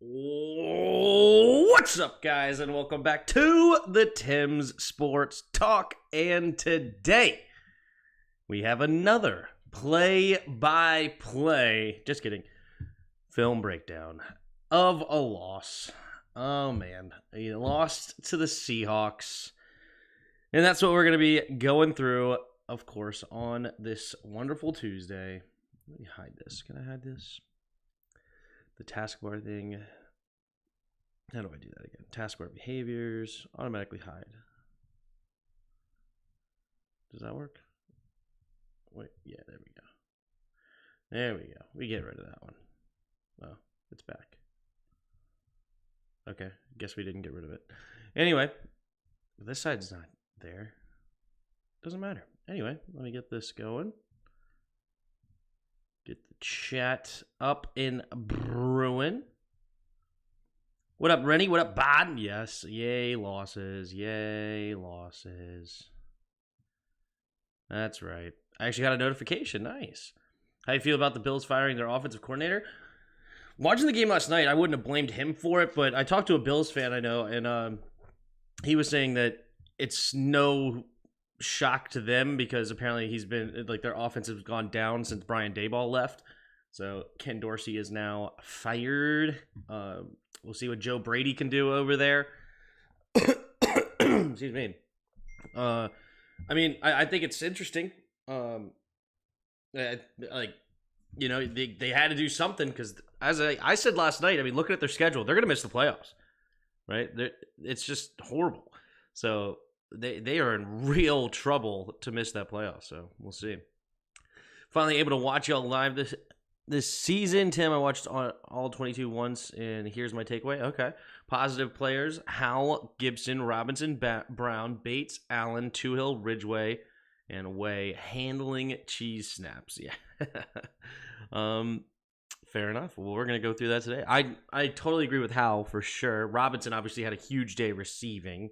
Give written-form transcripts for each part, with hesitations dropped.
What's up, guys, and welcome back to the Tim's Sports Talk. And today we have another play-by-play, just kidding, film breakdown of a loss. Oh man, he lost to the Seahawks, and that's what we're going to be going through, of course, on this wonderful Tuesday. Let me hide this. Can I hide this? The taskbar thing. How do I do that again? Taskbar behaviors. Automatically hide. Does that work? Wait, yeah, there we go. There we go. We get rid of that one. Oh, it's back. Okay, guess we didn't get rid of it. Anyway, this side's not there. Doesn't matter. Anyway, let me get this going. Get the chat up and brewing. What up, Rennie? What up, Bod? Yes. Yay, losses. Yay, losses. That's right. I actually got a notification. Nice. How you feel about the Bills firing their offensive coordinator? Watching the game last night, I wouldn't have blamed him for it, but I talked to a Bills fan I know, and he was saying that it's no shock to them because apparently he's been, like, their offense has gone down since Brian Daboll left. So Ken Dorsey is now fired. We'll see what Joe Brady can do over there. Excuse me. I mean, I think it's interesting. They had to do something because, as I said last night, I mean, looking at their schedule, they're going to miss the playoffs, right? It's just horrible. So they are in real trouble to miss that playoff. So we'll see. Finally able to watch y'all live this season. Tim, I watched all 22 once, and here's my takeaway. Okay. Positive players: Howell, Gibson, Robinson, Brown, Bates, Allen, Toohill, Ridgeway, and Way handling cheese snaps. Yeah. Fair enough. Well, we're going to go through that today. I totally agree with Howell for sure. Robinson obviously had a huge day receiving,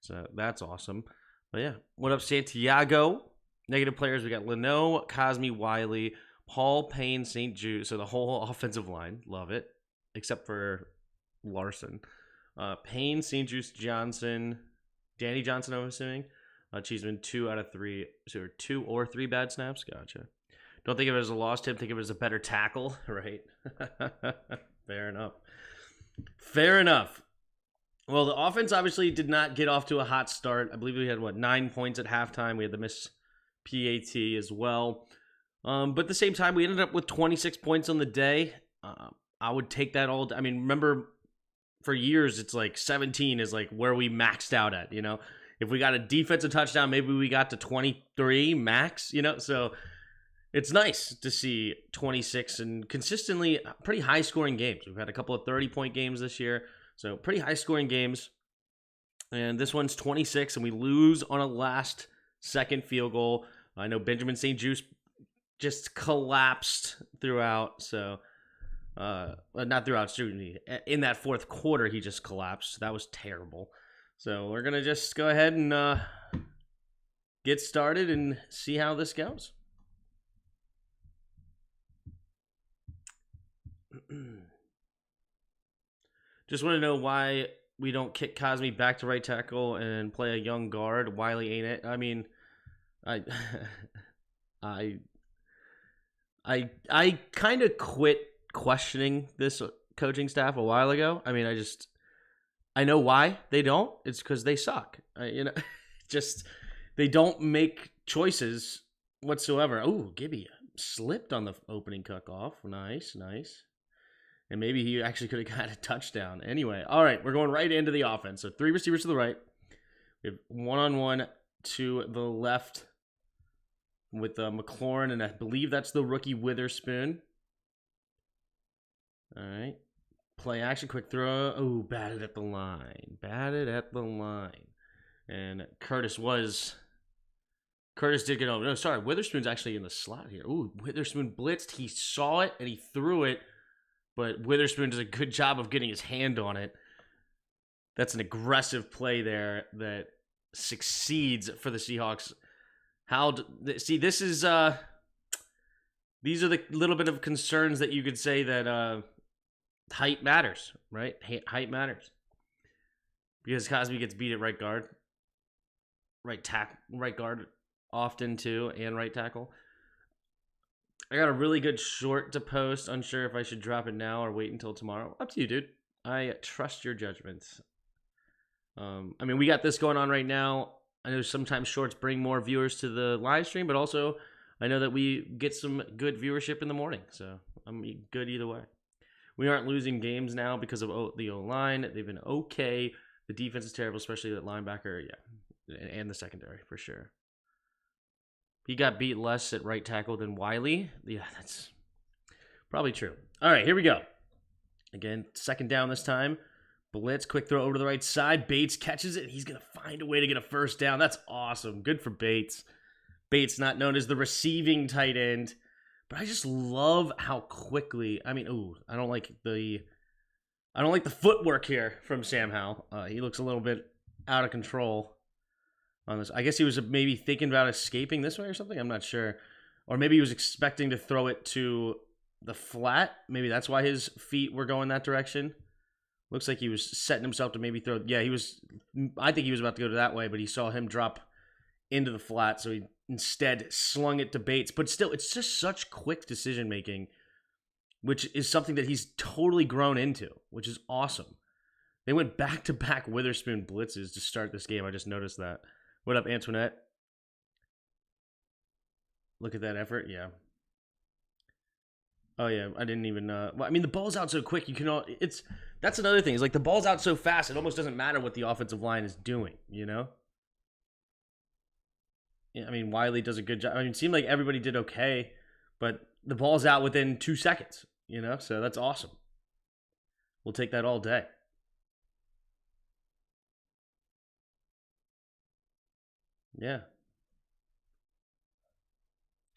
so that's awesome. But yeah, what up, Santiago? Negative players, we got Leno, Cosme, Wiley, Paul, Payne, St. Jude. So the whole offensive line, love it, except for Larson. Payne, St. Juice, Johnson, Danny Johnson, I'm assuming. Cheeseman, 2 out of 3. So 2 or 3 bad snaps. Gotcha. Don't think of it as a loss, Tim. Think of it as a better tackle, right? Fair enough. Fair enough. Well, the offense obviously did not get off to a hot start. I believe we had, 9 points at halftime. We had the miss PAT as well. But at the same time, we ended up with 26 points on the day. I would take that all. I mean, remember, for years, it's like 17 is like where we maxed out at, you know? If we got a defensive touchdown, maybe we got to 23 max, you know? So it's nice to see 26 and consistently pretty high-scoring games. We've had a couple of 30-point games this year, so pretty high-scoring games. And this one's 26, and we lose on a last-second field goal. I know Benjamin St. Juice just collapsed throughout, so not throughout, excuse me. In that fourth quarter, he just collapsed. That was terrible. So we're going to just go ahead and get started and see how this goes. Just want to know why we don't kick Cosme back to right tackle and play a young guard. Wiley ain't it? I mean, I kind of quit questioning this coaching staff a while ago. I mean, I know why they don't. It's because they suck. Just they don't make choices whatsoever. Oh, Gibby slipped on the opening kickoff. Nice. And maybe he actually could have got a touchdown. Anyway, all right, we're going right into the offense. So 3 receivers to the right. We have one-on-one to the left with McLaurin, and I believe that's the rookie Witherspoon. All right. Play action, quick throw. Oh, batted at the line. And Curtis did get over. No, sorry. Witherspoon's actually in the slot here. Ooh, Witherspoon blitzed. He saw it, and he threw it. But Witherspoon does a good job of getting his hand on it. That's an aggressive play there that succeeds for the Seahawks. This is these are the little bit of concerns that you could say that height matters, right? Height matters. Because Cosby gets beat at right guard, right guard often too, and right tackle. I got a really good short to post. Unsure if I should drop it now or wait until tomorrow. Up to you, dude. I trust your judgments. I mean, we got this going on right now. I know sometimes shorts bring more viewers to the live stream, but also I know that we get some good viewership in the morning. So I'm good either way. We aren't losing games now because of the O-line. They've been okay. The defense is terrible, especially that linebacker. Yeah, and the secondary for sure. He got beat less at right tackle than Wiley. Yeah, that's probably true. All right, here we go. Again, second down this time. Blitz, quick throw over to the right side. Bates catches it. He's going to find a way to get a first down. That's awesome. Good for Bates. Bates, not known as the receiving tight end. But I just love how quickly, I mean, I don't like the footwork here from Sam Howell. He looks a little bit out of control on this. I guess he was maybe thinking about escaping this way or something. I'm not sure. Or maybe he was expecting to throw it to the flat. Maybe that's why his feet were going that direction. Looks like he was setting himself to maybe throw. Yeah, I think he was about to go to that way, but he saw him drop into the flat, so he instead slung it to Bates. But still, it's just such quick decision making, which is something that he's totally grown into, which is awesome. They went back-to-back Witherspoon blitzes to start this game. I just noticed that. What up, Antoinette? Look at that effort. Yeah. Oh, yeah. I didn't even... well, I mean, the ball's out so quick. You can... That's another thing. Is like the ball's out so fast, it almost doesn't matter what the offensive line is doing, you know? Yeah, I mean, Wiley does a good job. I mean, it seemed like everybody did okay, but the ball's out within 2 seconds, you know? So that's awesome. We'll take that all day. Yeah.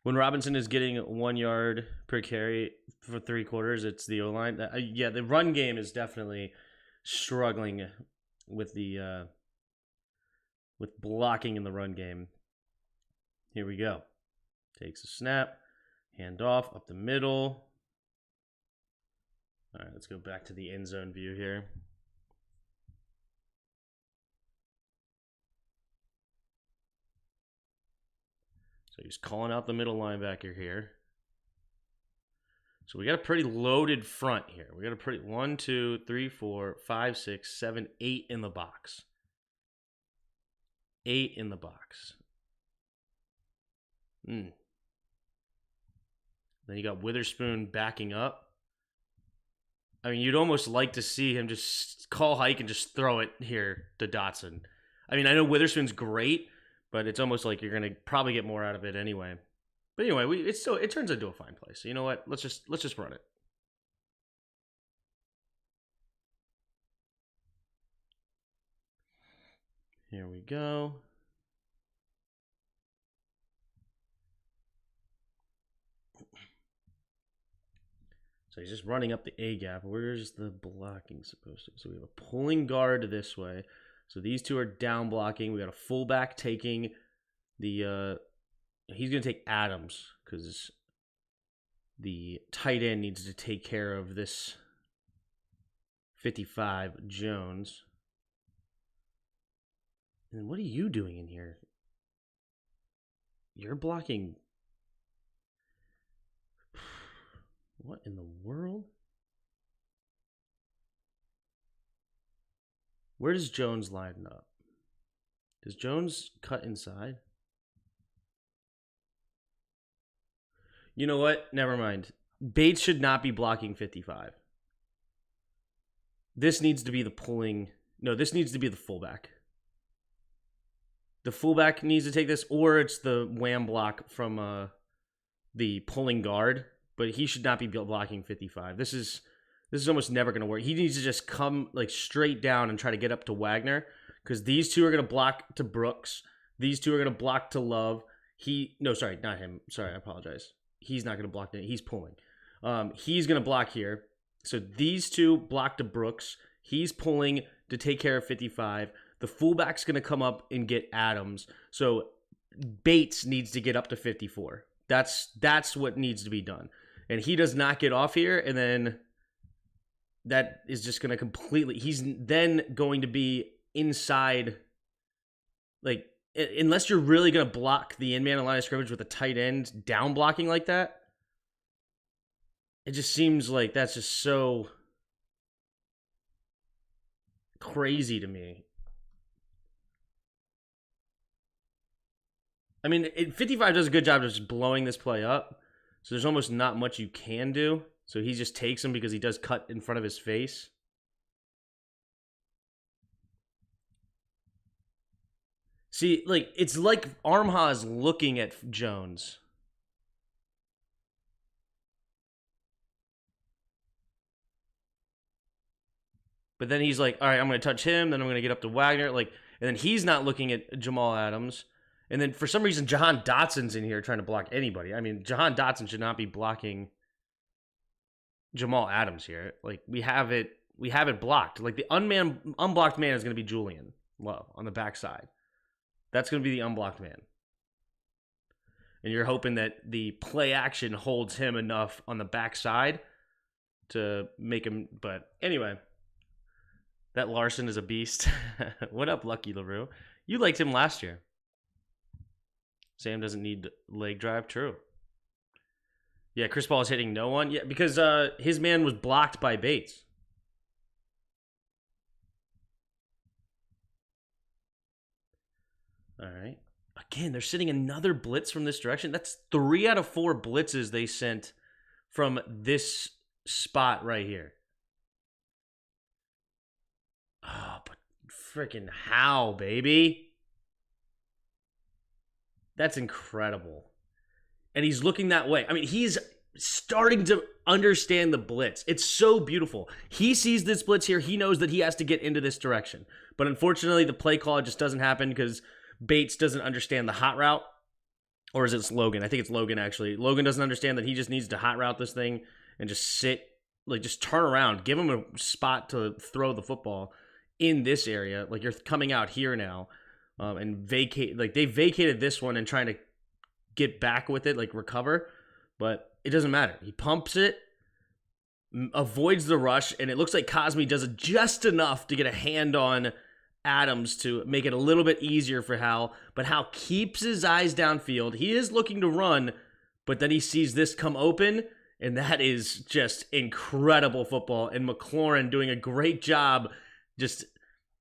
When Robinson is getting 1 yard per carry for 3 quarters, it's the O-line. Yeah, the run game is definitely struggling with the with blocking in the run game. Here we go. Takes a snap, hand off up the middle. All right, let's go back to the end zone view here. So he's calling out the middle linebacker here. So we got a pretty loaded front here. We got a pretty 1, 2, 3, 4, 5, 6, 7, 8 in the box. 8 in the box. Then you got Witherspoon backing up. I mean, you'd almost like to see him just call hike and just throw it here to Dotson. I mean, I know Witherspoon's great, but it's almost like you're going to probably get more out of it anyway. But anyway, it turns into a fine play. So you know what? Let's just run it. Here we go. So he's just running up the A gap. Where's the blocking supposed to? So we have a pulling guard this way. So these two are down blocking. We got a fullback taking the he's going to take Adams because the tight end needs to take care of this 55 Jones. And what are you doing in here? You're blocking. What in the world? Where does Jones line up? Does Jones cut inside? You know what? Never mind. Bates should not be blocking 55. This needs to be the pulling. No, this needs to be the fullback. The fullback needs to take this, or it's the wham block from the pulling guard. But he should not be blocking 55. This is almost never going to work. He needs to just come like straight down and try to get up to Wagner, because these two are going to block to Brooks. These two are going to block to Love. Sorry, not him. Sorry, I apologize. He's not going to block. He's pulling. He's going to block here. So these two block to Brooks. He's pulling to take care of 55. The fullback's going to come up and get Adams. So Bates needs to get up to 54. That's what needs to be done. And he does not get off here, and then that is just going to completely... He's then going to be inside... Like, unless you're really going to block the in-man line of scrimmage with a tight end down blocking like that, it just seems like that's just so crazy to me. I mean, 55 does a good job of just blowing this play up, so there's almost not much you can do. So he just takes him because he does cut in front of his face. See, like, it's like Armha is looking at Jones. But then he's like, all right, I'm going to touch him, then I'm going to get up to Wagner. Like, and then he's not looking at Jamal Adams. And then for some reason, Jahan Dotson's in here trying to block anybody. I mean, Jahan Dotson should not be blocking Jamal Adams here. Like, we have it blocked. Like, the unblocked man is going to be Julian Lowe on the backside. That's going to be the unblocked man. And you're hoping that the play action holds him enough on the backside to make him. But anyway, that Larson is a beast. What up, Lucky LaRue? You liked him last year. Sam doesn't need leg drive. True. Yeah, Chris Paul is hitting no one. Yeah, because his man was blocked by Bates. All right. Again, they're sending another blitz from this direction. That's 3 out of 4 blitzes they sent from this spot right here. Oh, but freaking how, baby? That's incredible. And he's looking that way. I mean, he's starting to understand the blitz. It's so beautiful. He sees this blitz here. He knows that he has to get into this direction. But unfortunately, the play call just doesn't happen because Bates doesn't understand the hot route. Or is it Logan? I think it's Logan, actually. Logan doesn't understand that he just needs to hot route this thing and just sit, like, just turn around. Give him a spot to throw the football in this area. Like, you're coming out here now and vacate. Like, they vacated this one and trying to get back with it, like, recover. But it doesn't matter. He pumps it, avoids the rush, and it looks like Cosme does it just enough to get a hand on Adams to make it a little bit easier for Hal, but Hal keeps his eyes downfield. He is looking to run, but then he sees this come open, and that is just incredible football. And McLaurin doing a great job. Just,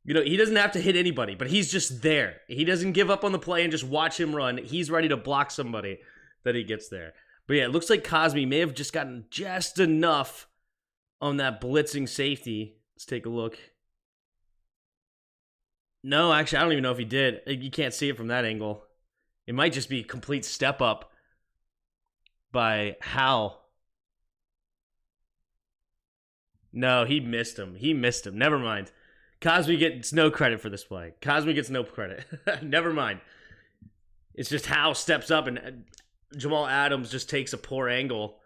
he doesn't have to hit anybody, but he's just there. He doesn't give up on the play and just watch him run. He's ready to block somebody that he gets there. But yeah, it looks like Cosme may have just gotten just enough on that blitzing safety. Let's take a look. No, actually, I don't even know if he did. You can't see it from that angle. It might just be a complete step up by Hal. No, he missed him. Never mind. Cosme gets no credit for this play. Cosme gets no credit. Never mind. It's just Hal steps up and Jamal Adams just takes a poor angle,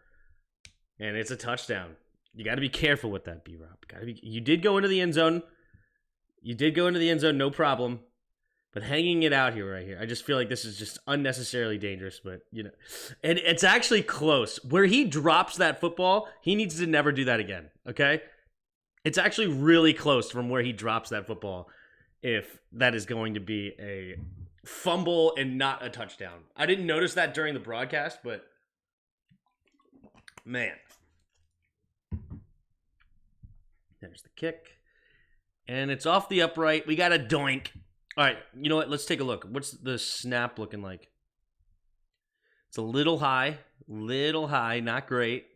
and it's a touchdown. You got to be careful with that, B-Rob. You did go into the end zone. No problem. But hanging it out here, right here, I just feel like this is just unnecessarily dangerous. But, and it's actually close. Where he drops that football, he needs to never do that again, okay? It's actually really close from where he drops that football if that is going to be a fumble and not a touchdown. I didn't notice that during the broadcast, but, man. There's the kick. And it's off the upright. We got a doink. All right, you know what? Let's take a look. What's the snap looking like? It's a little high. Not great.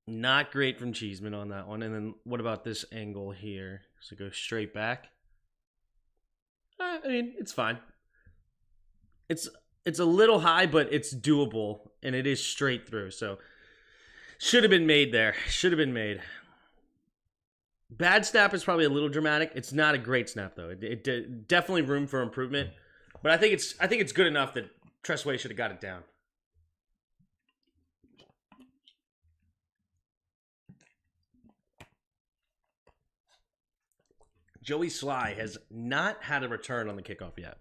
Not great from Cheeseman on that one. And then what about this angle here? So go straight back. I mean, it's fine. It's a little high, but it's doable. And it is straight through. So should have been made there. Bad snap is probably a little dramatic. It's not a great snap though. It definitely room for improvement, but I think it's good enough that Tressway should have got it down. Joey Sly has not had a return on the kickoff yet.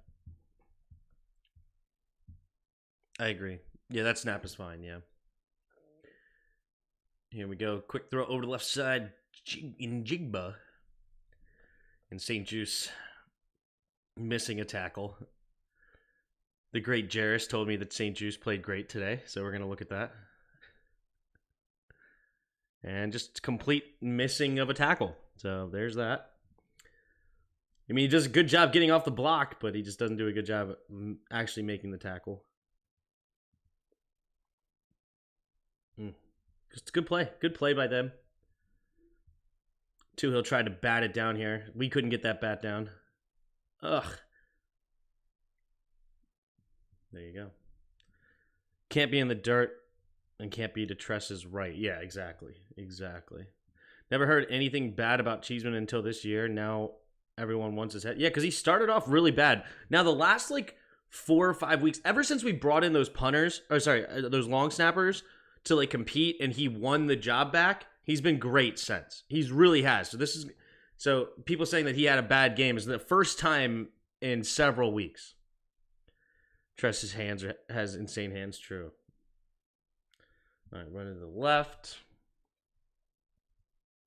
I agree. Yeah, that snap is fine. Yeah. Here we go. Quick throw over the left side. In Jigba. And St. Juice missing a tackle. The great Jarris told me that St. Juice played great today, so we're going to look at that. And just complete missing of a tackle. So there's that. I mean, he does a good job getting off the block, but he just doesn't do a good job at actually making the tackle. Just a good play. Good play by them. He'll try to bat it down here. We couldn't get that bat down. Ugh. There you go. Can't be in the dirt and can't be to Tress's right. Yeah, exactly. Exactly. Never heard anything bad about Cheeseman until this year. Now everyone wants his head. Yeah, because he started off really bad. Now the last 4 or 5 weeks, ever since we brought in those punters, those long snappers to compete and he won the job back, he's been great since. He really has. So people saying that he had a bad game is the first time in several weeks. Tress's hands has insane hands, true. All right, run to the left.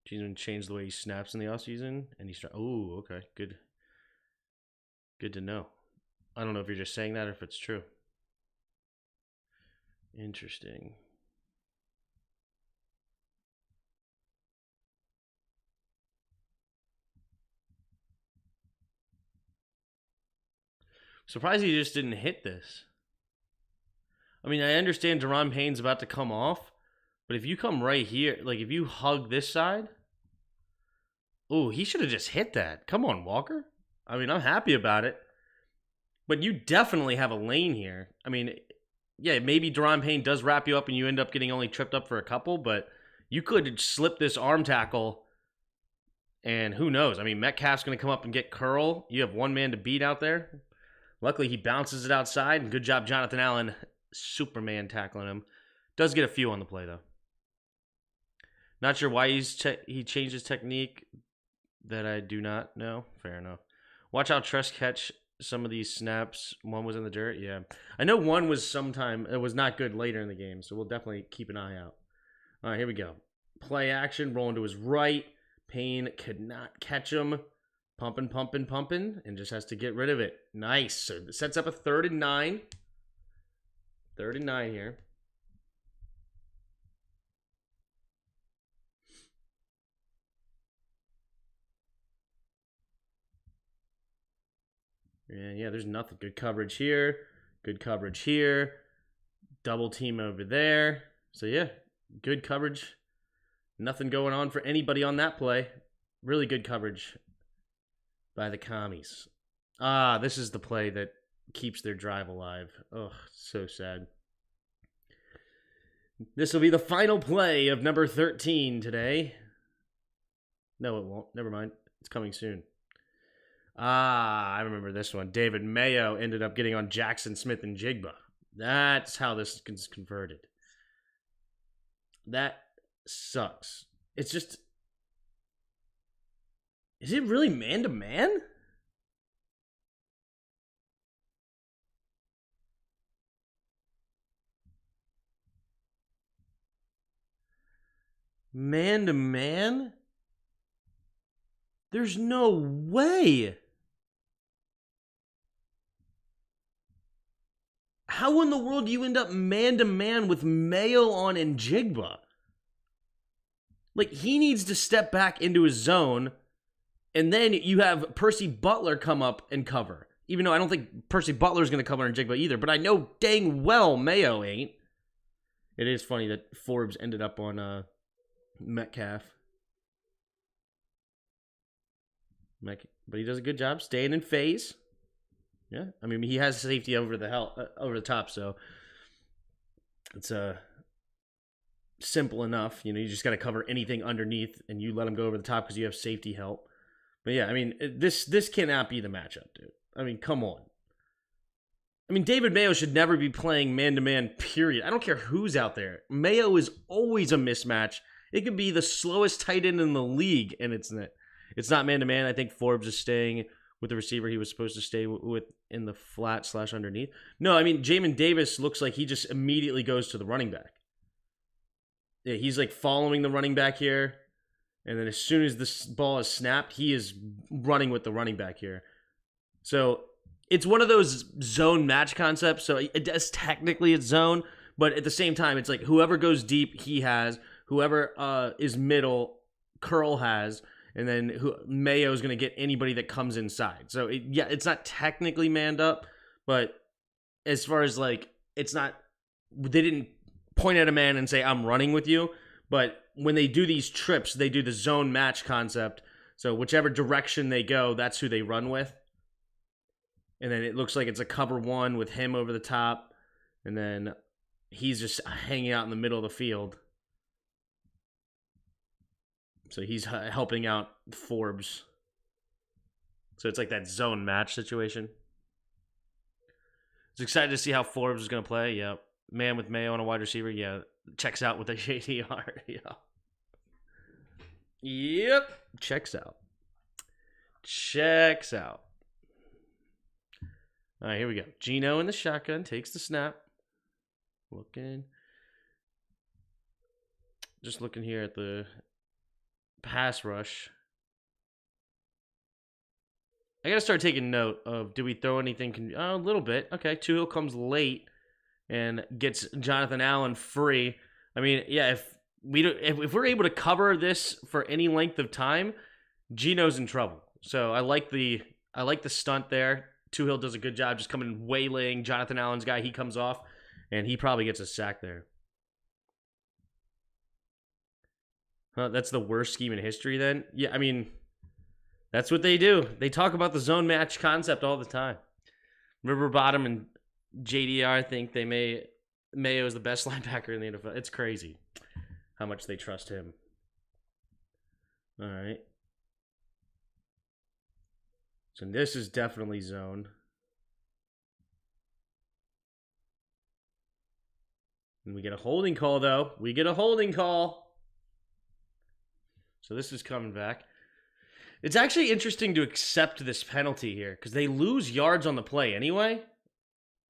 Cheeseman changed the way he snaps in the offseason, and he started. Oh, okay, good. Good to know. I don't know if you're just saying that or if it's true. Interesting. Surprised he just didn't hit this. I mean, I understand Deron Payne's about to come off, but if you come right here, if you hug this side, oh, he should have just hit that. Come on, Walker. I mean, I'm happy about it, but you definitely have a lane here. I mean, yeah, maybe Deron Payne does wrap you up and you end up getting only tripped up for a couple, but you could slip this arm tackle, and who knows? I mean, Metcalf's going to come up and get curl. You have one man to beat out there. Luckily, he bounces it outside, and good job, Jonathan Allen. Superman tackling him. Does get a few on the play, though. Not sure why he changed his technique. That I do not know. Fair enough. Watch how Tress catch some of these snaps. One was in the dirt. Yeah. I know one was it was not good later in the game, so we'll definitely keep an eye out. All right, here we go. Play action. Rolling to his right. Payne could not catch him. Pumping, and just has to get rid of it. Nice. So it sets up a 3rd and 9. 3rd and 9 here. Yeah, there's nothing. Good coverage here. Good coverage here. Double team over there. So, yeah, good coverage. Nothing going on for anybody on that play. Really good coverage by the commies. This is the play that keeps their drive alive. Oh, so sad. This will be the final play of number 13 today. No, it won't. Never mind. It's coming soon. I remember this one. David Mayo ended up getting on Jackson Smith and Jigba. That's how this is converted. That sucks. It's just... Is it really man-to-man? Man-to-man? There's no way. How in the world do you end up man-to-man with Mayo on and Jigba? He needs to step back into his zone, and then you have Percy Butler come up and cover. Even though I don't think Percy Butler's going to cover in Jigba either, but I know dang well Mayo ain't. It is funny that Forbes ended up on Metcalf. But he does a good job staying in phase. Yeah, I mean, he has safety over the top, so it's simple enough. You just got to cover anything underneath, and you let him go over the top because you have safety help. But yeah, I mean, this cannot be the matchup, dude. I mean, come on. I mean, David Mayo should never be playing man-to-man, period. I don't care who's out there. Mayo is always a mismatch. It could be the slowest tight end in the league, and it's not man-to-man. I think Forbes is staying with the receiver he was supposed to stay with in the flat/underneath. No, I mean, Jamin Davis looks like he just immediately goes to the running back. Yeah, he's like following the running back here. And then as soon as this ball is snapped, he is running with the running back here. So it's one of those zone match concepts. So it does technically it's zone, but at the same time, it's like whoever goes deep, he has. Whoever is middle, Curl has. And then Mayo is going to get anybody that comes inside. So it's not technically manned up, but as far as like, it's not, they didn't point at a man and say, I'm running with you. But when they do these trips, they do the zone match concept. So whichever direction they go, that's who they run with. And then it looks like it's a cover one with him over the top. And then he's just hanging out in the middle of the field. So he's helping out Forbes. So it's like that zone match situation. I was excited to see how Forbes is going to play. Yeah. Man with Mayo on a wide receiver. Yeah. Checks out with a JDR. Yeah. Yep. Checks out. Checks out. All right, here we go. Gino in the shotgun takes the snap. Looking. Just looking here at the pass rush. I got to start taking note of, do we throw anything? A little bit. Okay, Tuhill comes late and gets Jonathan Allen free. I mean, yeah, if we're able to cover this for any length of time, Gino's in trouble. So I like the stunt there. Tuhill does a good job just coming waylaying Jonathan Allen's guy. He comes off, and he probably gets a sack there. That's the worst scheme in history then? Yeah, I mean, that's what they do. They talk about the zone match concept all the time. River Bottom and JDR think Mayo is the best linebacker in the NFL. It's crazy how much they trust him. All right. So this is definitely zone. And we get a holding call, though. We get a holding call. So this is coming back. It's actually interesting to accept this penalty here because they lose yards on the play anyway.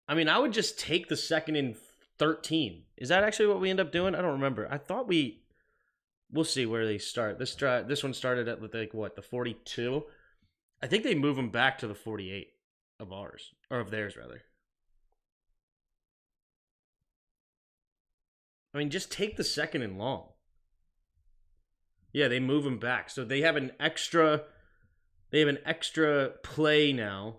I mean, I would just take the 2nd and 13. Is that actually what we end up doing? I don't remember. I thought we'll see where they start. This one started at like what, the 42? I think they move them back to the 48 of ours, or of theirs rather. I mean, just take the 2nd and long. Yeah, they move them back. So they have an extra play now.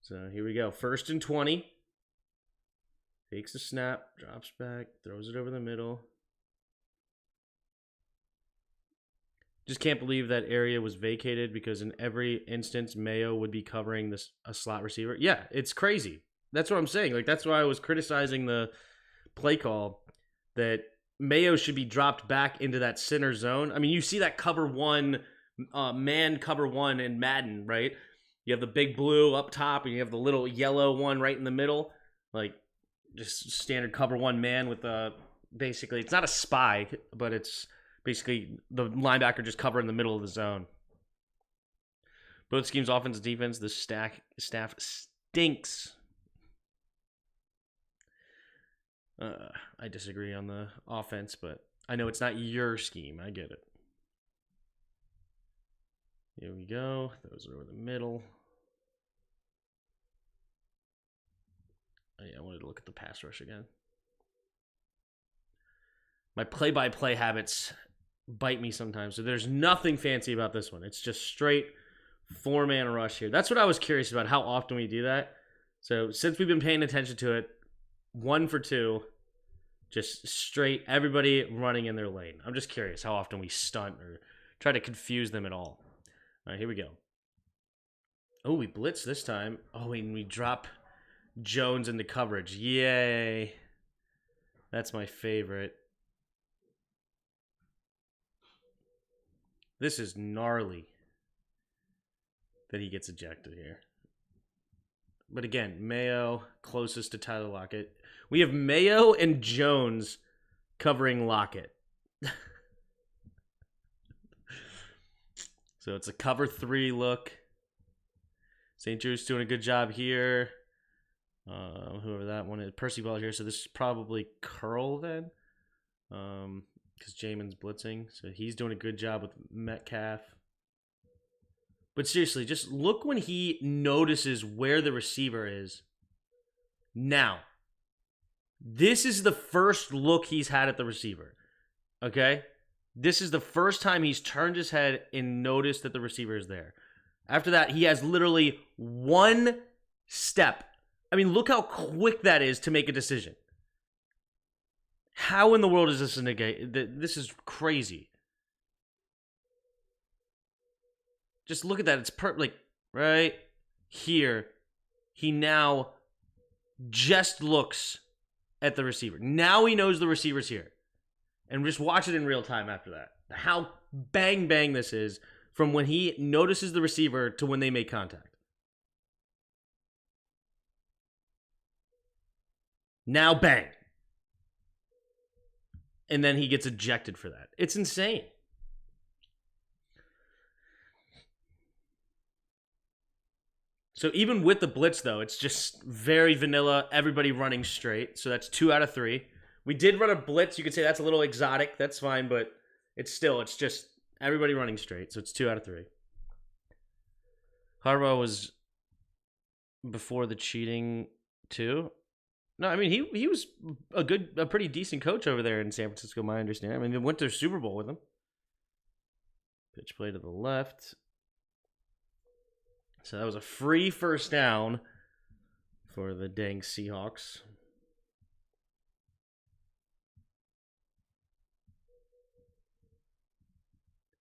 So here we go. 1st and 20. Takes a snap, drops back, throws it over the middle. Just can't believe that area was vacated because in every instance, Mayo would be covering a slot receiver. Yeah, it's crazy. That's what I'm saying. Like, that's why I was criticizing the play call, that Mayo should be dropped back into that center zone. I mean, you see that cover one, man cover one in Madden, right? You have the big blue up top, and you have the little yellow one right in the middle. Like, just standard cover one man with basically, it's not a spy, but it's basically the linebacker just covering the middle of the zone. Both schemes, offense and defense, the staff stinks. I disagree on the offense, but I know it's not your scheme. I get it. Here we go. Those are over the middle. Oh, yeah, I wanted to look at the pass rush again. My play-by-play habits bite me sometimes, so there's nothing fancy about this one. It's just straight 4-man rush here. That's what I was curious about, how often we do that. So since we've been paying attention to it, 1 for 2, just straight everybody running in their lane. I'm just curious how often we stunt or try to confuse them at all. All right, here we go. Oh, we blitz this time. Oh, and we drop Jones into coverage. Yay. That's my favorite. This is gnarly that he gets ejected here. But again, Mayo closest to Tyler Lockett. We have Mayo and Jones covering Lockett. So it's a cover 3 look. St. Jude's doing a good job here. Whoever that one is. Percy Ball here. So this is probably Curl then. Because Jamin's blitzing. So he's doing a good job with Metcalf. But seriously, just look when he notices where the receiver is. Now, this is the first look he's had at the receiver. Okay? This is the first time he's turned his head and noticed that the receiver is there. After that, he has literally one step. I mean, look how quick that is to make a decision. How in the world is this a negate? This is crazy. Just look at that. It's like right here. He now just looks at the receiver. Now he knows the receiver's here. And just watch it in real time after that. How bang this is from when he notices the receiver to when they make contact. Now bang. And then he gets ejected for that. It's insane. So even with the blitz, though, it's just very vanilla, everybody running straight. So that's 2 out of 3. We did run a blitz. You could say that's a little exotic. That's fine, but it's just everybody running straight. So it's 2 out of 3. Harbaugh was before the cheating, too. No, I mean, he was a pretty decent coach over there in San Francisco, my understanding. I mean, they went to the Super Bowl with him. Pitch play to the left. So that was a free first down for the dang Seahawks.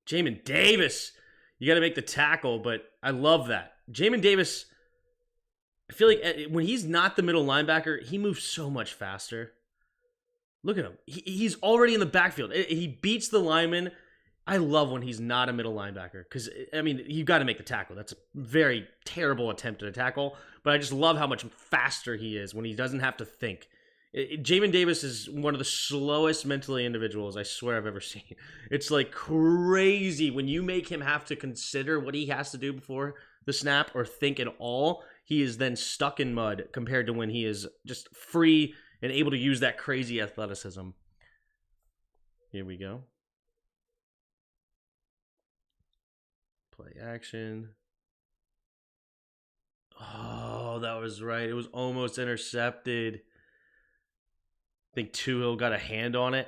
Jamin Davis, you got to make the tackle, but I love that. Jamin Davis, I feel like when he's not the middle linebacker, he moves so much faster. Look at him. He's already in the backfield. He beats the lineman. I love when he's not a middle linebacker because, I mean, you got to make the tackle. That's a very terrible attempt at a tackle, but I just love how much faster he is when he doesn't have to think. Jamin Davis is one of the slowest mentally individuals I swear I've ever seen. It's like crazy when you make him have to consider what he has to do before the snap or think at all. He is then stuck in mud compared to when he is just free and able to use that crazy athleticism. Here we go. Play action. Oh, that was right. It was almost intercepted. I think Tuhill got a hand on it.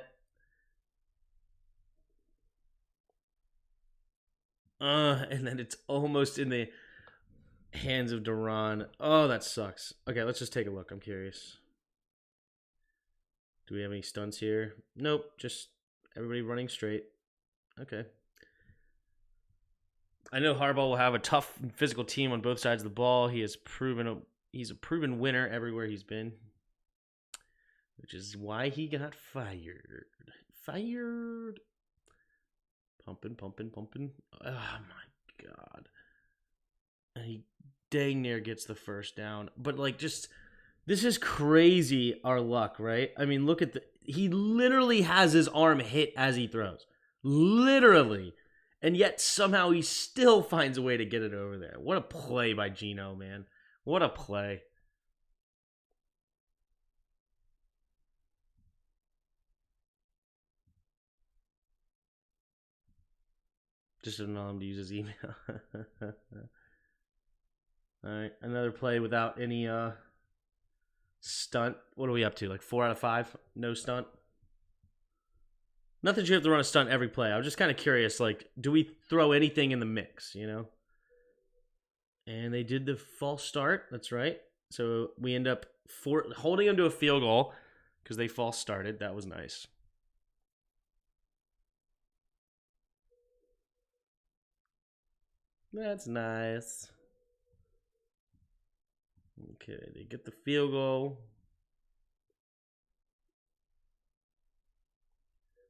And then it's almost in the hands of Duran. Oh, that sucks. Okay, let's just take a look. I'm curious. Do we have any stunts here? Nope, just everybody running straight. Okay. I know Harbaugh will have a tough physical team on both sides of the ball. He's a proven winner everywhere he's been. Which is why he got fired. Pumping. Oh, my God. And he dang near gets the first down. But, like, just, this is crazy, our luck, right? I mean, look at he literally has his arm hit as he throws. Literally. And yet, somehow, he still finds a way to get it over there. What a play by Gino, man. What a play. Just didn't know him to use his email. All right, another play without any stunt. What are we up to? Like 4 out of 5? No stunt? Not that you have to run a stunt every play. I was just kind of curious, like, do we throw anything in the mix, you know? And they did the false start. That's right. So we end up holding them to a field goal because they false started. That was nice. That's nice. Okay, they get the field goal.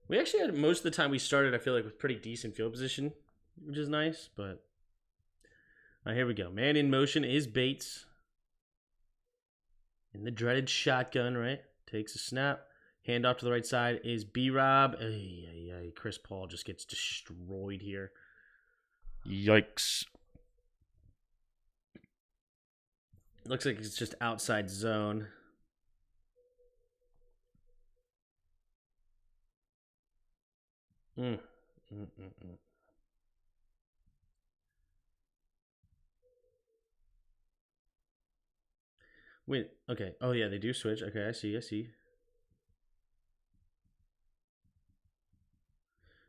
We actually had most of the time we started, I feel like, with pretty decent field position, which is nice, but all right, here we go. Man in motion is Bates. In the dreaded shotgun, right? Takes a snap. Hand off to the right side is B-Rob. Chris Paul just gets destroyed here. Yikes. Looks like it's just outside zone. Wait, okay. Oh, yeah, they do switch. Okay, I see.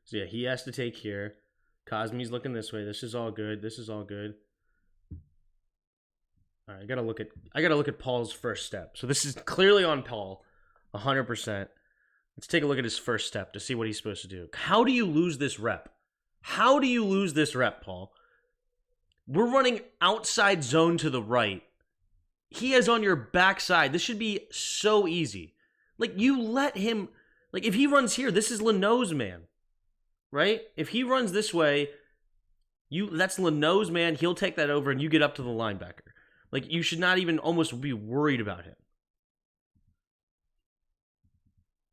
So, yeah, he has to take here. Cosme's looking this way. This is all good. All right, I gotta look at Paul's first step. So this is clearly on Paul, 100%. Let's take a look at his first step to see what he's supposed to do. How do you lose this rep? Paul? We're running outside zone to the right. He is on your backside. This should be so easy. Like, you let him... Like, if he runs here, this is Leno's man. Right? If he runs this way, that's Leno's man. He'll take that over, and you get up to the linebacker. Like, you should not even almost be worried about him.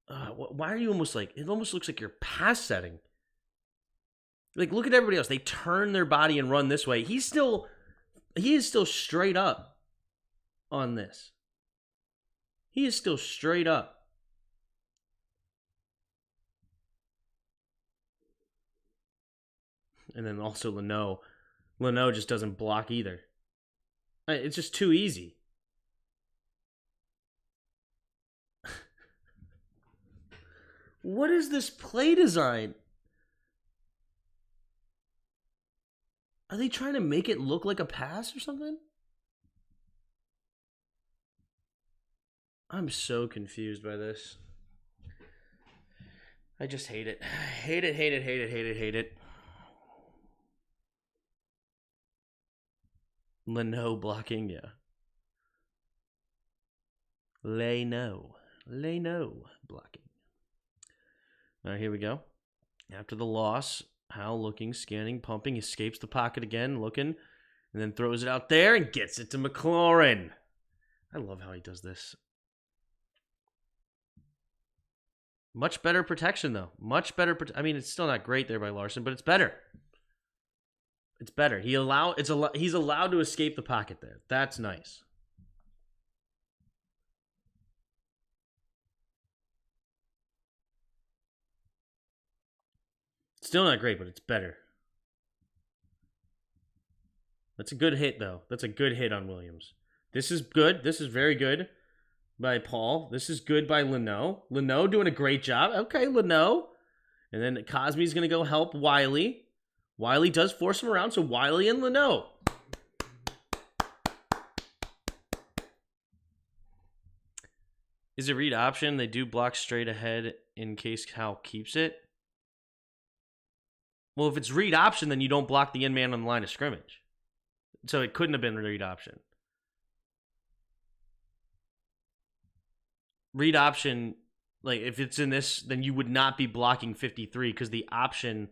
Why are you almost like... It almost looks like you're pass setting. Like, look at everybody else. They turn their body and run this way. He is still straight up on this. He is still straight up. And then also Leno. Leno just doesn't block either. It's just too easy. What is this play design? Are they trying to make it look like a pass or something? I'm so confused by this. I just hate it. Hate it. Leno blocking, yeah. Leno blocking. All right, here we go. After the loss, Hal looking, scanning, pumping, escapes the pocket again, looking, and then throws it out there and gets it to McLaurin. I love how he does this. Much better protection, though. Much better. I mean, it's still not great there by Larson, but it's better. It's better. He's allowed to escape the pocket there. That's nice. Still not great, but it's better. That's a good hit, though. That's a good hit on Williams. This is good. This is very good by Paul. This is good by Leno. Leno doing a great job. Okay, Leno. And then Cosme's going to go help Wiley. Wiley does force him around, so Wiley and Leno. Is it read option? They do block straight ahead in case Hal keeps it. Well, if it's read option, then you don't block the in-man on the line of scrimmage. So it couldn't have been read option. Read option, like if it's in this, then you would not be blocking 53 because the option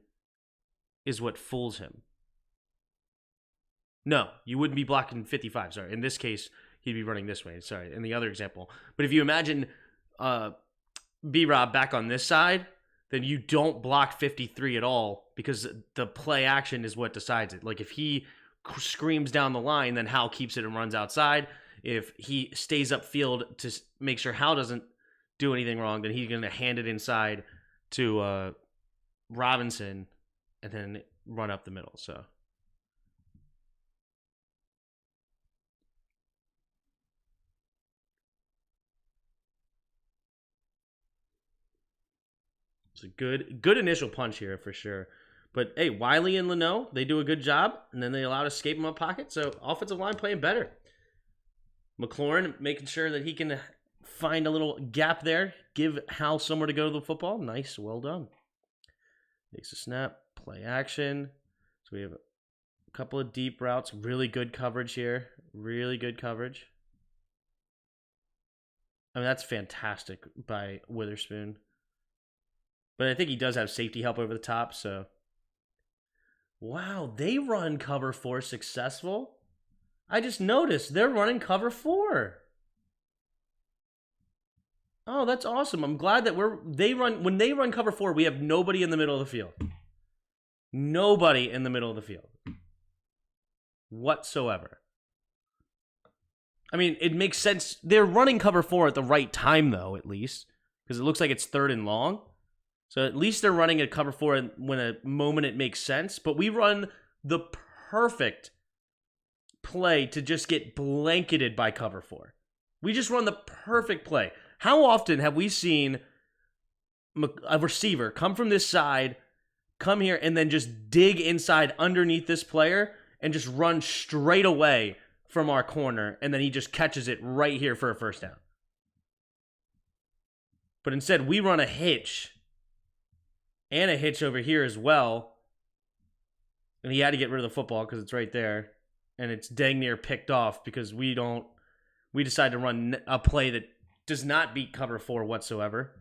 is what fools him. No, you wouldn't be blocking 55. Sorry. In this case, he'd be running this way. Sorry. In the other example. But if you imagine B-Rob back on this side, then you don't block 53 at all because the play action is what decides it. Like if he screams down the line, then Hal keeps it and runs outside. If he stays upfield to make sure Hal doesn't do anything wrong, then he's going to hand it inside to Robinson and then run up the middle. So it's a good initial punch here for sure. But hey, Wiley and Leno, they do a good job, and then they allow to escape him up pocket. So offensive line playing better. McLaurin making sure that he can find a little gap there, give Hal somewhere to go to the football. Nice, well done. Takes a snap, play action. So we have a couple of deep routes. Really good coverage here. Really good coverage. I mean, that's fantastic by Witherspoon. But I think he does have safety help over the top, so. Wow, they run cover 4 successful. I just noticed they're running cover 4. Oh, that's awesome. I'm glad that when they run cover 4, we have nobody in the middle of the field. Nobody in the middle of the field. Whatsoever. I mean, it makes sense. They're running cover 4 at the right time, though, at least. Because it looks like it's 3rd and long. So at least they're running a cover 4 when a moment it makes sense. But we run the perfect play to just get blanketed by cover 4. We just run the perfect play. How often have we seen a receiver come from this side, come here, and then just dig inside underneath this player and just run straight away from our corner, and then he just catches it right here for a first down? But instead, we run a hitch and a hitch over here as well. And he had to get rid of the football because it's right there. And it's dang near picked off because we decide to run a play that does not beat cover 4 whatsoever.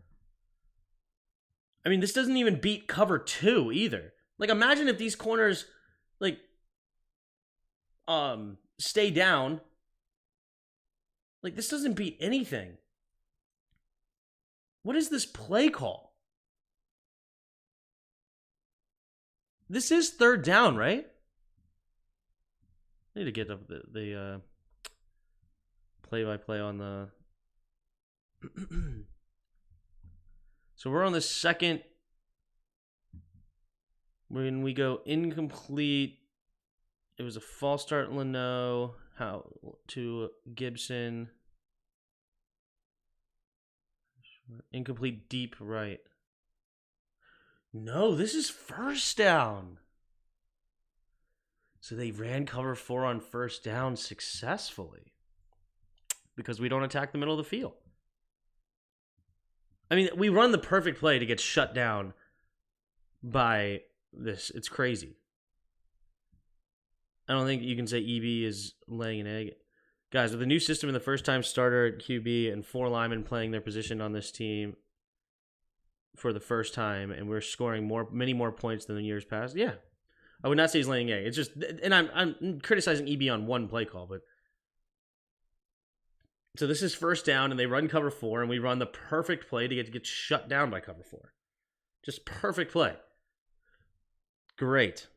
I mean, this doesn't even beat cover 2 either. Like, imagine if these corners, like, stay down. Like, this doesn't beat anything. What is this play call? This is 3rd down, right? I need to get up the play-by-play on the... So we're on the second. When we go incomplete, it was a false start, Leno. How to Gibson. Incomplete deep right. No, this is first down. So they ran cover 4 on first down successfully because we don't attack the middle of the field. I mean, we run the perfect play to get shut down by this. It's crazy. I don't think you can say EB is laying an egg. Guys, with the new system and the first-time starter at QB and 4 linemen playing their position on this team for the first time, and we're scoring many more points than in years past, yeah. I would not say he's laying an egg. It's just, and I'm criticizing EB on one play call, but so this is first down, and they run cover 4, and we run the perfect play to get shut down by cover 4. Just perfect play. Great.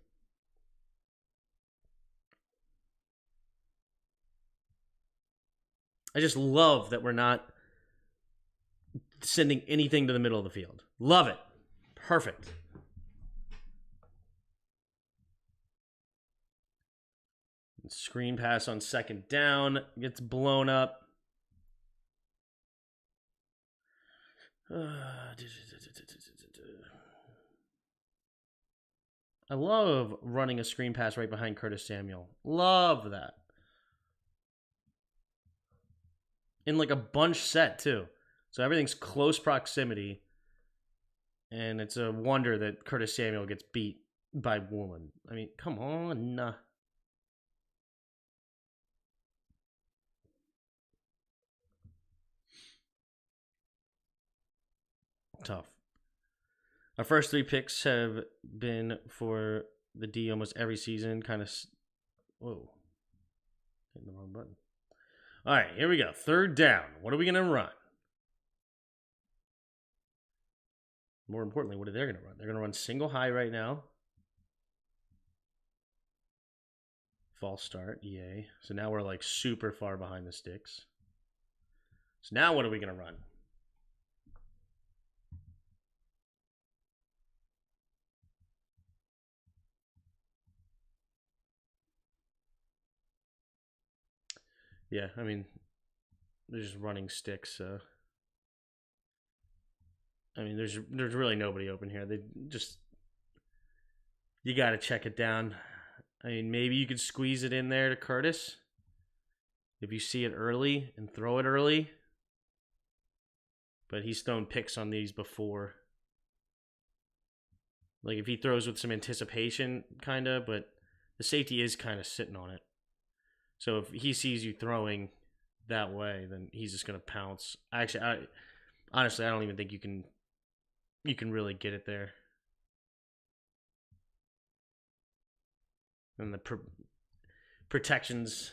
I just love that we're not sending anything to the middle of the field. Love it. Perfect. Screen pass on second down. Gets blown up. I love running a screen pass right behind Curtis Samuel. Love that. In like a bunch set, too. So everything's close proximity. And it's a wonder that Curtis Samuel gets beat by Woolen. I mean, come on. Tough. Our first 3 picks have been for the D almost every season. Kind of... Whoa. Hitting the wrong button. All right, here we go. Third down. What are we going to run? More importantly, what are they going to run? They're going to run single high right now. False start, yay. So now we're like super far behind the sticks. So now what are we going to run? Yeah, I mean, they're just running sticks, so... I mean, there's really nobody open here. They just... You got to check it down. I mean, maybe you could squeeze it in there to Curtis. If you see it early and throw it early. But he's thrown picks on these before. Like, if he throws with some anticipation, kind of, but the safety is kind of sitting on it. So if he sees you throwing that way, then he's just going to pounce. Actually, honestly, I don't even think you can really get it there. And the protection's...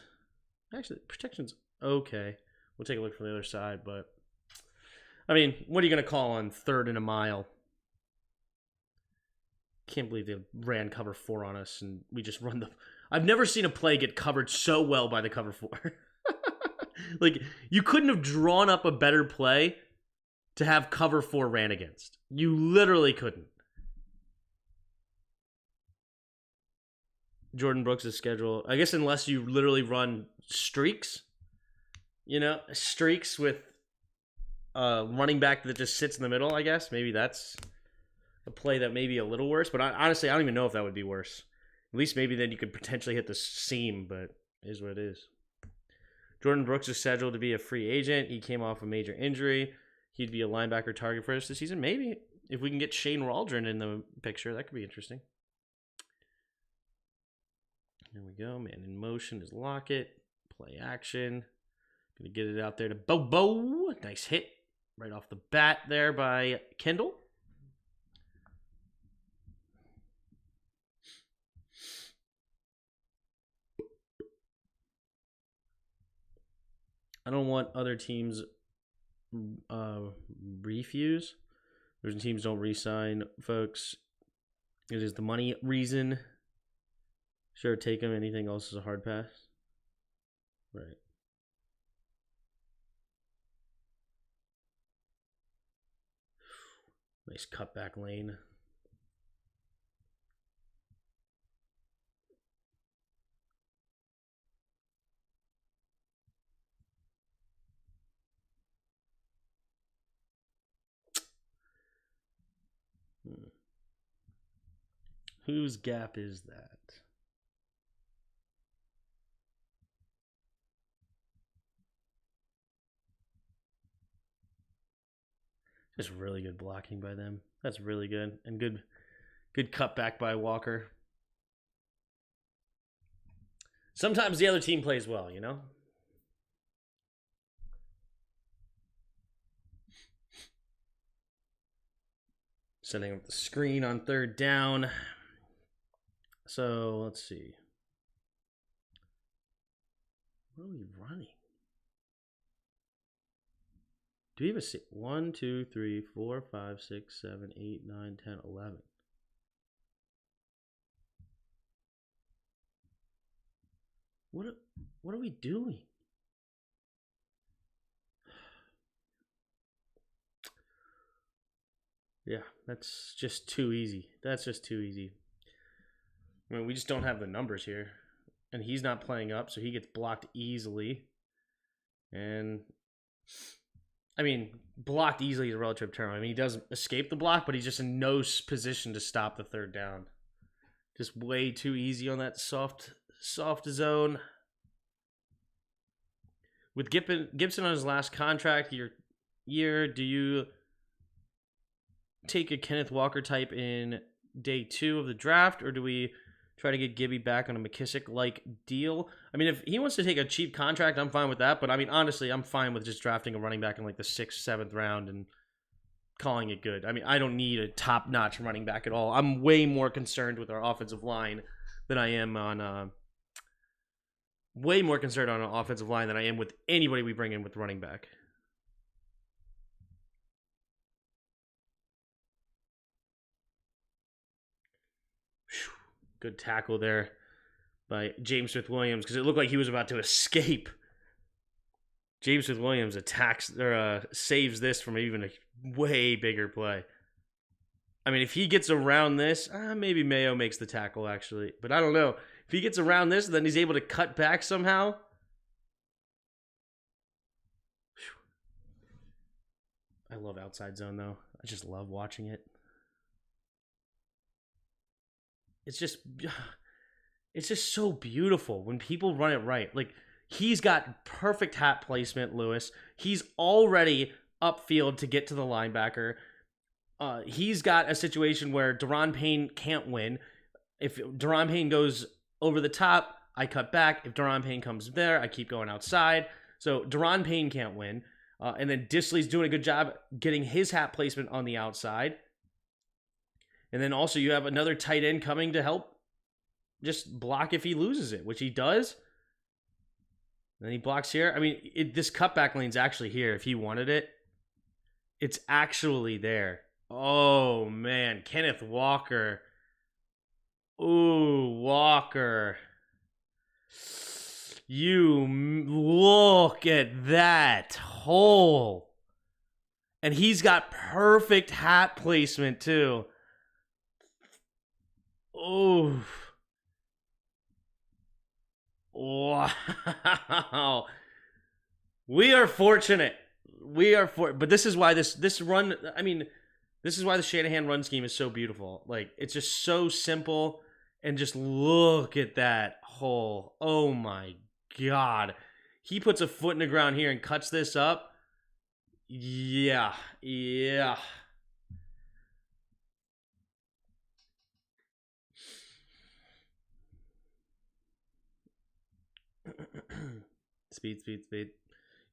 Actually, protection's okay. We'll take a look from the other side, but... I mean, what are you going to call on 3rd and a mile? Can't believe they ran cover 4 on us, and we just run the... I've never seen a play get covered so well by the cover 4. Like, you couldn't have drawn up a better play to have cover 4 ran against. You literally couldn't. Jordan Brooks' schedule, I guess, unless you literally run streaks, streaks with running back that just sits in the middle, I guess. Maybe that's a play that may be a little worse, but honestly, I don't even know if that would be worse. At least maybe then you could potentially hit the seam, but it is what it is. Jordan Brooks is scheduled to be a free agent. He came off a major injury. He'd be a linebacker target for us this season. Maybe if we can get Shane Waldron in the picture, that could be interesting. There we go. Man in motion is Lockett. Play action. Gonna get it out there to Bobo. Nice hit right off the bat there by Kendall. I don't want other teams refuse. Those teams don't re-sign, folks. It is the money reason. Sure, take him. Anything else is a hard pass. Right. Nice cutback lane. Whose gap is that? Just really good blocking by them. That's really good. And good cutback by Walker. Sometimes the other team plays well, Setting up the screen on third down. So, let's see. What are we running? Do we have a 1, 2, 3, 4, 5, 6, 7, 8, 9, 10, 11? What are we doing? Yeah, that's just too easy. That's just too easy. I mean, we just don't have the numbers here. And he's not playing up, so he gets blocked easily. And, I mean, blocked easily is a relative term. I mean, he does escape the block, but he's just in no position to stop the third down. Just way too easy on that soft zone. With Gibson on his last contract year, do you take a Kenneth Walker type in day 2 of the draft, or do we try to get Gibby back on a McKissick-like deal? I mean, if he wants to take a cheap contract, I'm fine with that. But, I mean, honestly, I'm fine with just drafting a running back in, like, the 6th, 7th round and calling it good. I mean, I don't need a top-notch running back at all. I'm way more concerned with our offensive line than I am on way more concerned on an offensive line than I am with anybody we bring in with running back. Good tackle there by James Smith-Williams because it looked like he was about to escape. James Smith-Williams saves this from even a way bigger play. I mean, if he gets around this, maybe Mayo makes the tackle, actually. But I don't know. If he gets around this, then he's able to cut back somehow. I love outside zone, though. I just love watching it. It's just so beautiful when people run it right. Like, he's got perfect hat placement, Lewis. He's already upfield to get to the linebacker. He's got a situation where Daron Payne can't win. If Daron Payne goes over the top, I cut back. If Daron Payne comes there, I keep going outside. So Daron Payne can't win. And then Disley's doing a good job getting his hat placement on the outside. And then also you have another tight end coming to help just block if he loses it, which he does. And then he blocks here. I mean, this cutback lane's actually here if he wanted it. It's actually there. Oh, man. Kenneth Walker. Ooh, Walker. Look at that hole. And he's got perfect hat placement, too. Oh. Wow. We are fortunate. But this is why this run, I mean, this is why the Shanahan run scheme is so beautiful. Like, it's just so simple. And just look at that hole. Oh, my God. He puts a foot in the ground here and cuts this up. Yeah. Speed.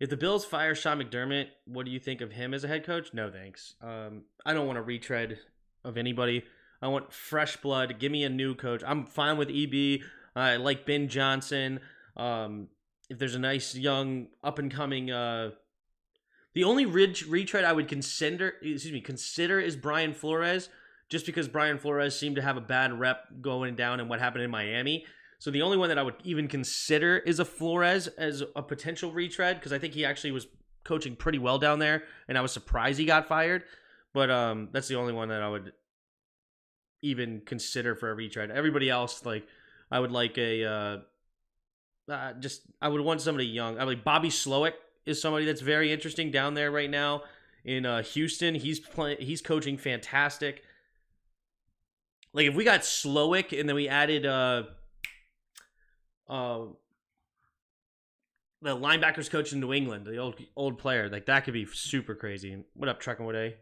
If the Bills fire Sean McDermott, what do you think of him as a head coach? No, thanks. I don't want a retread of anybody. I want fresh blood. Give me a new coach. I'm fine with EB. I like Ben Johnson. If there's a nice young up and coming, the only retread I would consider is Brian Flores, just because Brian Flores seemed to have a bad rep going down and what happened in Miami. So the only one that I would even consider is a Flores as a potential retread, because I think he actually was coaching pretty well down there, and I was surprised he got fired. But that's the only one that I would even consider for a retread. Everybody else, like, I would like I would want somebody young. I like Bobby Slowick is somebody that's very interesting down there right now in Houston. He's coaching fantastic. Like, if we got Slowick and then we added the linebackers coach in New England, the old player, like, that could be super crazy. What up, Truckin' Wood?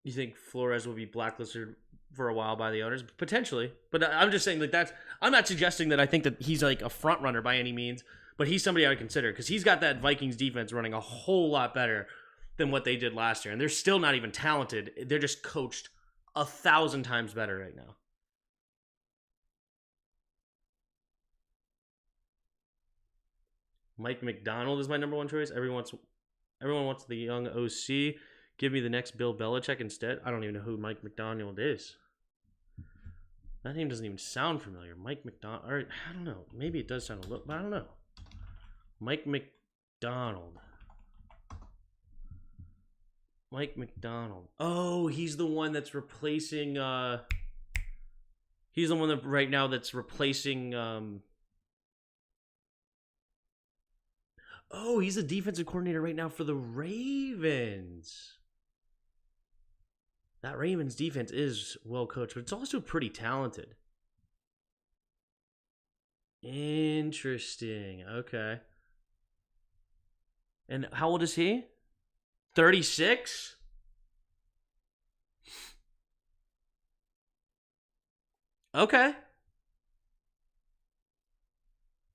You think Flores will be blacklisted for a while by the owners? Potentially. But I'm just saying, like, I'm not suggesting that I think that he's like a front runner by any means, but he's somebody I would consider, because he's got that Vikings defense running a whole lot better than what they did last year. And they're still not even talented. They're just coached 1,000 times better right now. Mike McDonald is my number one choice. Everyone wants the young OC. Give me the next Bill Belichick instead. I don't even know who Mike McDonald is. That name doesn't even sound familiar. Mike McDonald. All right, I don't know. Maybe it does sound a little, but I don't know. Mike McDonald. Oh, he's the one that's replacing. He's the one that right now that's replacing. Oh, he's the defensive coordinator right now for the Ravens. That Ravens defense is well coached, but it's also pretty talented. Interesting. Okay. And how old is he? 36? Okay.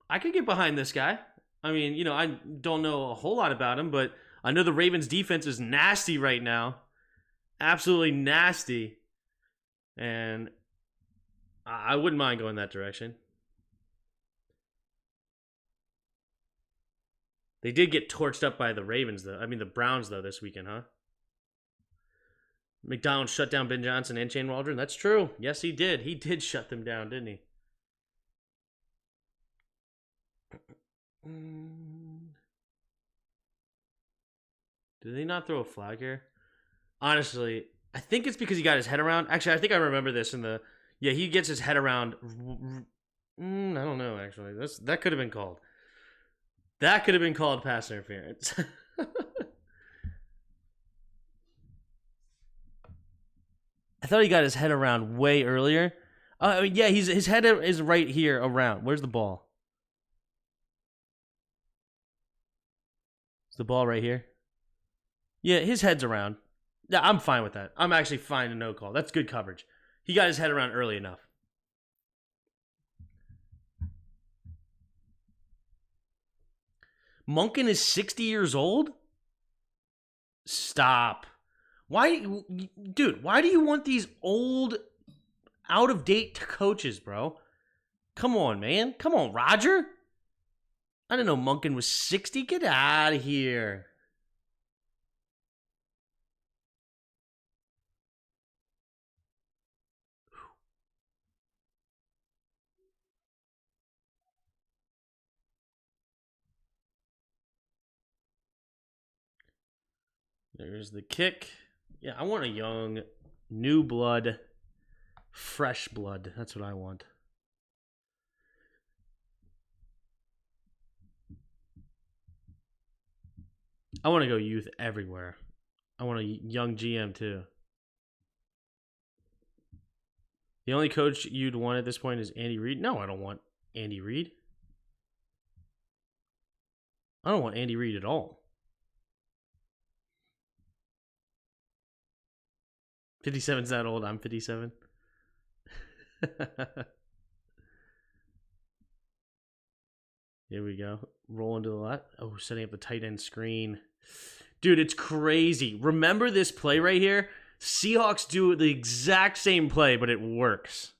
I could get behind this guy. I mean, you know, I don't know a whole lot about him, but I know the Ravens defense is nasty right now. Absolutely nasty. And I wouldn't mind going that direction. They did get torched up by the Ravens, though. I mean, the Browns, though, this weekend, huh? McDonald shut down Ben Johnson and Shane Waldron. That's true. Yes, he did. He did shut them down, didn't he? Did they not throw a flag here? Honestly, I think it's because he got his head around. Actually, I think I remember this in the... Yeah, he gets his head around... I don't know, actually. That could have been called. That could have been called pass interference. I thought he got his head around way earlier. Yeah, his head is right here around. Where's the ball? Is the ball right here? Yeah, his head's around. Yeah, I'm fine with that. I'm actually fine to no call. That's good coverage. He got his head around early enough. Monken is 60 years old? Stop. Why, dude, why do you want these old, out-of-date coaches, bro? Come on, man. Come on, Roger. I didn't know Monken was 60. Get out of here. There's the kick. Yeah, I want a young, new blood, fresh blood. That's what I want. I want to go youth everywhere. I want a young GM too. The only coach you'd want at this point is Andy Reid. No, I don't want Andy Reid. I don't want Andy Reid at all. 57's that old. I'm 57. Here we go. Rolling to the left. Oh, setting up the tight end screen. Dude, it's crazy. Remember this play right here? Seahawks do the exact same play, but it works.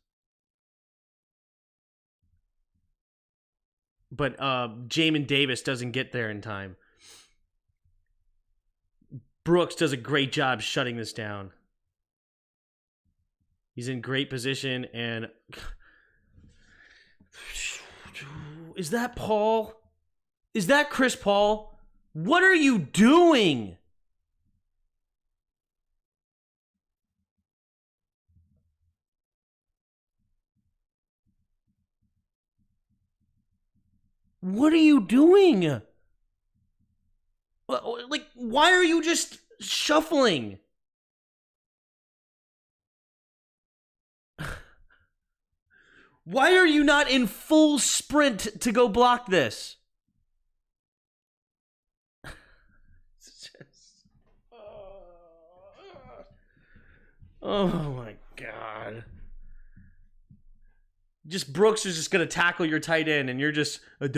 But Jamin Davis doesn't get there in time. Brooks does a great job shutting this down. He's in great position, and is that Paul? Is that Chris Paul? What are you doing? What are you doing? Like, why are you just shuffling? Why are you not in full sprint to go block this? Oh my God. Just Brooks is just going to tackle your tight end and you're just like,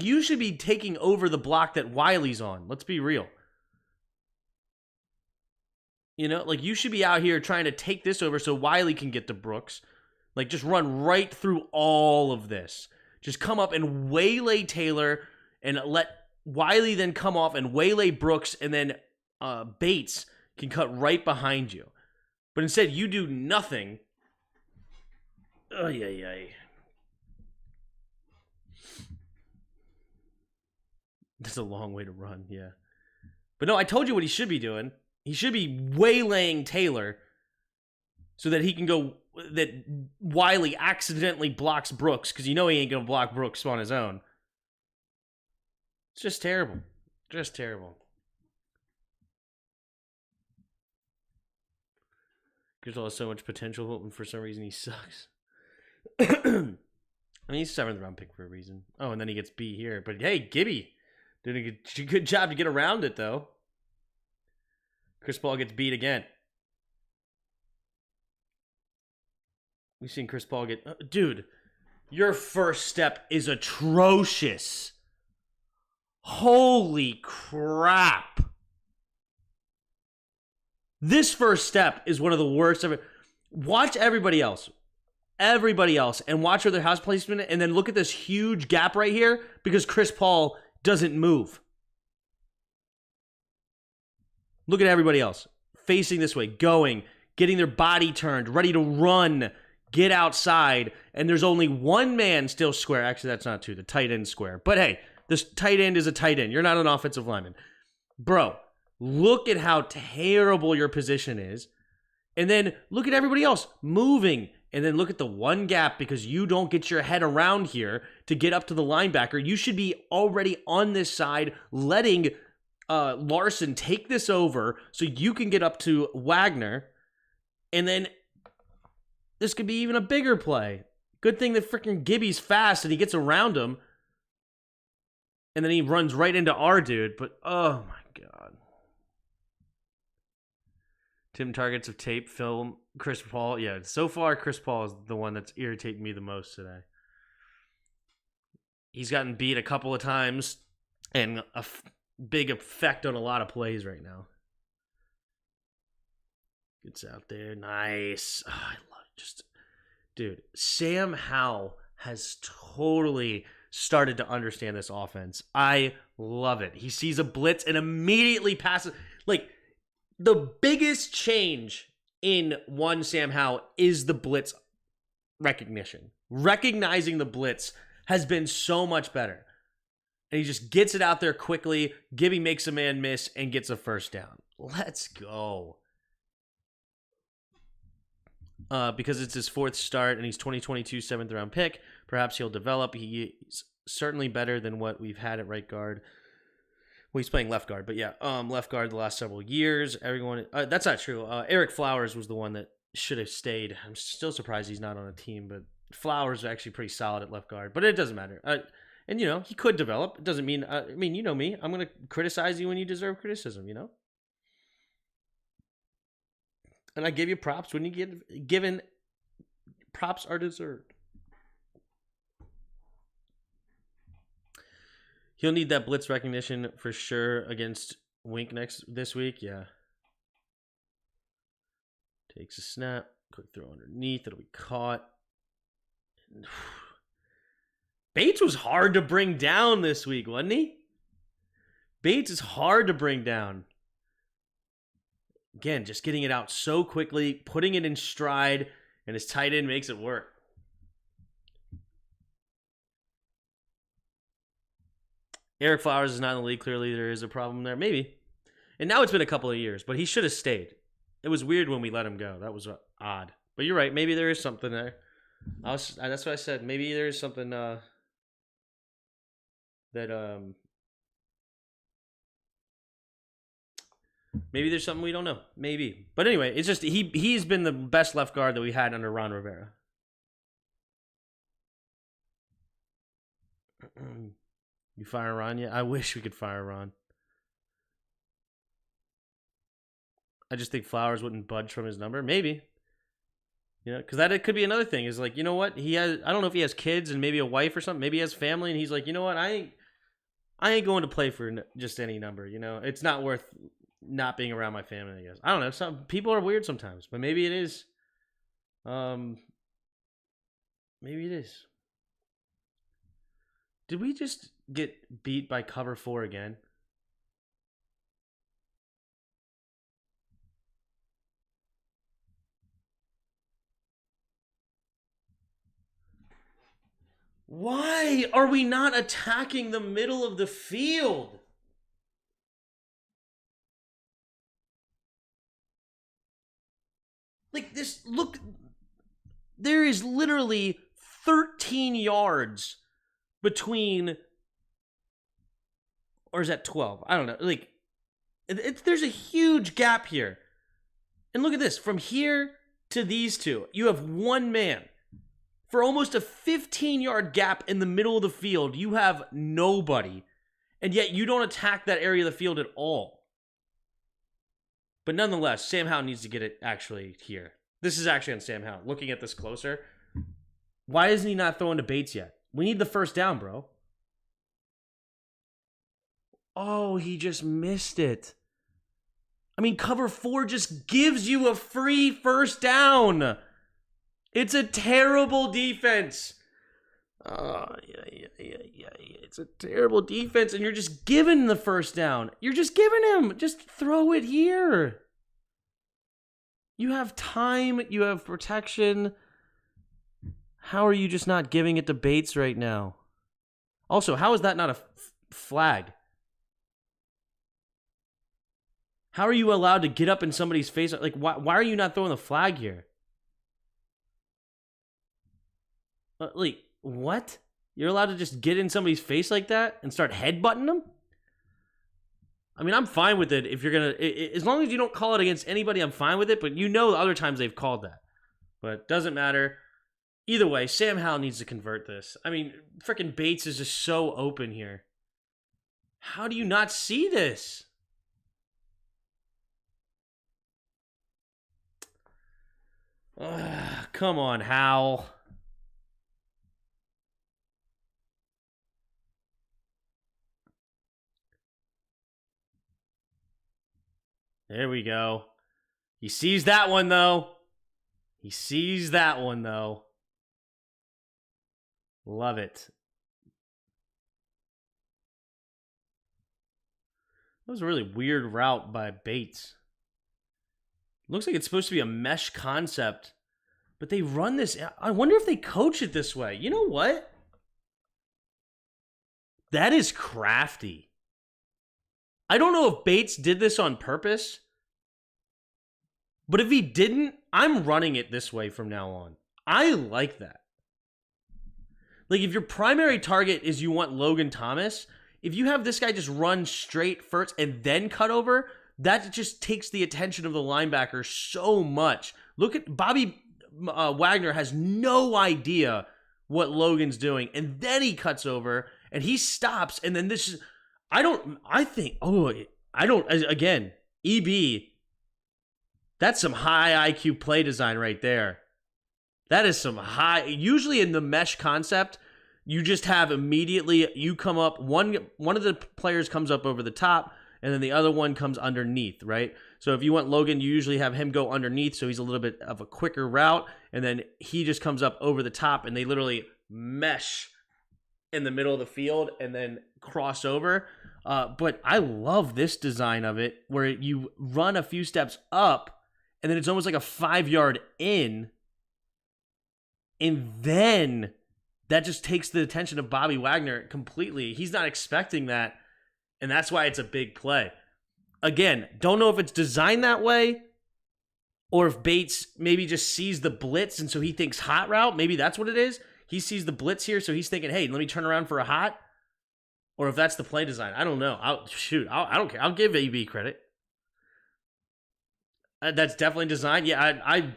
you should be taking over the block that Wiley's on. Let's be real. You know, like, you should be out here trying to take this over so Wiley can get to Brooks. Like, just run right through all of this. Just come up and waylay Taylor and let Wiley then come off and waylay Brooks, and then Bates can cut right behind you. But instead, you do nothing. Ay. That's a long way to run, yeah. But no, I told you what he should be doing. He should be waylaying Taylor so that he can go, that Wiley accidentally blocks Brooks, because you know he ain't going to block Brooks on his own. It's just terrible. Just terrible. Griswold has so much potential, and for some reason he sucks. I mean, he's 7th round pick for a reason. Oh, and then he gets beat here. But hey, Gibby doing a good job to get around it, though. Chris Paul gets beat again. We've seen Chris Paul get... dude, your first step is atrocious. Holy crap. This first step is one of the worst ever. Watch everybody else. And watch their house placement, and then look at this huge gap right here because Chris Paul doesn't move. Look at everybody else facing this way, going, getting their body turned, ready to run, get outside, and there's only one man still square. Actually, that's not true. The tight end square. But hey, this tight end is a tight end. You're not an offensive lineman. Bro, look at how terrible your position is. And then look at everybody else moving. And then look at the one gap because you don't get your head around here to get up to the linebacker. You should be already on this side, letting Larson take this over so you can get up to Wagner. And then this could be even a bigger play. Good thing that freaking Gibby's fast and he gets around him. And then he runs right into our dude. But, oh my God. Tim targets of tape, film, Chris Paul. Yeah, so far Chris Paul is the one that's irritating me the most today. He's gotten beat a couple of times and a big effect on a lot of plays right now. Gets out there. Nice. Oh, I love it. Just, dude, Sam Howell has totally started to understand this offense. I love it. He sees a blitz and immediately passes. Like, the biggest change in one Sam Howell is the blitz recognition. Recognizing the blitz has been so much better. And he just gets it out there quickly. Gibby makes a man miss and gets a first down. Let's go. Because it's his 4th start and he's 2022 7th round pick. Perhaps he'll develop. He's certainly better than what we've had at right guard. Well, he's playing left guard, but yeah, left guard the last several years. Everyone, that's not true. Eric Flowers was the one that should have stayed. I'm still surprised he's not on a team, but Flowers is actually pretty solid at left guard. But it doesn't matter. And he could develop. It doesn't mean. I mean, you know me. I'm gonna criticize you when you deserve criticism. And I give you props when you get given. Props are deserved. He'll need that blitz recognition for sure against Wink this week. Yeah. Takes a snap. Quick throw underneath. It'll be caught. Bates was hard to bring down this week, wasn't he? Bates is hard to bring down. Again, just getting it out so quickly, putting it in stride, and his tight end makes it work. Eric Flowers is not in the league. Clearly, there is a problem there. Maybe. And now it's been a couple of years, but he should have stayed. It was weird when we let him go. That was odd. But you're right. Maybe there is something there. That's what I said. Maybe there is something that maybe there's something we don't know. Maybe. But anyway, it's just he's been the best left guard that we had under Ron Rivera. You fire Ron yet? I wish we could fire Ron. I just think Flowers wouldn't budge from his number. Maybe. Because that it could be another thing. Is like, you know what? I don't know if he has kids and maybe a wife or something. Maybe he has family and he's like, you know what? I ain't going to play for just any number. It's not worth not being around my family, I guess. I don't know. Some people are weird sometimes, but maybe it is. Maybe it is. Did we just get beat by cover 4 again? Why are we not attacking the middle of the field? Like this, look, there is literally 13 yards between, or is that 12? I don't know. Like, there's a huge gap here. And look at this. From here to these two, you have one man. For almost a 15-yard gap in the middle of the field, you have nobody. And yet you don't attack that area of the field at all. But nonetheless, Sam Howell needs to get it actually here. This is actually on Sam Howell. Looking at this closer, why isn't he not throwing to Bates yet? We need the first down, bro. Oh, he just missed it. I mean, cover 4 just gives you a free first down. It's a terrible defense. Yeah. It's a terrible defense, and you're just giving the first down. You're just giving him. Just throw it here. You have time. You have protection. How are you just not giving it to Bates right now? Also, how is that not a flag? How are you allowed to get up in somebody's face? Like, why are you not throwing the flag here? Like, what? You're allowed to just get in somebody's face like that and start headbutting them? I mean, I'm fine with it if you're going to... As long as you don't call it against anybody, I'm fine with it. But other times they've called that. But doesn't matter. Either way, Sam Howell needs to convert this. I mean, freaking Bates is just so open here. How do you not see this? Come on, Howell. There we go. He sees that one, though. Love it. That was a really weird route by Bates. Looks like it's supposed to be a mesh concept But they run this. I wonder if they coach it this way. You know what? That is crafty. I don't know if Bates did this on purpose, but if he didn't, I'm running it this way from now on. I like that. Like, if your primary target is you want Logan Thomas, if you have this guy just run straight first and then cut over, that just takes the attention of the linebacker so much. Look at Bobby Wagner has no idea what Logan's doing, and then he cuts over and he stops, and then this is again, EB, that's some high IQ play design right there. That is some high, usually in the mesh concept, you just have immediately, you come up, one of the players comes up over the top, and then the other one comes underneath, right? So if you want Logan, you usually have him go underneath, so he's a little bit of a quicker route, and then he just comes up over the top, and they literally mesh in the middle of the field and then cross over. But I love this design of it, where you run a few steps up, and then it's almost like a 5-yard in, and then that just takes the attention of Bobby Wagner completely. He's not expecting that, and that's why it's a big play. Again, don't know if it's designed that way or if Bates maybe just sees the blitz and so he thinks hot route. Maybe that's what it is. He sees the blitz here, so he's thinking, hey, let me turn around for a hot. Or if that's the play design. I don't know. I don't care. I'll give AB credit. That's definitely designed. Yeah,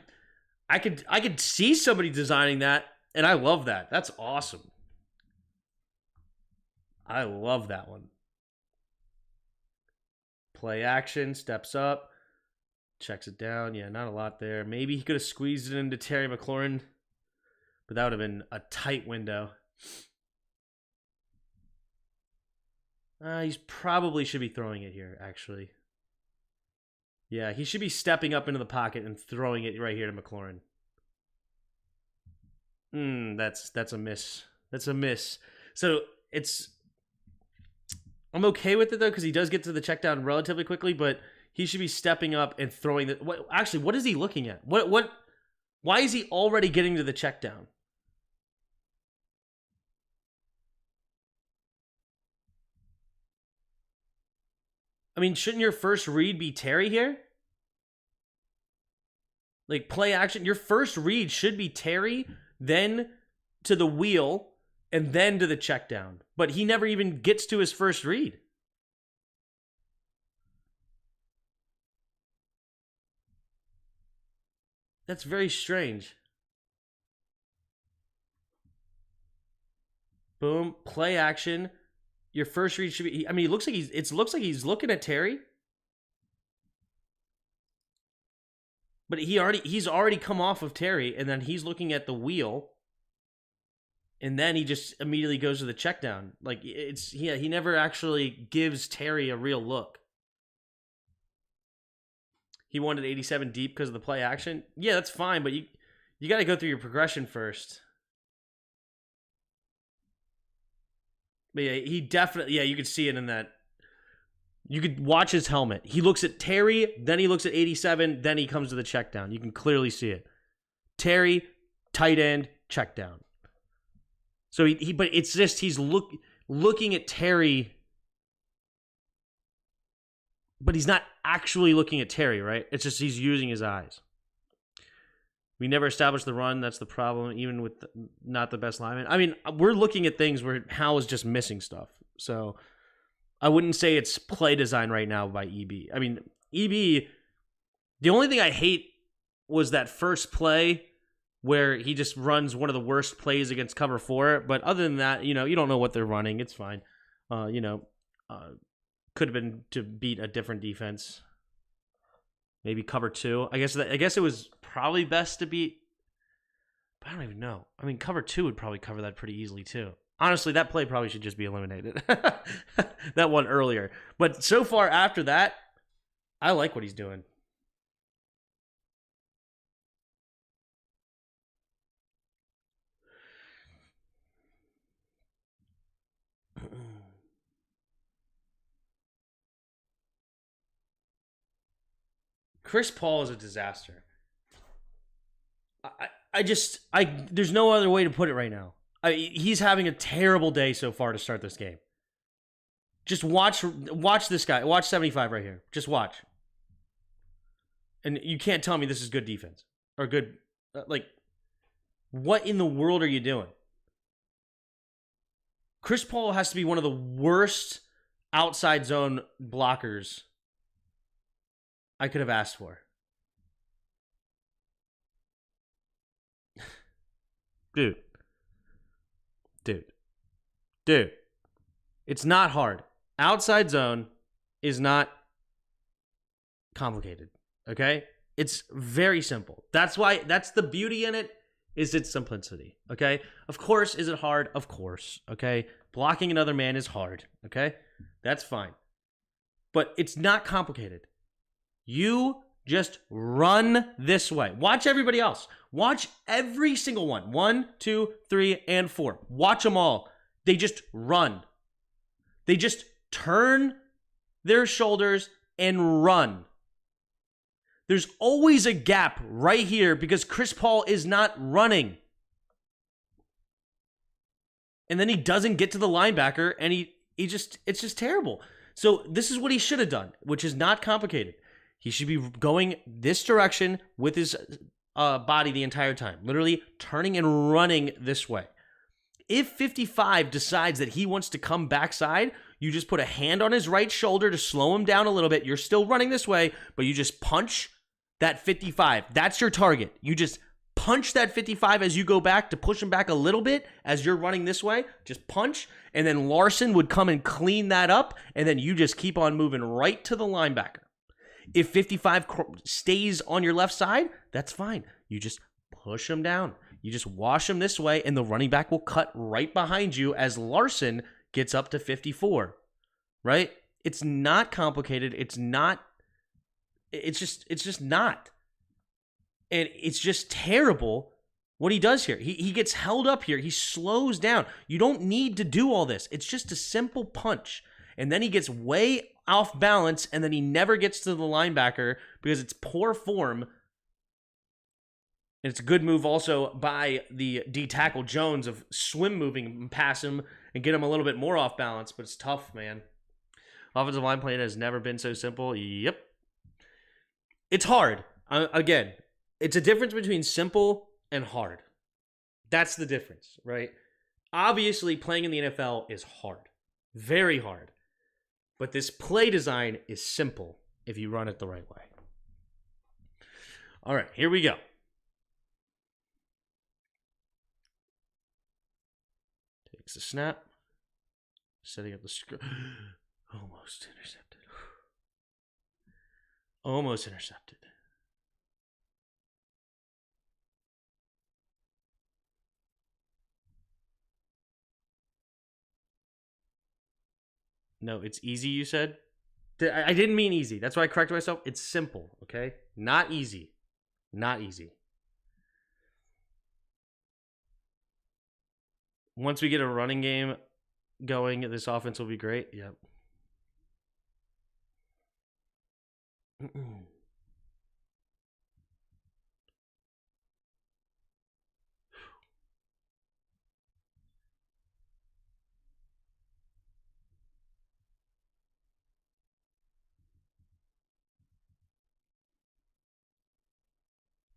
I could see somebody designing that, and I love that. That's awesome. I love that one. Play action, steps up, checks it down. Yeah, not a lot there. Maybe he could have squeezed it into Terry McLaurin, but that would have been a tight window. He probably should be throwing it here, actually. Yeah, he should be stepping up into the pocket and throwing it right here to McLaurin. That's a miss. That's a miss. So I'm okay with it though, because he does get to the check down relatively quickly, but he should be stepping up and throwing the. What is he looking at? Why is he already getting to the check down? I mean, shouldn't your first read be Terry here? Like, play action. Your first read should be Terry, then to the wheel, and then to the check down. But he never even gets to his first read. That's very strange. Boom, play action. Your first read should be. I mean, it looks like he's looking at Terry, but he's already come off of Terry, and then he's looking at the wheel, and then he just immediately goes to the check down. Like he never actually gives Terry a real look. He wanted 87 deep because of the play action. Yeah, that's fine, but you got to go through your progression first. But yeah, he definitely, you could see it in that. You could watch his helmet. He looks at Terry, then he looks at 87, then he comes to the check down. You can clearly see it. Terry, tight end, check down. So but it's just he's looking at Terry, but he's not actually looking at Terry, right? It's just he's using his eyes. We never established the run. That's the problem, even with not the best lineman. I mean, we're looking at things where Hal is just missing stuff. So I wouldn't say it's play design right now by EB. I mean, EB, the only thing I hate was that first play where he just runs one of the worst plays against cover 4. But other than that, you don't know what they're running. It's fine. Could have been to beat a different defense. Maybe cover 2. I guess it was probably best to beat. But I don't even know. I mean, cover 2 would probably cover that pretty easily too. Honestly, that play probably should just be eliminated. That one earlier. But so far after that, I like what he's doing. Chris Paul is a disaster. there's no other way to put it right now. He's having a terrible day so far to start this game. Just watch this guy. Watch 75 right here. Just watch. And you can't tell me this is good defense or good. What in the world are you doing? Chris Paul has to be one of the worst outside zone blockers I could have asked for. Dude. It's not hard. Outside zone is not complicated. Okay? It's very simple. That's the beauty in it, is its simplicity. Okay? Of course, is it hard? Of course. Okay? Blocking another man is hard. Okay? That's fine. But it's not complicated. You just run this way. Watch everybody else. Watch every single one. 1, 2, 3, and 4. Watch them all. They just run. They just turn their shoulders and run. There's always a gap right here because Chris Paul is not running. And then he doesn't get to the linebacker, and it's just terrible. So this is what he should have done, which is not complicated. He should be going this direction with his body the entire time, literally turning and running this way. If 55 decides that he wants to come backside, you just put a hand on his right shoulder to slow him down a little bit. You're still running this way, but you just punch that 55. That's your target. You just punch that 55 as you go back to push him back a little bit as you're running this way. Just punch, and then Larson would come and clean that up, and then you just keep on moving right to the linebacker. If 55 stays on your left side, that's fine. You just push him down. You just wash him this way, and the running back will cut right behind you as Larson gets up to 54, right? It's not complicated. It's just not. And it's just terrible what he does here. He gets held up here. He slows down. You don't need to do all this. It's just a simple punch. And then he gets way off balance, and then he never gets to the linebacker because it's poor form. And it's a good move also by the D-tackle Jones of swim moving and pass him and get him a little bit more off balance, but it's tough, man. Offensive line play has never been so simple. Yep. It's hard. Again, it's a difference between simple and hard. That's the difference, right? Obviously, playing in the NFL is hard. Very hard. But this play design is simple if you run it the right way. All right, here we go. Takes a snap. Setting up the screen. Almost intercepted. Almost intercepted. No, it's easy, you said? I didn't mean easy. That's why I corrected myself. It's simple, okay? Not easy. Not easy. Once we get a running game going, this offense will be great. Yep.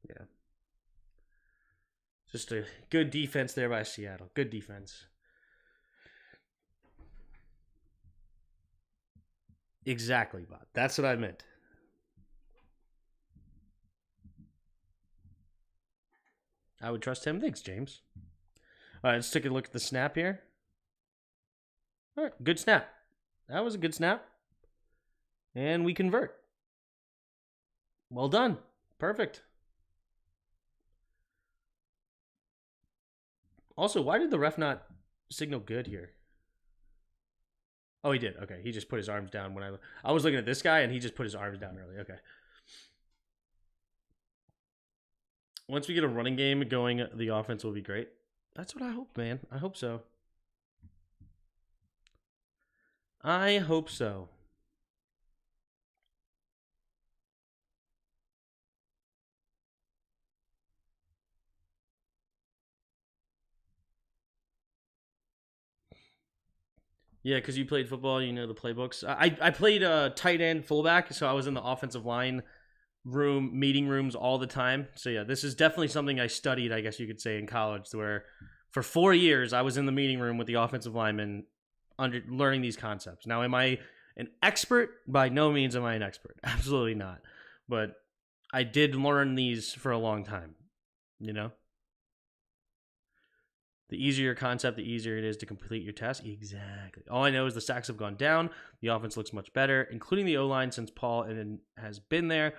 Yeah. Just a good defense there by Seattle. Good defense. Exactly, Bob. That's what I meant. I would trust him. Thanks, James. All right, let's take a look at the snap here. All right, good snap. That was a good snap. And we convert. Well done. Perfect. Also, why did the ref not signal good here? Oh, he did. Okay, he just put his arms down when I was looking at this guy, and he just put his arms down early. Okay. Once we get a running game going, the offense will be great. That's what I hope, man. I hope so. I hope so. Yeah, because you played football, you know the playbooks. I played tight end, fullback, so I was in the offensive line meeting rooms all the time. So yeah, this is definitely something I studied, I guess you could say, in college, where for 4 years I was in the meeting room with the offensive linemen, learning these concepts. Now, am I an expert? By no means am I an expert. Absolutely not. But I did learn these for a long time, you know? The easier your concept, the easier it is to complete your task. Exactly. All I know is the sacks have gone down. The offense looks much better, including the O-line since Paul has been there.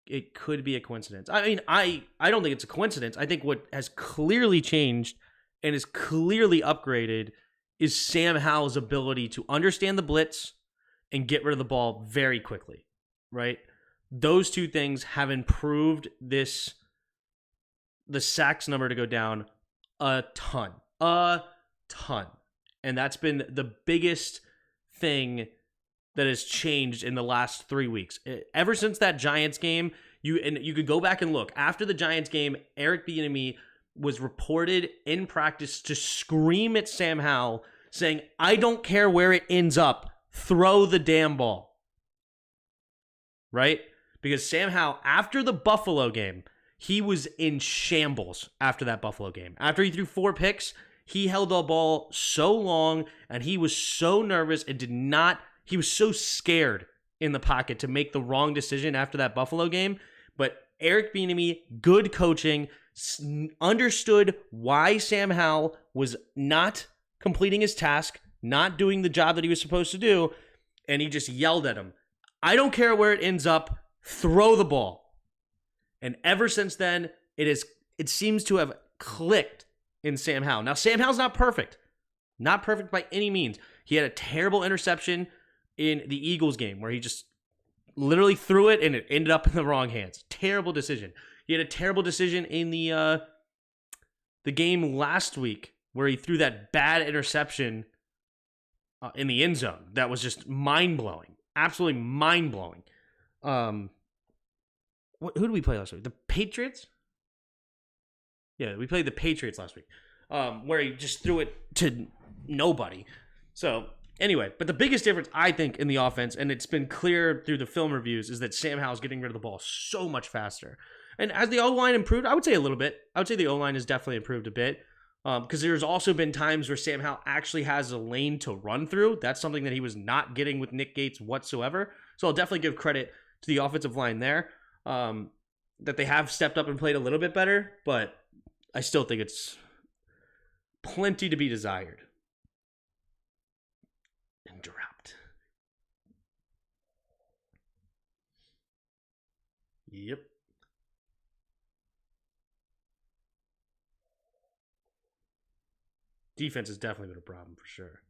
It could be a coincidence. I mean, I don't think it's a coincidence. I think what has clearly changed and is clearly upgraded is Sam Howell's ability to understand the blitz and get rid of the ball very quickly, right? Those two things have improved the sacks number to go down a ton. And that's been the biggest thing that has changed in the last 3 weeks. Ever since that Giants game, you could go back and look. After the Giants game, Eric Bieniemy was reported in practice to scream at Sam Howell, saying, "I don't care where it ends up, throw the damn ball." Right? Because Sam Howell, after the Buffalo game, he was in shambles after that Buffalo game. After he threw 4 picks, he held the ball so long and he was so nervous and he was so scared in the pocket to make the wrong decision after that Buffalo game. But Eric Bieniemy, good coaching, understood why Sam Howell was not completing his task, not doing the job that he was supposed to do, and he just yelled at him, "I don't care where it ends up, throw the ball." And ever since then, it seems to have clicked in Sam Howell. Now, Sam Howell's not perfect. Not perfect by any means. He had a terrible interception in the Eagles game where he just literally threw it and it ended up in the wrong hands. Terrible decision. He had a terrible decision in the game last week where he threw that bad interception in the end zone. That was just mind-blowing. Absolutely mind-blowing. Who did we play last week? The Patriots? Yeah, we played the Patriots last week, where he just threw it to nobody. So, anyway, but the biggest difference, I think, in the offense, and it's been clear through the film reviews, is that Sam Howell's getting rid of the ball so much faster. And as the O-line improved, I would say a little bit. I would say the O-line has definitely improved a bit, because there's also been times where Sam Howell actually has a lane to run through. That's something that he was not getting with Nick Gates whatsoever. So I'll definitely give credit to the offensive line there, that they have stepped up and played a little bit better, but I still think it's plenty to be desired. And dropped. Yep. Defense has definitely been a problem for sure.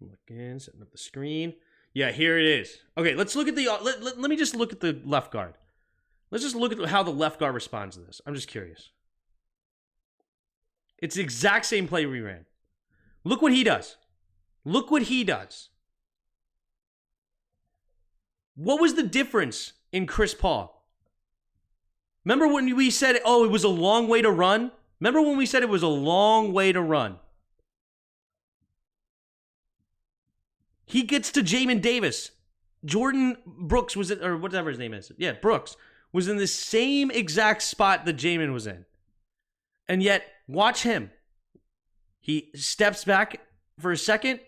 Looking, setting up the screen. Yeah, here it is. Okay, let's look at the. Let me just look at the left guard. Let's just look at how the left guard responds to this. I'm just curious. It's the exact same play we ran. Look what he does. Look what he does. What was the difference in Chris Paul? Remember when we said, oh, it was a long way to run? Remember when we said it was a long way to run? He gets to Jamin Davis. Jordan Brooks was, or whatever his name is. Yeah, Brooks was in the same exact spot that Jamin was in. And yet, watch him. He steps back for a second,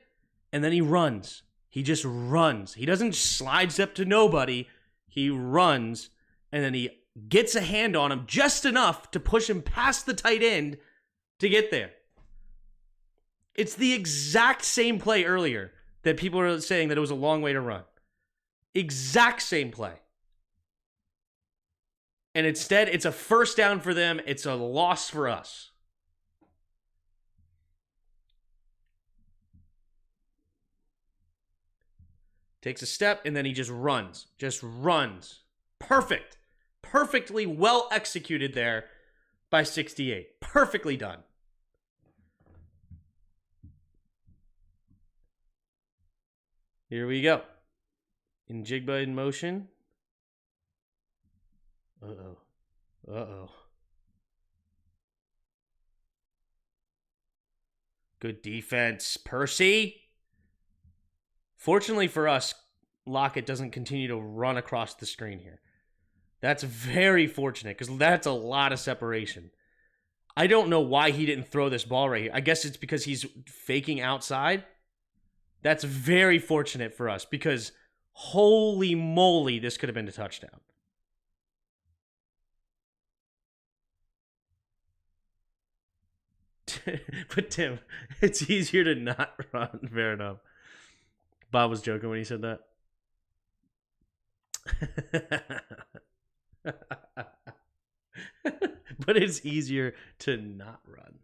and then he runs. He just runs. He doesn't slide step to nobody. He runs, and then he gets a hand on him just enough to push him past the tight end to get there. It's the exact same play earlier that people are saying that it was a long way to run. Exact same play. And instead, it's a first down for them. It's a loss for us. Takes a step, and then he just runs. Just runs. Perfect. Perfectly well executed there by 68. Perfectly done. Here we go. In Jigba in motion. Uh-oh. Uh-oh. Good defense. Percy. Fortunately for us, Lockett doesn't continue to run across the screen here. That's very fortunate because that's a lot of separation. I don't know why he didn't throw this ball right here. I guess it's because he's faking outside. That's very fortunate for us because holy moly, this could have been a touchdown. But Tim, it's easier to not run. Fair enough. Bob was joking when he said that. But it's easier to not run.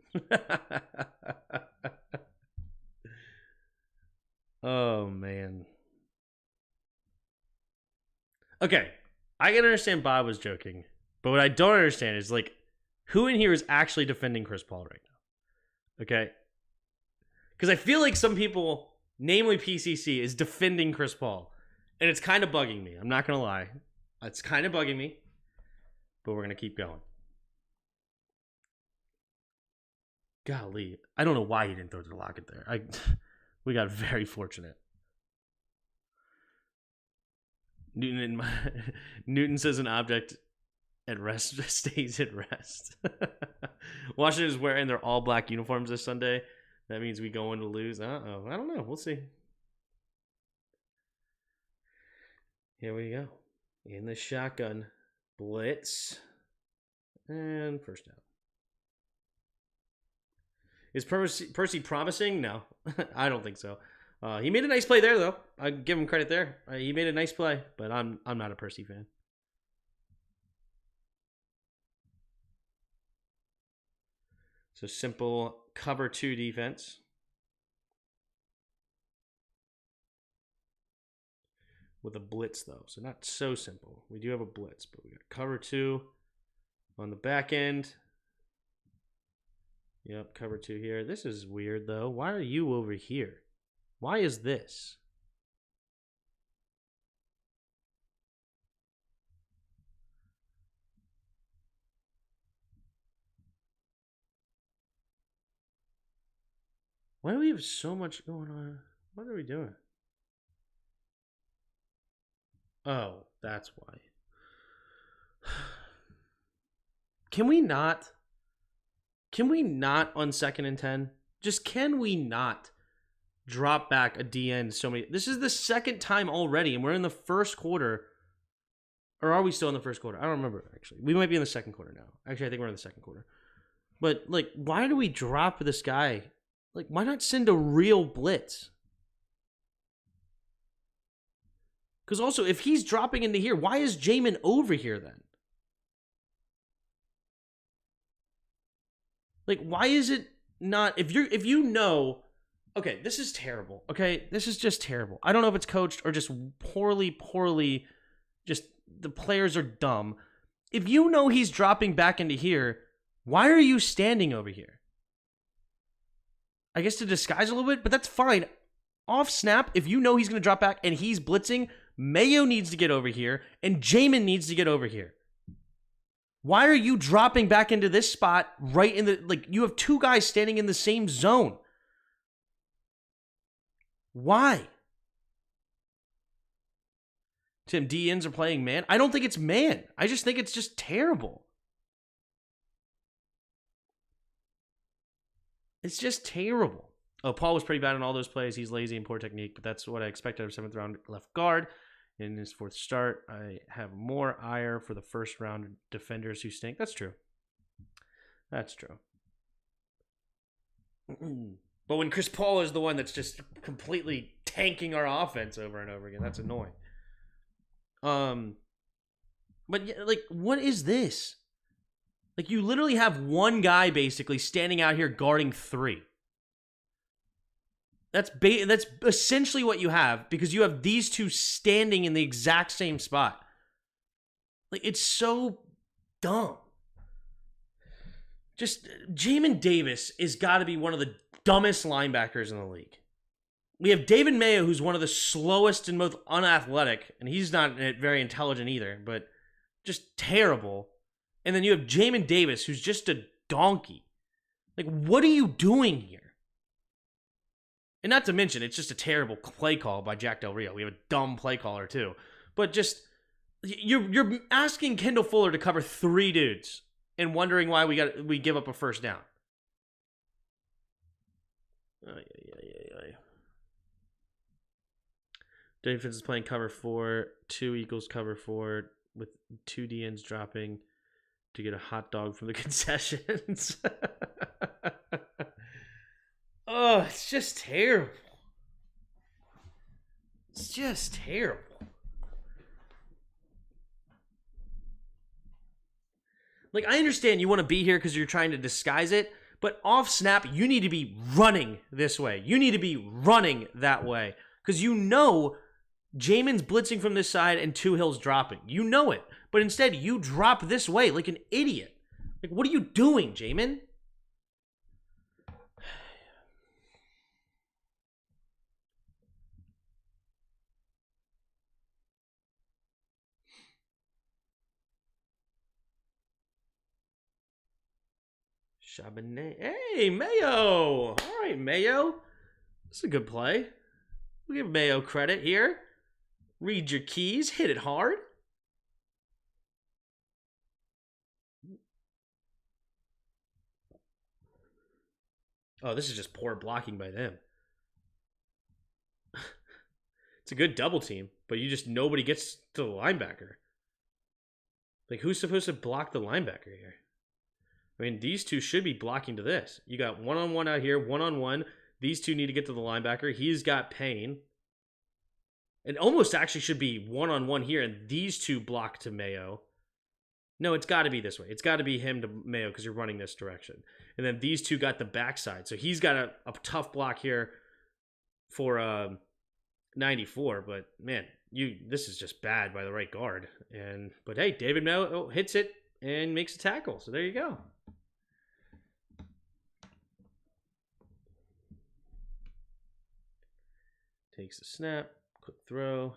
Oh, man. Okay, I can understand Bob was joking, but what I don't understand is, like, who in here is actually defending Chris Paul right now? Okay? Because I feel like some people, namely PCC, is defending Chris Paul. And it's kind of bugging me. I'm not going to lie. It's kind of bugging me. But we're going to keep going. Golly. I don't know why he didn't throw to the Lockett there. We got very fortunate. Newton says an object at rest stays at rest. Washington is wearing their all-black uniforms this Sunday. That means we go in to lose. Uh-oh. I don't know. We'll see. Here we go. In the shotgun. Blitz. And first down. Is Percy promising? No. I don't think so. He made a nice play there, though. I give him credit there. He made a nice play, but I'm not a Percy fan. So simple cover 2 defense. With a blitz, though. So not so simple. We do have a blitz, but we got cover 2 on the back end. Yep, cover 2 here. This is weird, though. Why are you over here? Why is this? Why do we have so much going on? What are we doing? Oh, that's why. Can we not on 2nd and 10? Just can we not drop back a DN so many? This is the second time already, and we're in the first quarter. Or are we still in the first quarter? I don't remember, actually. We might be in the second quarter now. Actually, I think we're in the second quarter. But, like, why do we drop this guy? Like, why not send a real blitz? Because also, if he's dropping into here, why is Jamin over here then? Like, why is it not... If you know... Okay, this is terrible. Okay, this is just terrible. I don't know if it's coached or just poorly... Just the players are dumb. If you know he's dropping back into here, why are you standing over here? I guess to disguise a little bit, but that's fine. Off snap, if you know he's going to drop back and he's blitzing, Mayo needs to get over here and Jamin needs to get over here. Why are you dropping back into this spot right in the... Like, you have 2 guys standing in the same zone. Why? Tim, DNs are playing man? I don't think it's man. I just think it's just terrible. It's just terrible. Oh, Paul was pretty bad in all those plays. He's lazy and poor technique, but that's what I expected of 7th round left guard. In his 4th start, I have more ire for the 1st round defenders who stink. That's true. That's true. But when Chris Paul is the one that's just completely tanking our offense over and over again, that's annoying. But like, what is this? Like, you literally have one guy basically standing out here guarding 3. That's essentially what you have, because you have these 2 standing in the exact same spot. Like, it's so dumb. Just, Jamin Davis has got to be one of the dumbest linebackers in the league. We have David Mayo, who's one of the slowest and most unathletic, and he's not very intelligent either, but just terrible. And then you have Jamin Davis, who's just a donkey. Like, what are you doing here? And not to mention, it's just a terrible play call by Jack Del Rio. We have a dumb play caller too. But just you're asking Kendall Fuller to cover 3 dudes and wondering why we give up a first down. Defense is playing cover 4, 2 equals cover 4 with 2 DNs dropping to get a hot dog from the concessions. Oh, it's just terrible. It's just terrible. Like, I understand you want to be here because you're trying to disguise it, but off snap, you need to be running this way. You need to be running that way because you know Jamin's blitzing from this side and Tuhill's dropping. You know it. But instead, you drop this way like an idiot. Like, what are you doing, Jamin? Chabonet. Hey, Mayo. All right, Mayo. This is a good play. We'll give Mayo credit here. Read your keys. Hit it hard. Oh, this is just poor blocking by them. It's a good double team, but nobody gets to the linebacker. Like, who's supposed to block the linebacker here? I mean, these two should be blocking to this. You got one-on-one out here, one-on-one. These two need to get to the linebacker. He's got Payne. It almost actually should be one-on-one here, and these two block to Mayo. No, it's got to be this way. It's got to be him to Mayo because you're running this direction. And then these two got the backside. So he's got a tough block here for 94. But, man, this is just bad by the right guard. But, hey, David Mayo hits it and makes a tackle. So there you go. Takes the snap. Quick throw.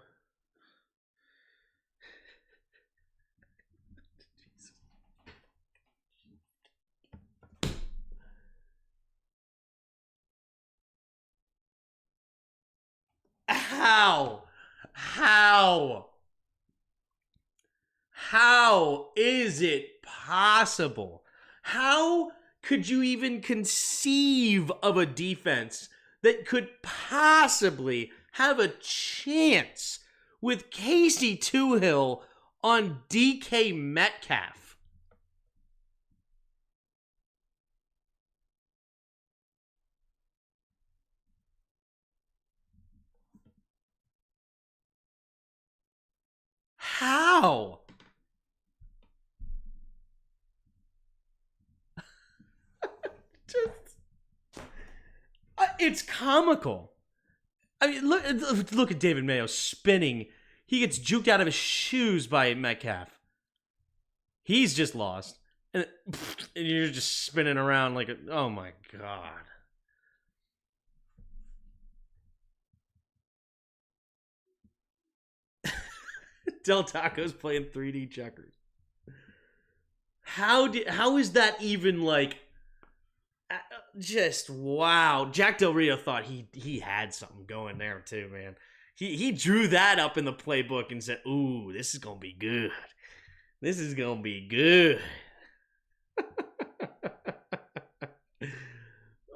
How? How is it possible? How could you even conceive of a defense that could possibly have a chance with Casey Tuhill on DK Metcalf? How? It's comical. I mean, look at David Mayo spinning. He gets juked out of his shoes by Metcalf. He's just lost. And you're just spinning around like oh my God. Del Taco's playing 3D checkers. How is that even like just wow. Jack Del Rio thought he had something going there too, man. He drew that up in the playbook and said, "Ooh, this is gonna be good. This is gonna be good."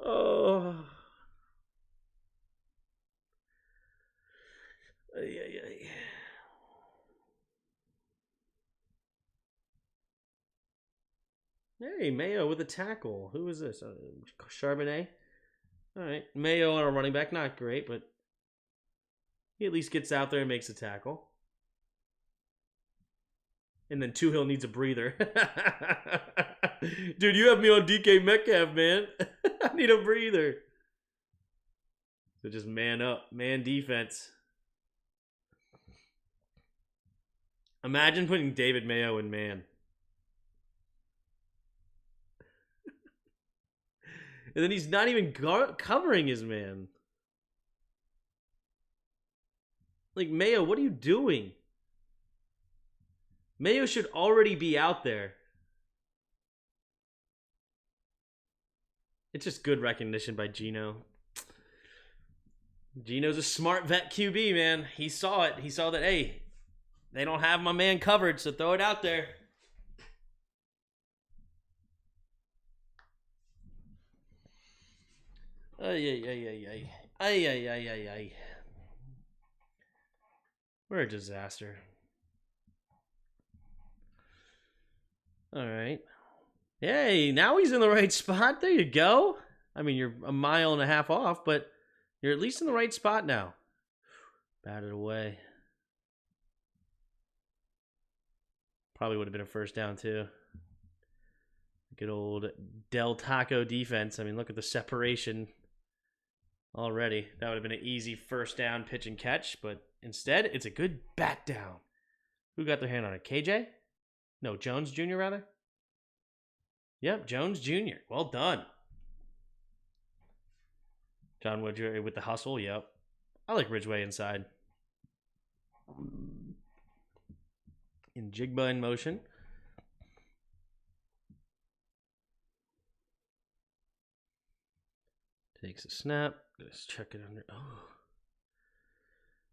Oh. Hey, Mayo with a tackle. Who is this? Charbonnet? All right. Mayo on a running back. Not great, but he at least gets out there and makes a tackle. And then Tuhill needs a breather. Dude, you have me on DK Metcalf, man. I need a breather. So just man up. Man defense. Imagine putting David Mayo in man. And then he's not even covering his man. Like, Mayo, what are you doing? Mayo should already be out there. It's just good recognition by Gino. Gino's a smart vet QB, man. He saw it. He saw that, hey, they don't have my man covered, so throw it out there. Ay, ay, ay, ay, ay. Ay, ay, ay, ay, ay. We're a disaster. All right. Hey, now he's in the right spot. There you go. I mean, you're a mile and a half off, but you're at least in the right spot now. Batted away. Probably would have been a first down, too. Good old Del Taco defense. I mean, look at the separation already. That would have been an easy first down pitch and catch, but instead, it's a good bat down. Who got their hand on it? KJ? No, Jones Jr., rather? Yep, Jones Jr. Well done. John Woodger with the hustle, yep. I like Ridgeway inside. In Jigba in motion. Takes a snap. Let's check it under. Oh.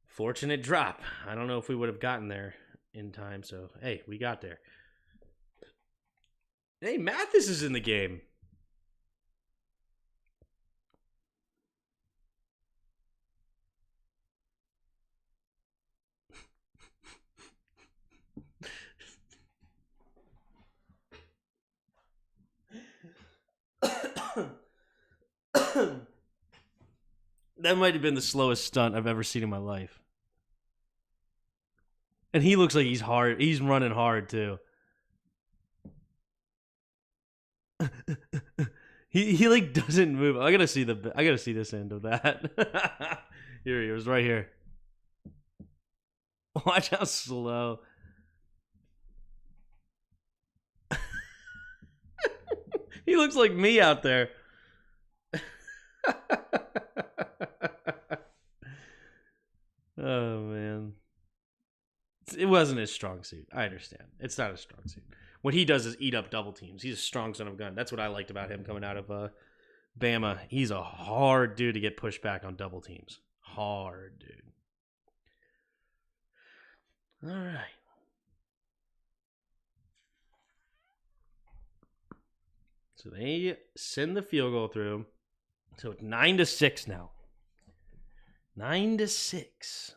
Fortunate drop. I don't know if we would have gotten there in time, so hey, we got there. Hey, Mathis is in the game. That might have been the slowest stunt I've ever seen in my life. And he looks like he's hard. He's running hard too. he like doesn't move. I gotta see this end of that. Here he is, right here. Watch how slow. He looks like me out there. Oh man. It wasn't his strong suit. I understand. It's not a strong suit. What he does is eat up double teams. He's a strong son of a gun. That's what I liked about him coming out of Bama. He's a hard dude to get pushed back on double teams. Hard dude. All right. So they send the field goal through. So it's 9-6 now. 9-6.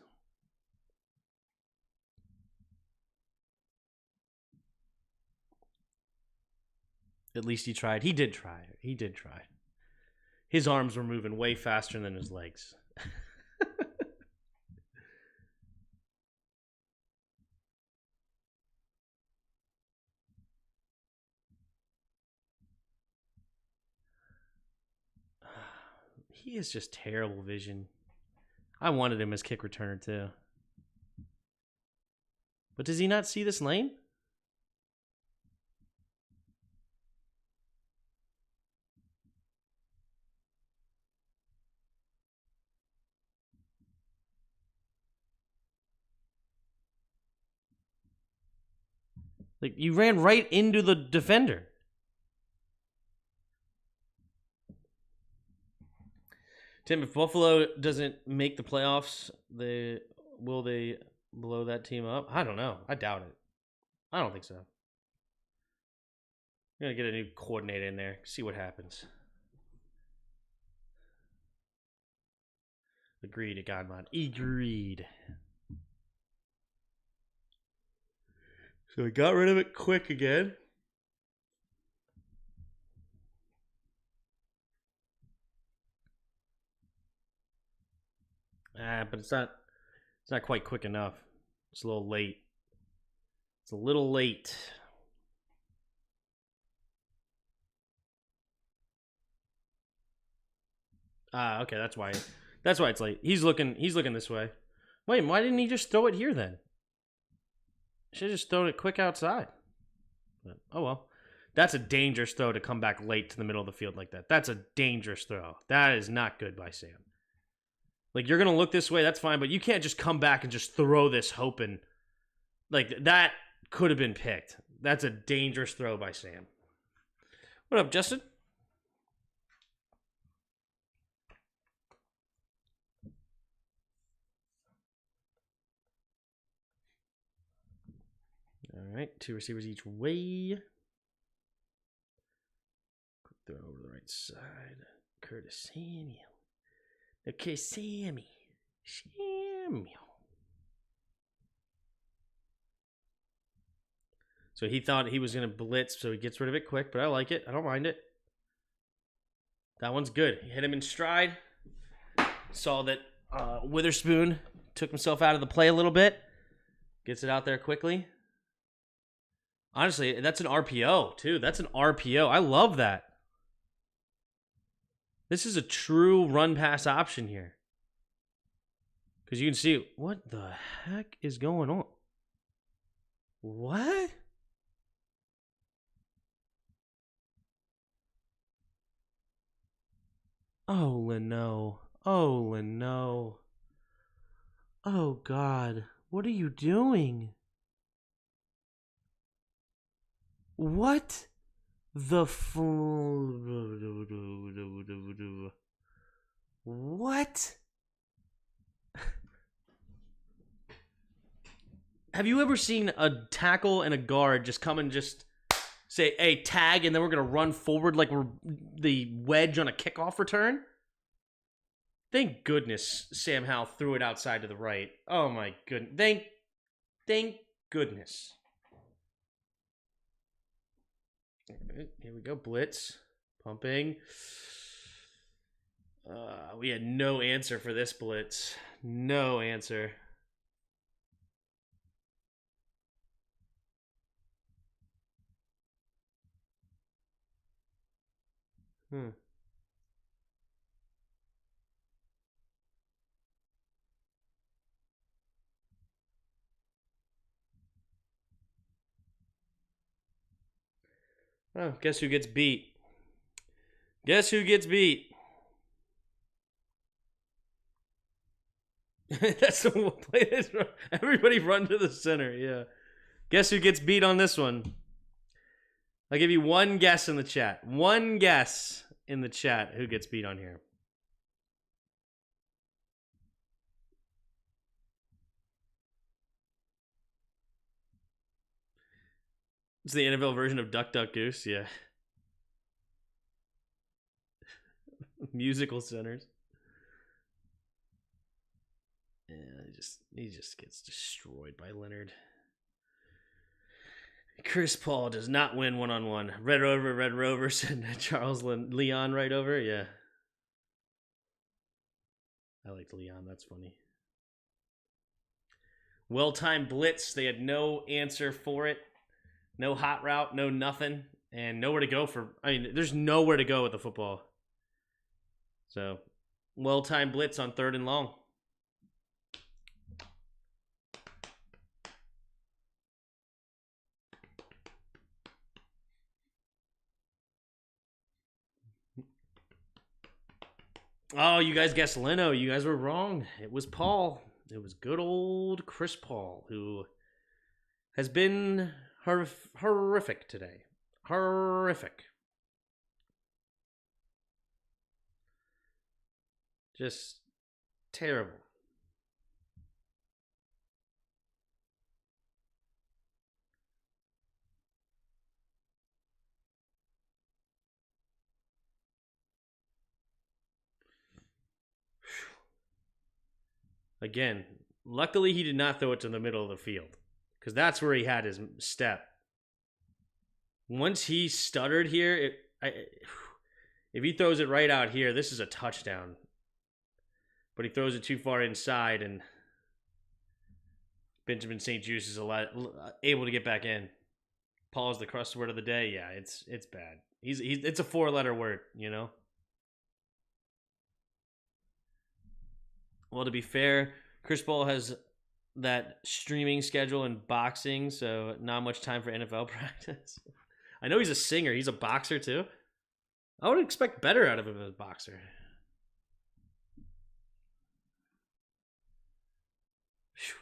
At least he tried. He did try. His arms were moving way faster than his legs. He is just terrible vision. I wanted him as kick returner too. But does he not see this lane? Like, you ran right into the defender. Tim, if Buffalo doesn't make the playoffs, will they blow that team up? I don't know. I doubt it. I don't think so. We're going to get a new coordinator in there. See what happens. Agreed, Godmod. Agreed. So we got rid of it quick again. But it's not quite quick enough. It's a little late. It's a little late. Okay, that's why it's late. He's looking this way. Wait, why didn't he just throw it here then? Should have just thrown it quick outside. But, oh well. That's a dangerous throw to come back late to the middle of the field like that. That's a dangerous throw. That is not good by Sam. Like, you're going to look this way, that's fine, but you can't just come back and just throw this hoping. Like, that could have been picked. That's a dangerous throw by Sam. What up, Justin? All right, 2 receivers each way. Quick throw over to the right side. Curtis Samuel. Okay, Samuel. So he thought he was going to blitz, so he gets rid of it quick, but I like it. I don't mind it. That one's good. He hit him in stride. Saw that Witherspoon took himself out of the play a little bit. Gets it out there quickly. Honestly, that's an RPO, too. That's an RPO. I love that. This is a true run-pass option here. Because you can see, what the heck is going on? What? Oh, Leno. Oh, Leno. Oh, God. What are you doing? What the What? Have you ever seen a tackle and a guard just come and just say, hey, tag, and then we're going to run forward like we're the wedge on a kickoff return? Thank goodness Sam Howell threw it outside to the right. Oh, my goodness. Thank goodness. All right, here we go. Blitz. Pumping. We had no answer for this blitz. No answer. Oh, guess who gets beat? Guess who gets beat? That's the one play. Everybody run to the center. Yeah. Guess who gets beat on this one? I'll give you one guess in the chat. One guess in the chat who gets beat on here. It's the NFL version of Duck Duck Goose. Yeah. Musical centers. Yeah, he just gets destroyed by Leonard. Chris Paul does not win one-on-one. Red Rover, said Charles Leon right over. Yeah. I liked Leon. That's funny. Well-timed blitz. They had no answer for it. No hot route, no nothing. And nowhere to go for... I mean, there's nowhere to go with the football. So, well-timed blitz on 3rd and long. Oh, you guys guessed Leno. You guys were wrong. It was Paul. It was good old Chris Paul, who has been horrific today. Horrific. Just terrible. Again, luckily he did not throw it to the middle of the field, because that's where he had his step. Once he stuttered here, if he throws it right out here, this is a touchdown. But he throws it too far inside, and Benjamin St-Juste is able to get back in. Paul's the crust word of the day. Yeah, it's bad. It's a 4-letter word, you know? Well, to be fair, Chris Paul has that streaming schedule in boxing, so not much time for NFL practice. I know he's a singer. He's a boxer, too. I would expect better out of him as a boxer.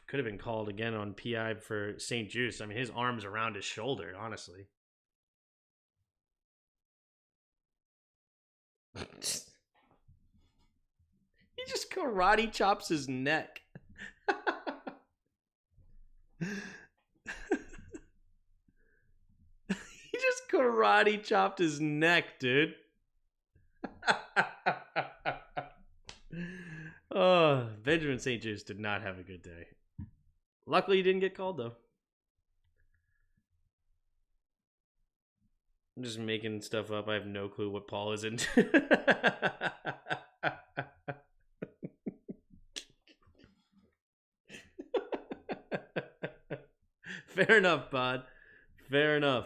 Could have been called again on PI for St-Juste. I mean, his arm's around his shoulder, honestly. He just karate chops his neck. Karate chopped his neck, dude. Oh, Benjamin St. Juste did not have a good day. Luckily, he didn't get called, though. I'm just making stuff up. I have no clue what Paul is into. Fair enough, Bud. Fair enough.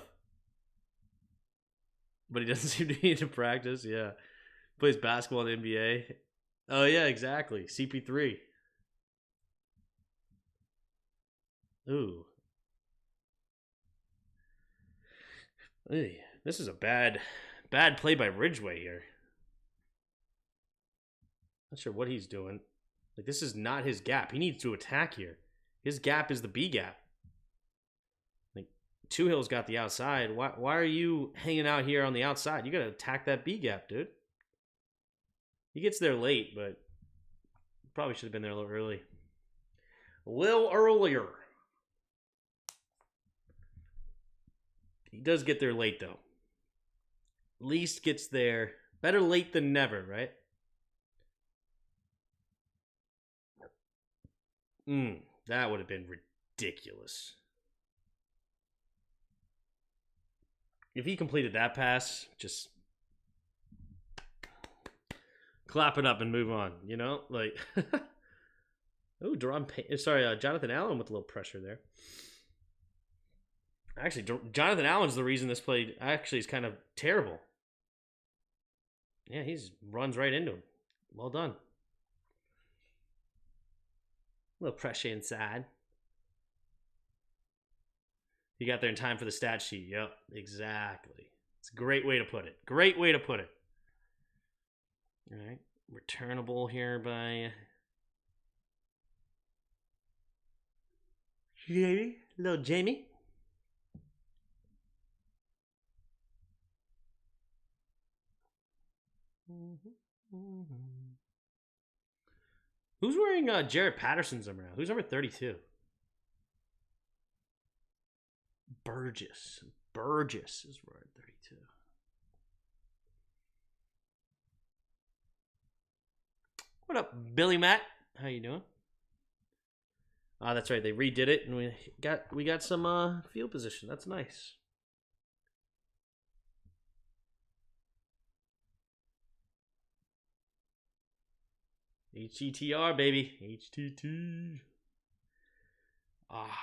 But he doesn't seem to be into practice. Yeah. Plays basketball in the NBA. Oh, yeah, exactly. CP3. Ooh. Hey, this is a bad play by Ridgeway here. Not sure what he's doing. Like, this is not his gap. He needs to attack here. His gap is the B gap. Like, Two Hill's got the outside. Why are you hanging out here on the outside? You got to attack that B gap, dude. He gets there late, but probably should have been there a little early. A little earlier. He does get there late, though. At least gets there. Better late than never, right? That would have been ridiculous. If he completed that pass, just clap it up and move on, you know? Like, oh, Jonathan Allen with a little pressure there. Actually, Jonathan Allen's the reason this play actually is kind of terrible. Yeah, he runs right into him. Well done. A little pressure inside. He got there in time for the stat sheet. Yep, exactly. It's a great way to put it. Great way to put it. All right. Returnable here by Jamie. Little Jamie. Who's wearing Jared Patterson's number now? Who's number 32? Burgess is wearing 32. What up, Billy Matt? How you doing? Oh, that's right. They redid it, and we got some field position. That's nice. HTTR, baby. HTT. Ah.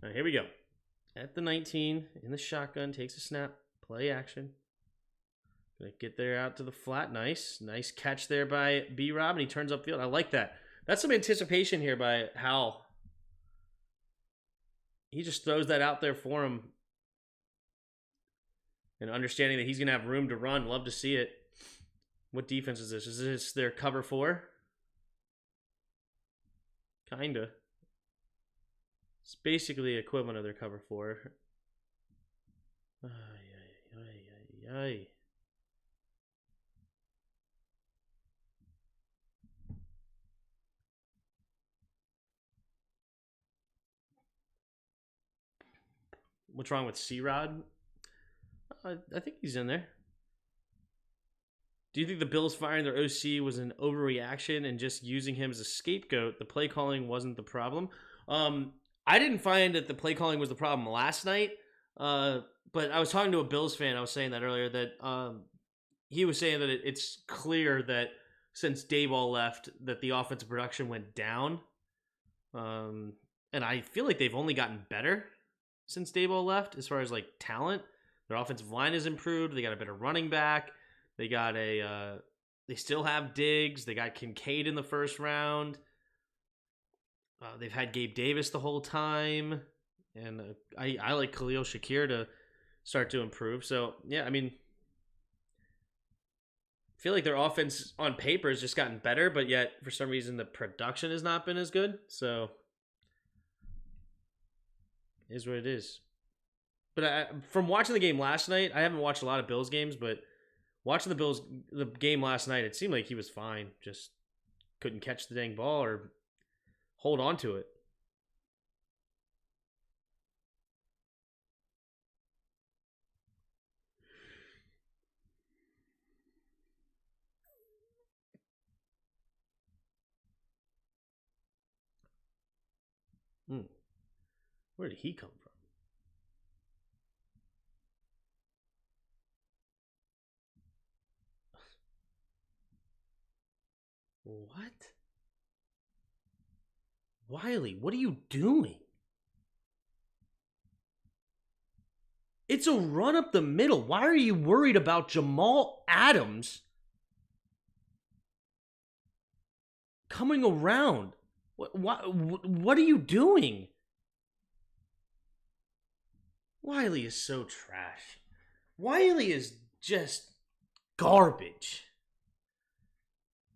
All right, here we go. At the 19, in the shotgun, takes a snap. Play action. Gonna get there out to the flat. Nice catch there by B-Rob, and he turns upfield. I like that. That's some anticipation here by Howell. He just throws that out there for him. And understanding that he's going to have room to run. Love to see it. What defense is this? Is this their cover 4? Kinda. It's basically the equivalent of their cover 4. Ay, ay, ay, ay, ay. What's wrong with C-Rod? I think he's in there. Do you think the Bills firing their OC was an overreaction and just using him as a scapegoat? The play calling wasn't the problem. I didn't find that the play calling was the problem last night. But I was talking to a Bills fan. I was saying that earlier that he was saying that it's clear that since Dayball left that the offensive production went down. And I feel like they've only gotten better since Dayball left as far as like talent. Their offensive line has improved. They got a better running back. They got they still have Diggs. They got Kincaid in the first round. They've had Gabe Davis the whole time. And I like Khalil Shakir to start to improve. So, yeah, I mean, I feel like their offense on paper has just gotten better, but yet for some reason the production has not been as good. So, it is what it is. But from watching the game last night, I haven't watched a lot of Bills games, but watching the game last night, it seemed like he was fine. Just couldn't catch the dang ball or hold on to it. Where did he come from? What? Wiley, what are you doing? It's a run up the middle. Why are you worried about Jamal Adams coming around? What are you doing? Wiley is so trash. Wiley is just garbage.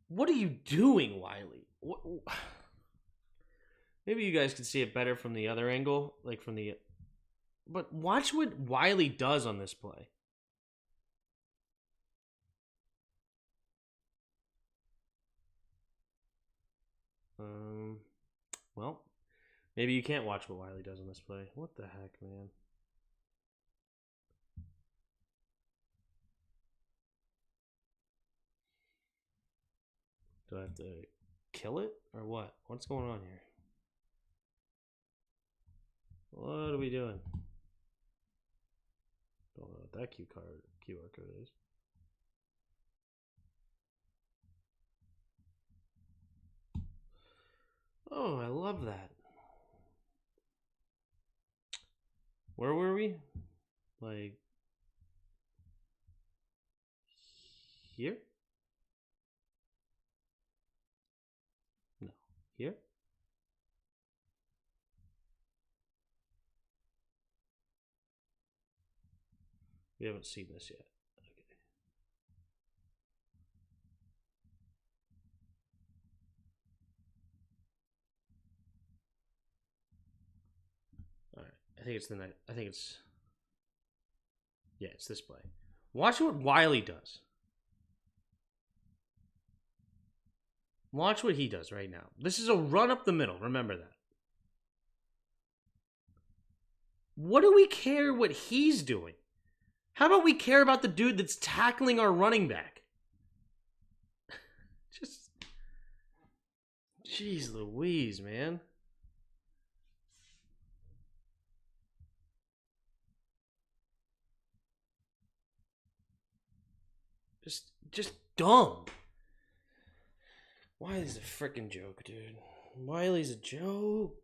What are you doing, Wiley? Maybe you guys can see it better from the other angle, like from the... But watch what Wiley does on this play. Well, maybe you can't watch what Wiley does on this play. What the heck, man? Do I have to kill it or what? What's going on here? What are we doing? Don't know what that QR code is. Oh, I love that. Where were we? Like here? No. Here? We haven't seen this yet. Okay. All right. I think it's the night. I think it's... Yeah, it's this play. Watch what Wiley does. Watch what he does right now. This is a run up the middle. Remember that. What do we care what he's doing? How about we care about the dude that's tackling our running back? Just... Jeez Louise, man. Just dumb. Wiley's a freaking joke, dude. Wiley's a joke.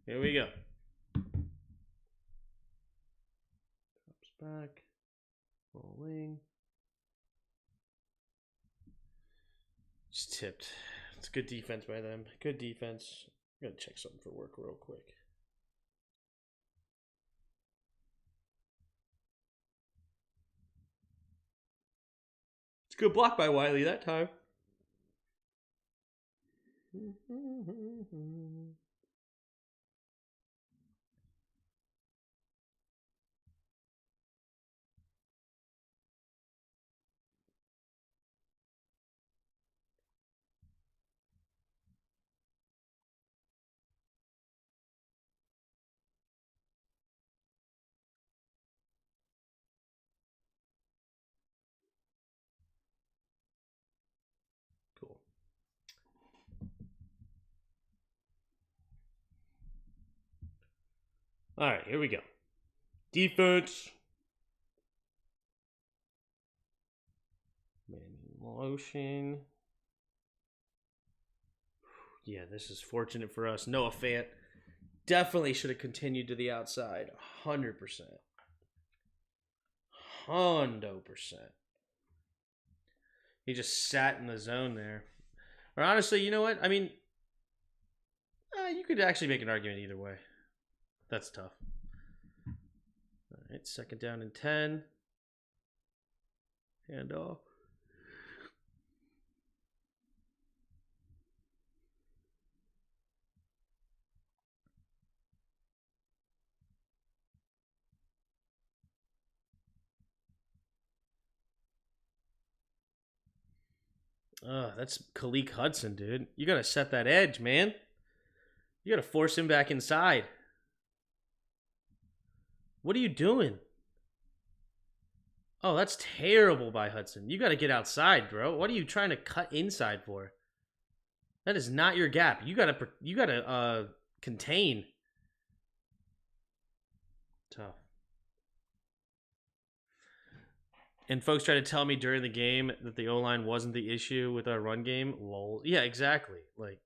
Here we go. Drops back. Rolling. Just tipped. It's good defense by them. Good defense. I'm going to check something for work real quick. It's a good block by Wiley that time. Cool. All right, here we go. Defense. Man in motion. Yeah, this is fortunate for us. Noah Fant definitely should have continued to the outside. 100%. 100%. He just sat in the zone there. Or honestly, you know what? I mean, you could actually make an argument either way. That's tough. All right, second down and 10. Handoff. That's Khaleke Hudson, dude. You got to set that edge, man. You got to force him back inside. What are you doing? Oh, that's terrible by Hudson. You got to get outside, bro. What are you trying to cut inside for? That is not your gap. You gotta contain. Tough. And folks try to tell me during the game that the O-line wasn't the issue with our run game. Lol. Yeah, exactly. Like,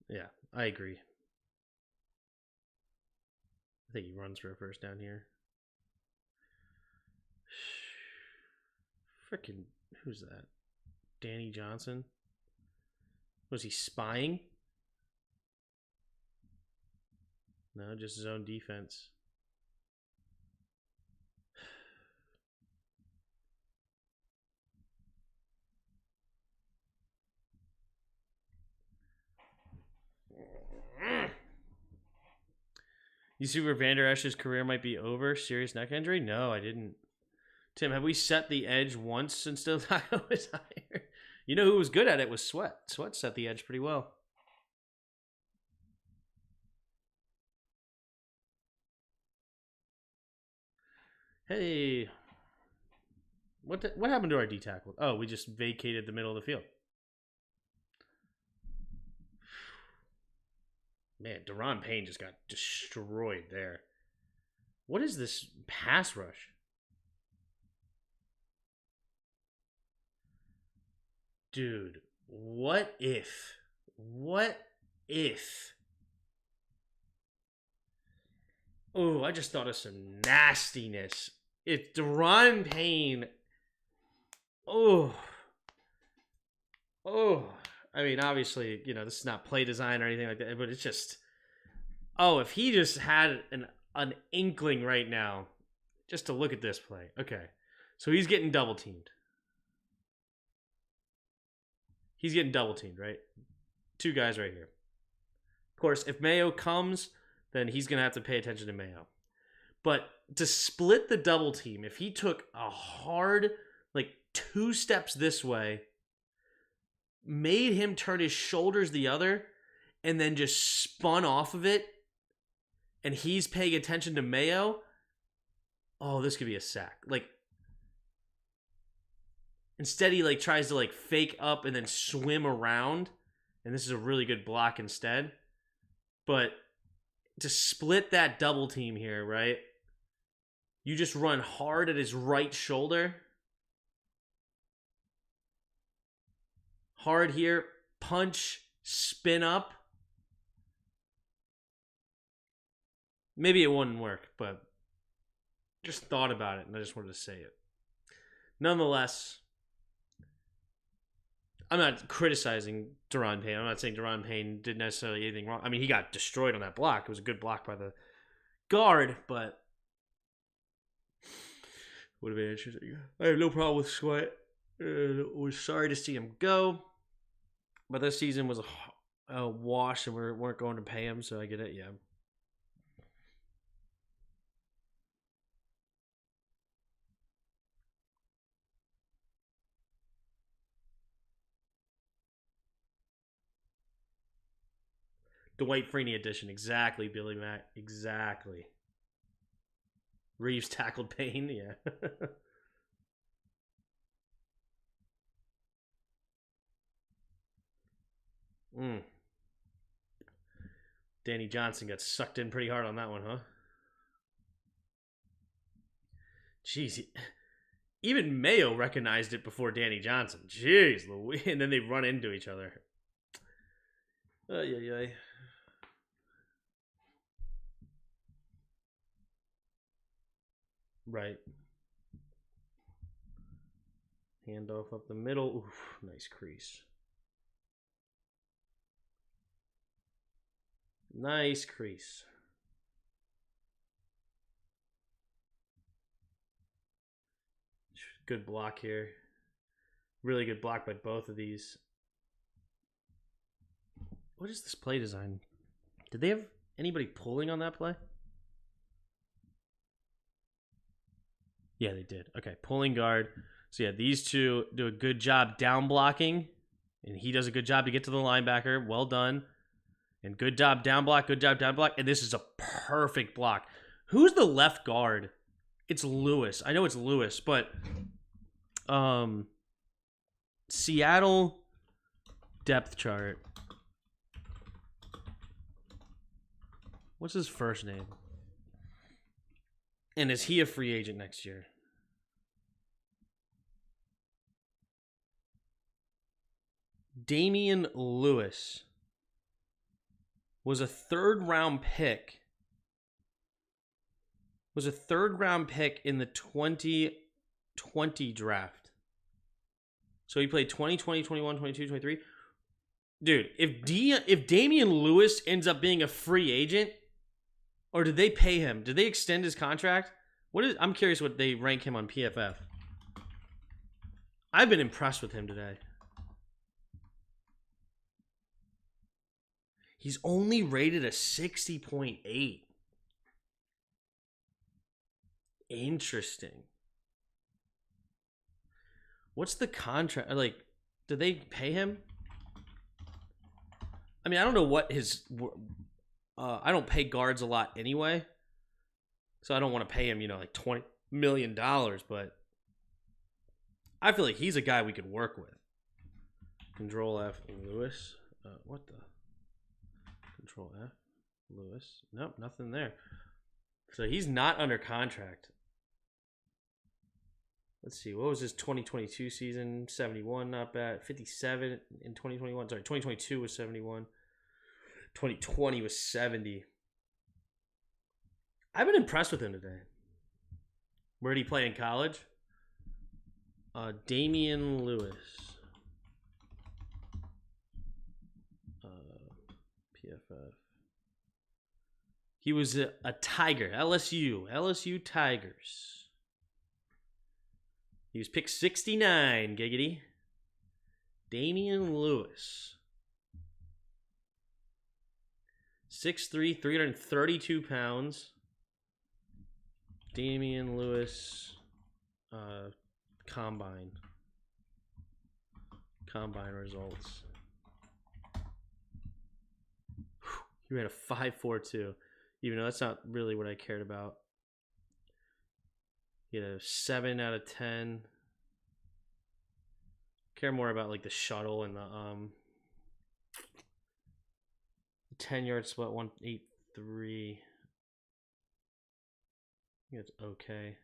yeah, I agree. I think he runs for a first down here. Freaking, who's that? Danny Johnson? Was he spying? No, just his own defense. You see where Van Der Esch's career might be over? Serious neck injury? No, I didn't. Tim, have we set the edge once since Del Taco was hired? You know who was good at it was Sweat. Sweat set the edge pretty well. Hey, what happened to our D tackle? Oh, we just vacated the middle of the field. Man, Deron Payne just got destroyed there. What is this pass rush? Dude, what if? What if? Oh, I just thought of some nastiness. If Deron Payne. Oh. I mean, obviously, you know, this is not play design or anything like that, but it's just. Oh, if he just had an inkling right now, just to look at this play. Okay. So he's getting double teamed. He's getting double teamed, right? Two guys right here. Of course, if Mayo comes, then he's going to have to pay attention to Mayo. But to split the double team, if he took a hard, like 2 steps this way, made him turn his shoulders the other, and then just spun off of it, and he's paying attention to Mayo, oh, this could be a sack. Like, instead he like tries to like fake up and then swim around, and this is a really good block instead. But to split that double team here, right? You just run hard at his right shoulder. Hard here, punch, spin up. Maybe it wouldn't work, but just thought about it and I just wanted to say it. Nonetheless, I'm not criticizing Deron Payne. I'm not saying Deron Payne did necessarily anything wrong. I mean, he got destroyed on that block. It was a good block by the guard, but would have been interesting. I have no problem with Sweat. Was sorry to see him go, but this season was a wash, and we weren't going to pay him, so I get it. Yeah. Dwight Freeney edition. Exactly, Billy Mack. Exactly. Reeves tackled Payne. Yeah. Danny Johnson got sucked in pretty hard on that one, huh? Jeez. Even Mayo recognized it before Danny Johnson. Jeez, Louis. And then they run into each other. Yeah. Right. Handoff up the middle. Oof, nice crease. Nice crease. Good block here. Really good block by both of these. What is this play design? Did they have anybody pulling on that play? Yeah, they did. Okay, pulling guard. So yeah, these two do a good job down blocking, and he does a good job to get to the linebacker. Well done. And good job down block, good job down block. And this is a perfect block. Who's the left guard? It's Lewis. I know it's Lewis, but Seattle Depth chart. What's his first name? And is he a free agent next year? Damian Lewis was a third-round pick. Was a third-round pick in the 2020 draft. So he played 2020, 21, 22, 23. Dude, if Damian Lewis ends up being a free agent, or did they pay him? Did they extend his contract? I'm curious what they rank him on PFF. I've been impressed with him today. He's only rated a 60.8. Interesting. What's the contract? Like, did they pay him? I mean, I don't know what his... I don't pay guards a lot anyway. So I don't want to pay him, like $20 million. But I feel like he's a guy we could work with. Control F, Lewis. What the? Control F, Lewis. Nope, nothing there. So he's not under contract. Let's see. What was his 2022 season? 71, not bad. 57 in 2021. Sorry, 2022 was 71. 2020 was 70. I've been impressed with him today. Where did he play in college? Damian Lewis. PFF. He was a Tiger. LSU Tigers. He was picked 69, giggity. Damian Lewis. 6'3", 332 pounds. Damian Lewis. Combine results. He ran a 5.42. Even though that's not really what I cared about. He had a 7 out of 10. Care more about like the shuttle and the 10-yard split, 183. I think it's okay.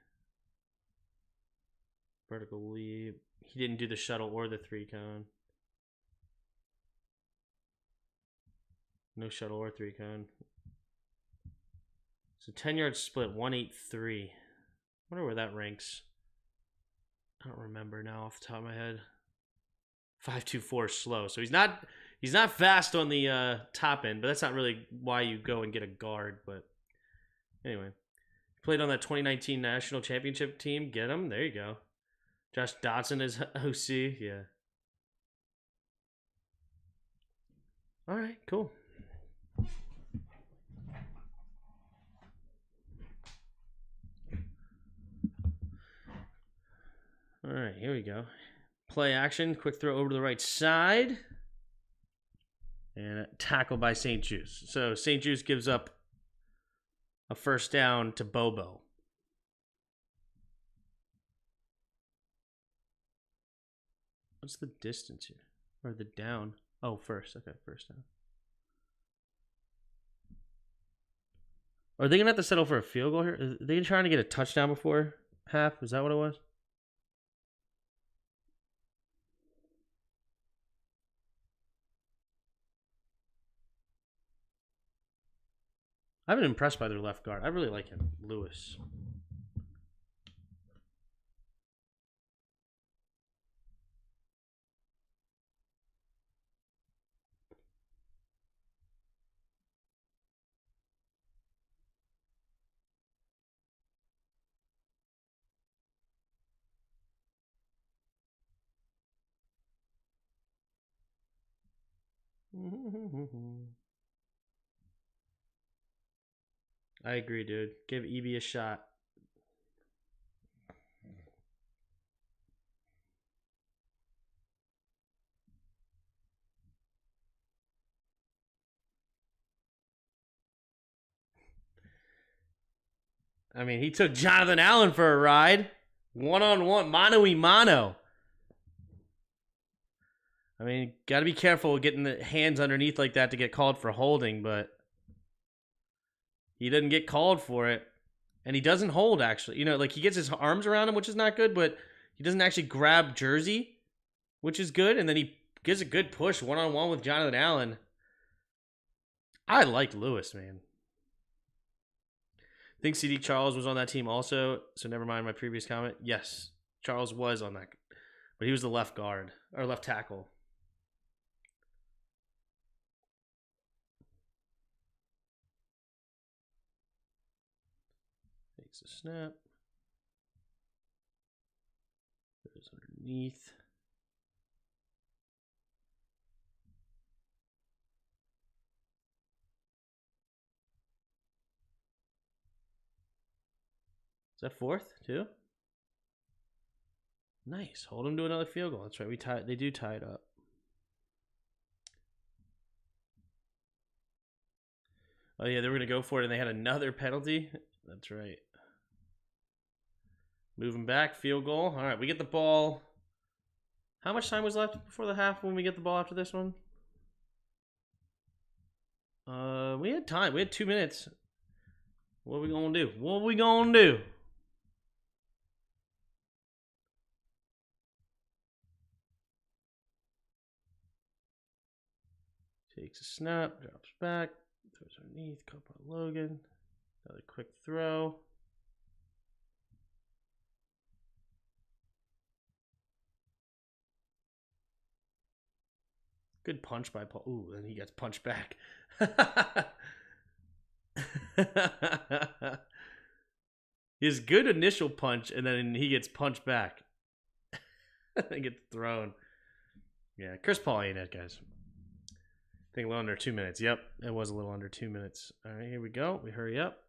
Vertical leap. He didn't do the shuttle or the 3-cone. No shuttle or 3-cone. So 10-yard split, 183. Wonder where that ranks. I don't remember now off the top of my head. 5.24 slow. So he's not fast on the top end, but that's not really why you go and get a guard. But anyway, he played on that 2019 national championship team. Get him. There you go. Josh Dotson is OC. Yeah. All right, cool. All right, here we go. Play action, quick throw over to the right side. And a tackle by St. Juice. So St. Juice gives up a first down to Bobo. What's the distance here? Or the down? Oh, first. Okay, first down. Are they going to have to settle for a field goal here? Are they trying to get a touchdown before half? Is that what it was? I've been impressed by their left guard. I really like him. Lewis. I agree, dude. Give EB a shot. I mean, he took Jonathan Allen for a ride. One-on-one, mano-y-mano. I mean, got to be careful getting the hands underneath like that to get called for holding, but he didn't get called for it. And he doesn't hold, actually. You know, like he gets his arms around him, which is not good, but he doesn't actually grab Jersey, which is good. And then he gives a good push one-on-one with Jonathan Allen. I like Lewis, man. I think CD Charles was on that team also, so never mind my previous comment. Yes, Charles was on that, but he was the left guard, or left tackle. Takes a snap. Goes underneath. Is that fourth too? Nice. Hold him to another field goal. That's right. They do tie it up. Oh yeah, they were gonna go for it, and they had another penalty. That's right. Moving back, field goal. All right, we get the ball. How much time was left before the half when we get the ball after this one? We had time. We had 2 minutes. What are we gonna do? What are we gonna do? Takes a snap, drops back, throws underneath, caught by Logan. Another quick throw. Good punch by Paul. Ooh, then he gets punched back. His good initial punch, and then he gets punched back. And gets thrown. Yeah, Chris Paul ain't it, guys. I think a little under 2 minutes. Yep, it was a little under 2 minutes. All right, here we go. We hurry up.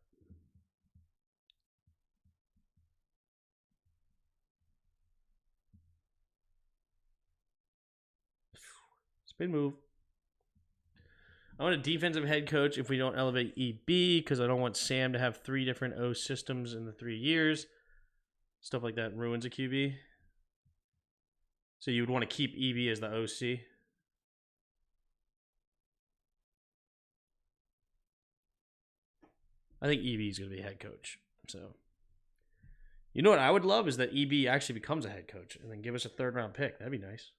Spin move. I want a defensive head coach if we don't elevate EB because I don't want Sam to have 3 different O systems in the 3 years. Stuff like that ruins a QB. So you would want to keep EB as the OC. I think EB is going to be a head coach. So, you know what I would love is that EB actually becomes a head coach and then give us a 3rd round pick. That'd be nice.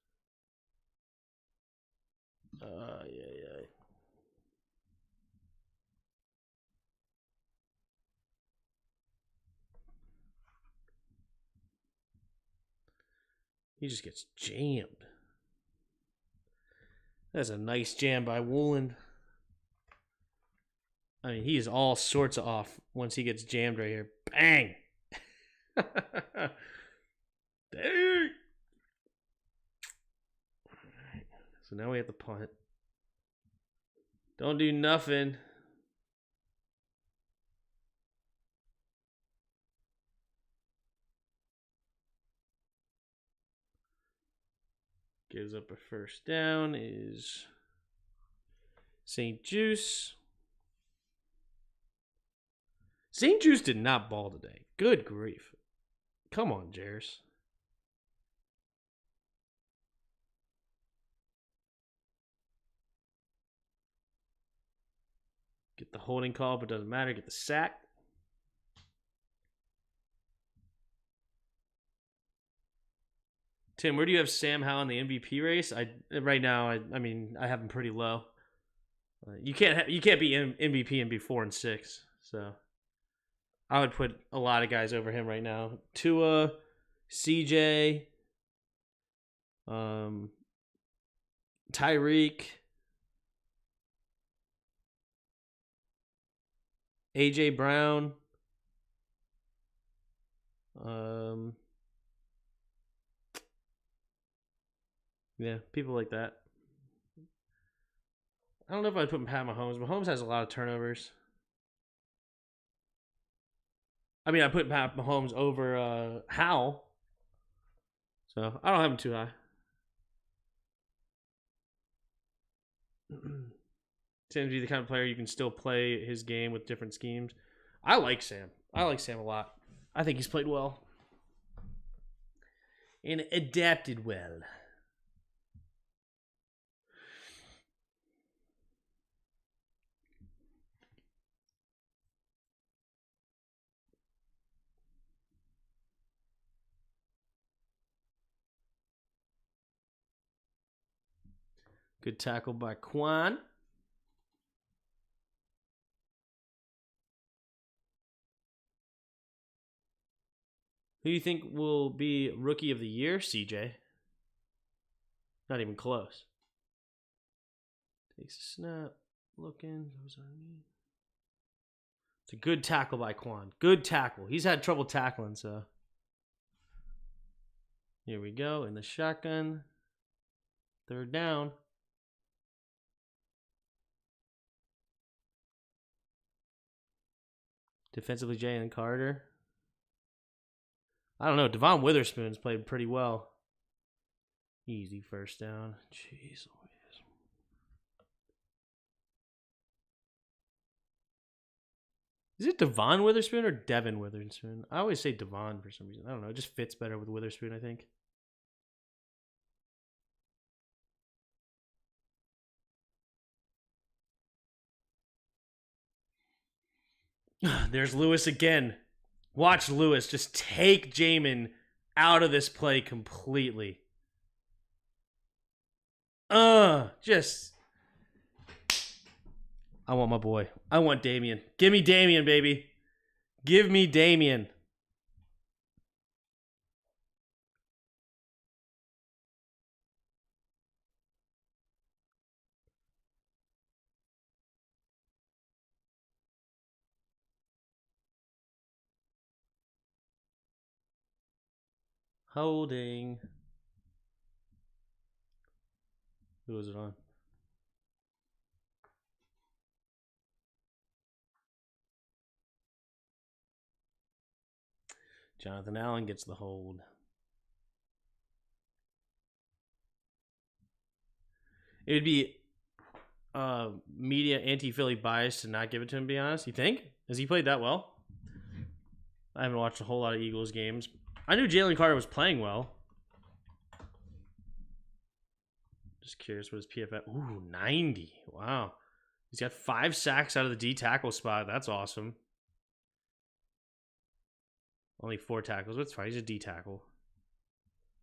Yeah. He just gets jammed. That's a nice jam by Woolen. I mean, he is all sorts of off once he gets jammed right here. Bang! Dang! So now we have to punt. Don't do nothing. Gives up a first down is St. Juice. St. Juice did not ball today. Good grief. Come on, Jairus. Get the holding call, but doesn't matter. Get the sack. Tim, where do you have Sam Howell in the MVP race? Right now, I mean, I have him pretty low. You can't be MVP and be 4 and 6. So I would put a lot of guys over him right now. Tua, CJ, Tyreek, AJ Brown, yeah, people like that. I don't know if I'd put Pat Mahomes. Mahomes has a lot of turnovers. I mean, I put Pat Mahomes over Howell. So I don't have him too high. Sam to be the kind of player you can still play his game with different schemes. I like Sam. I like Sam a lot. I think he's played well. And adapted well. Good tackle by Quan. Who do you think will be Rookie of the Year, CJ? Not even close. Takes a snap. Looking. Goes underneath. It's a good tackle by Quan. Good tackle. He's had trouble tackling, so. Here we go. In the shotgun. Third down. Defensively, Jalen Carter. I don't know. Devon Witherspoon's played pretty well. Easy first down. Jeez Louise. Is it Devon Witherspoon or Devin Witherspoon? I always say Devon for some reason. I don't know. It just fits better with Witherspoon, I think. There's Lewis again. Watch Lewis just take Jamin out of this play completely. Just. I want my boy. I want Damian. Give me Damian, baby. Give me Damian. Holding. Who was it on? Jonathan Allen gets the hold. It would be media anti-Philly bias to not give it to him, to be honest. You think? Has he played that well? I haven't watched a whole lot of Eagles games. I knew Jalen Carter was playing well. Just curious what his PFF. Ooh, 90. Wow. He's got 5 sacks out of the D tackle spot. That's awesome. Only 4 tackles. That's fine. He's a D tackle.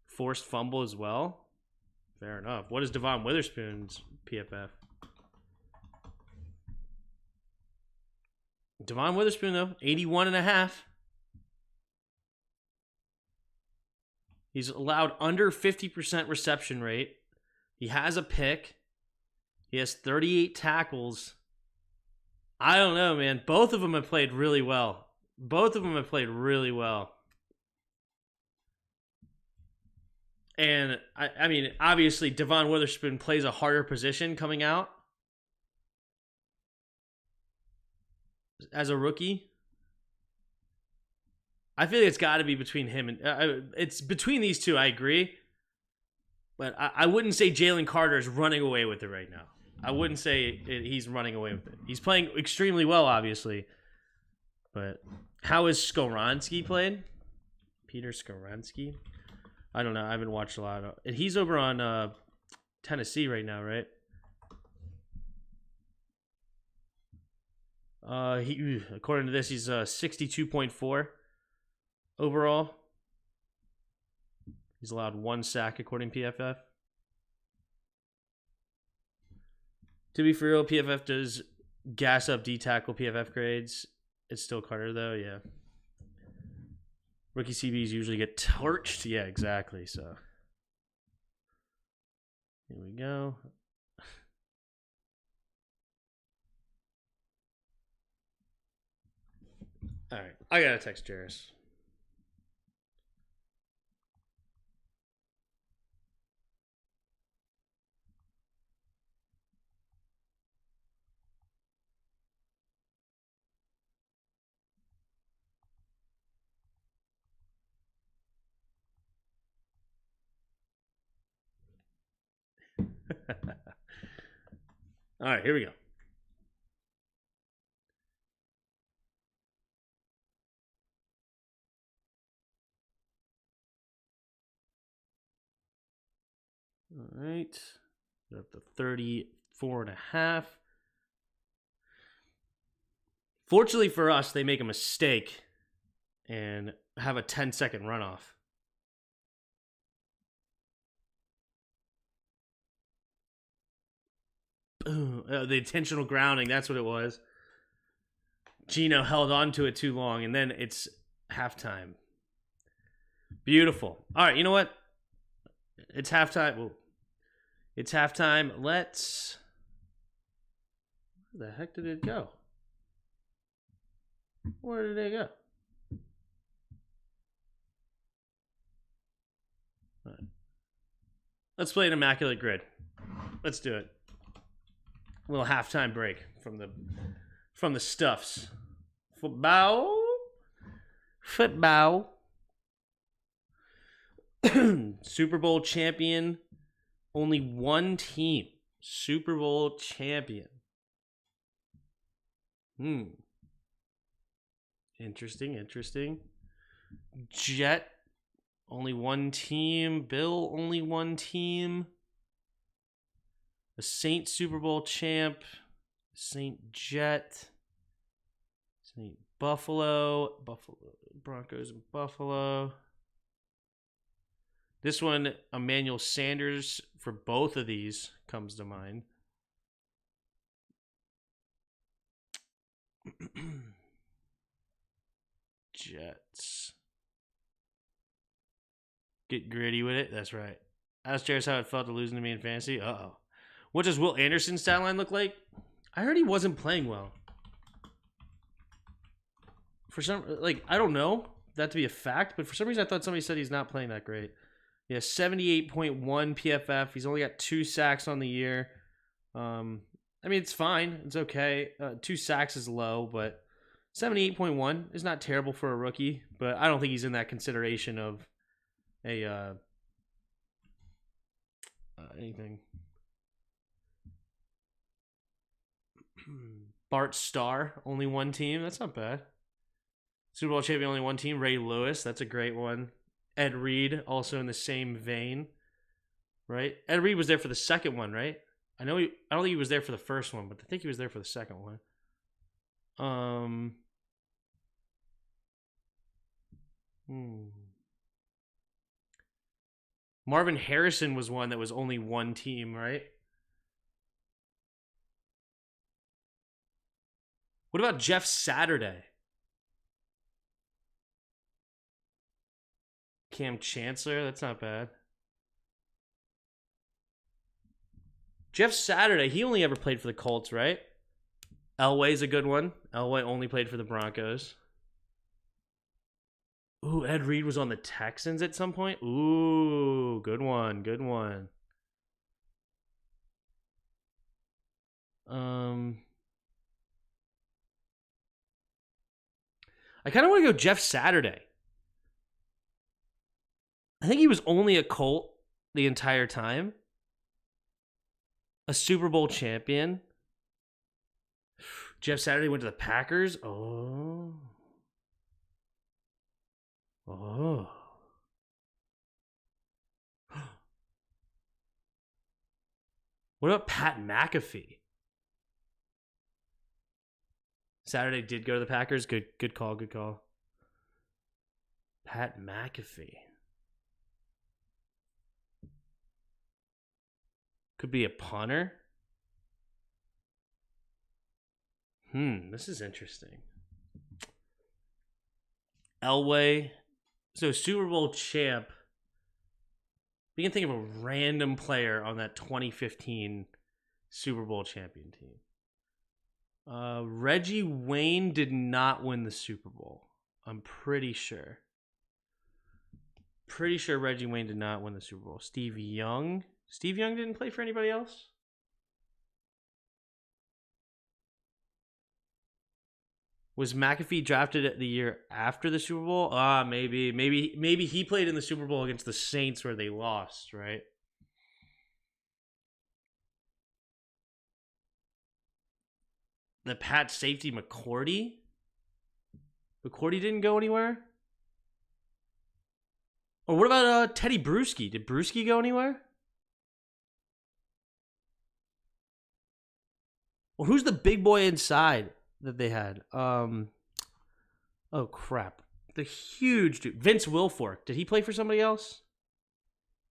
Forced fumble as well. Fair enough. What is Devon Witherspoon's PFF? Devon Witherspoon, though, 81.5. He's allowed under 50% reception rate. He has a pick. He has 38 tackles. I don't know, man. Both of them have played really well. And, I mean, obviously, Devon Witherspoon plays a harder position coming out as a rookie. I feel like it's got to be between him and... it's between these two, I agree. But I wouldn't say Jalen Carter is running away with it right now. I wouldn't say he's running away with it. He's playing extremely well, obviously. But how is Skoransky played? Peter Skoransky? I don't know. I haven't watched a lot of... He's over on Tennessee right now, right? According to this, he's 62.4 overall. He's allowed 1 sack according to PFF. To be for real, PFF does gas up D tackle PFF grades. It's still Carter though, yeah. Rookie CBs usually get torched. Yeah, exactly. So here we go. All right, I gotta text Jairus. All right, here we go. All right. We're up to 34.5. Fortunately for us, they make a mistake and have a 10-second runoff. The intentional grounding, that's what it was. Gino held on to it too long, and then it's halftime. Beautiful. All right, you know what? It's halftime. Well, it's halftime. Let's... Where the heck did it go? Where did it go? All right. Let's play an immaculate grid. Let's do it. A little halftime break from the stuffs. Football. Super Bowl champion. Only one team. Super Bowl champion. Interesting. Jet. Only one team. Bill. Only one team. A Saint Super Bowl champ. Saint Jet. Saint Buffalo. Broncos and Buffalo. This one, Emmanuel Sanders for both of these comes to mind. Jets. Get gritty with it. That's right. Ask Jairus how it felt to losing to me in fantasy. Uh-oh. What does Will Anderson's stat line look like? I heard he wasn't playing well. For some, I don't know that to be a fact, but for some reason I thought somebody said he's not playing that great. Yeah, 78.1 PFF. He's only got 2 sacks on the year. I mean, it's fine. It's okay. 2 sacks is low, but 78.1 is not terrible for a rookie, but I don't think he's in that consideration of a anything. Bart Starr, only one team. That's not bad. Super Bowl champion, only one team. Ray Lewis, that's a great one. Ed Reed, also in the same vein, right? Ed Reed was there for the second one, right? I don't think he was there for the first one, but I think he was there for the second one. Marvin Harrison was one that was only one team, right? What about Jeff Saturday? Cam Chancellor, that's not bad. Jeff Saturday, he only ever played for the Colts, right? Elway's a good one. Elway only played for the Broncos. Ooh, Ed Reed was on the Texans at some point. Ooh, good one. I kind of want to go Jeff Saturday. I think he was only a Colt the entire time. A Super Bowl champion. Jeff Saturday went to the Packers. Oh. What about Pat McAfee? Saturday did go to the Packers. Good call. Pat McAfee. Could be a punter. This is interesting. Elway. So Super Bowl champ. We can think of a random player on that 2015 Super Bowl champion team. Reggie Wayne did not win the Super Bowl. I'm pretty sure. Reggie Wayne did not win the Super Bowl. Steve Young didn't play for anybody else? Was McAfee drafted the year after the Super Bowl? Maybe he played in the Super Bowl against the Saints where they lost, right? The Pat safety McCourty? McCourty didn't go anywhere? Or what about Teddy Bruschi? Did Bruschi go anywhere? Well, who's the big boy inside that they had? Oh, crap. The huge dude. Vince Wilfork. Did he play for somebody else?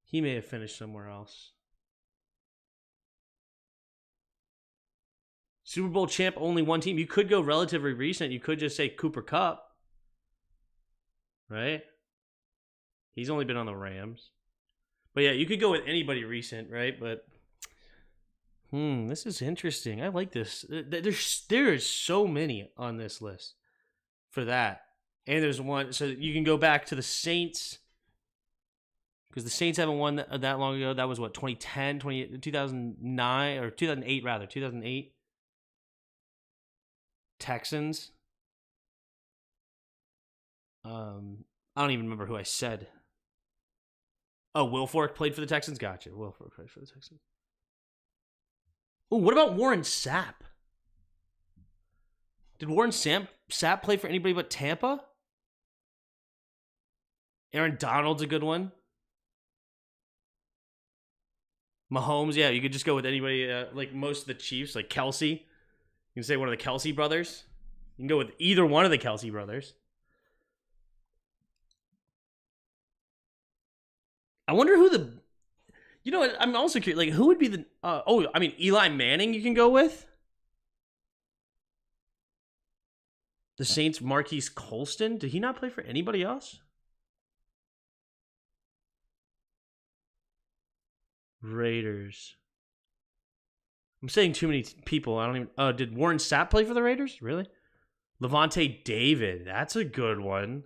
He may have finished somewhere else. Super Bowl champ, only one team. You could go relatively recent. You could just say Cooper Kupp, right? He's only been on the Rams. But yeah, you could go with anybody recent, right? But this is interesting. I like this. There's so many on this list for that. And there's one, so you can go back to the Saints, because the Saints haven't won that long ago. That was what, 2010, 2009, or 2008 rather, 2008. Texans. I don't even remember who I said. Oh, Wilfork played for the Texans? Gotcha. Wilfork played for the Texans. Oh, what about Warren Sapp? Did Warren Sapp play for anybody but Tampa? Aaron Donald's a good one. Mahomes, yeah, you could just go with anybody, like most of the Chiefs, like Kelsey. You can say one of the Kelsey brothers. You can go with either one of the Kelsey brothers. I wonder who the... You know what? I'm also curious. Like, who would be the... Eli Manning you can go with. The Saints' Marquise Colston. Did he not play for anybody else? Raiders. I'm saying too many people. I don't even... did Warren Sapp play for the Raiders? Really? Levante David. That's a good one.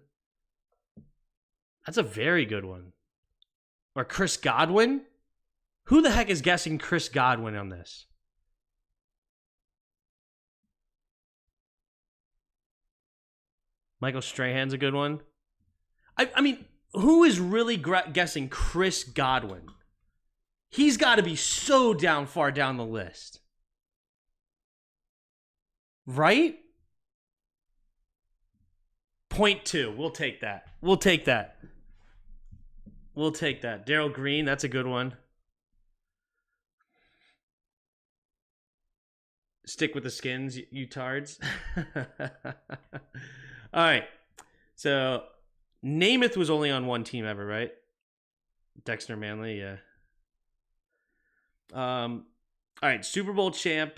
That's a very good one. Or Chris Godwin? Who the heck is guessing Chris Godwin on this? Michael Strahan's a good one. I mean, who is really guessing Chris Godwin? He's got to be so far down the list. Right? 0.2. We'll take that. Darryl Green, that's a good one. Stick with the skins, you tards. All right. So, Namath was only on one team ever, right? Dexter Manley, yeah. All right, Super Bowl champ.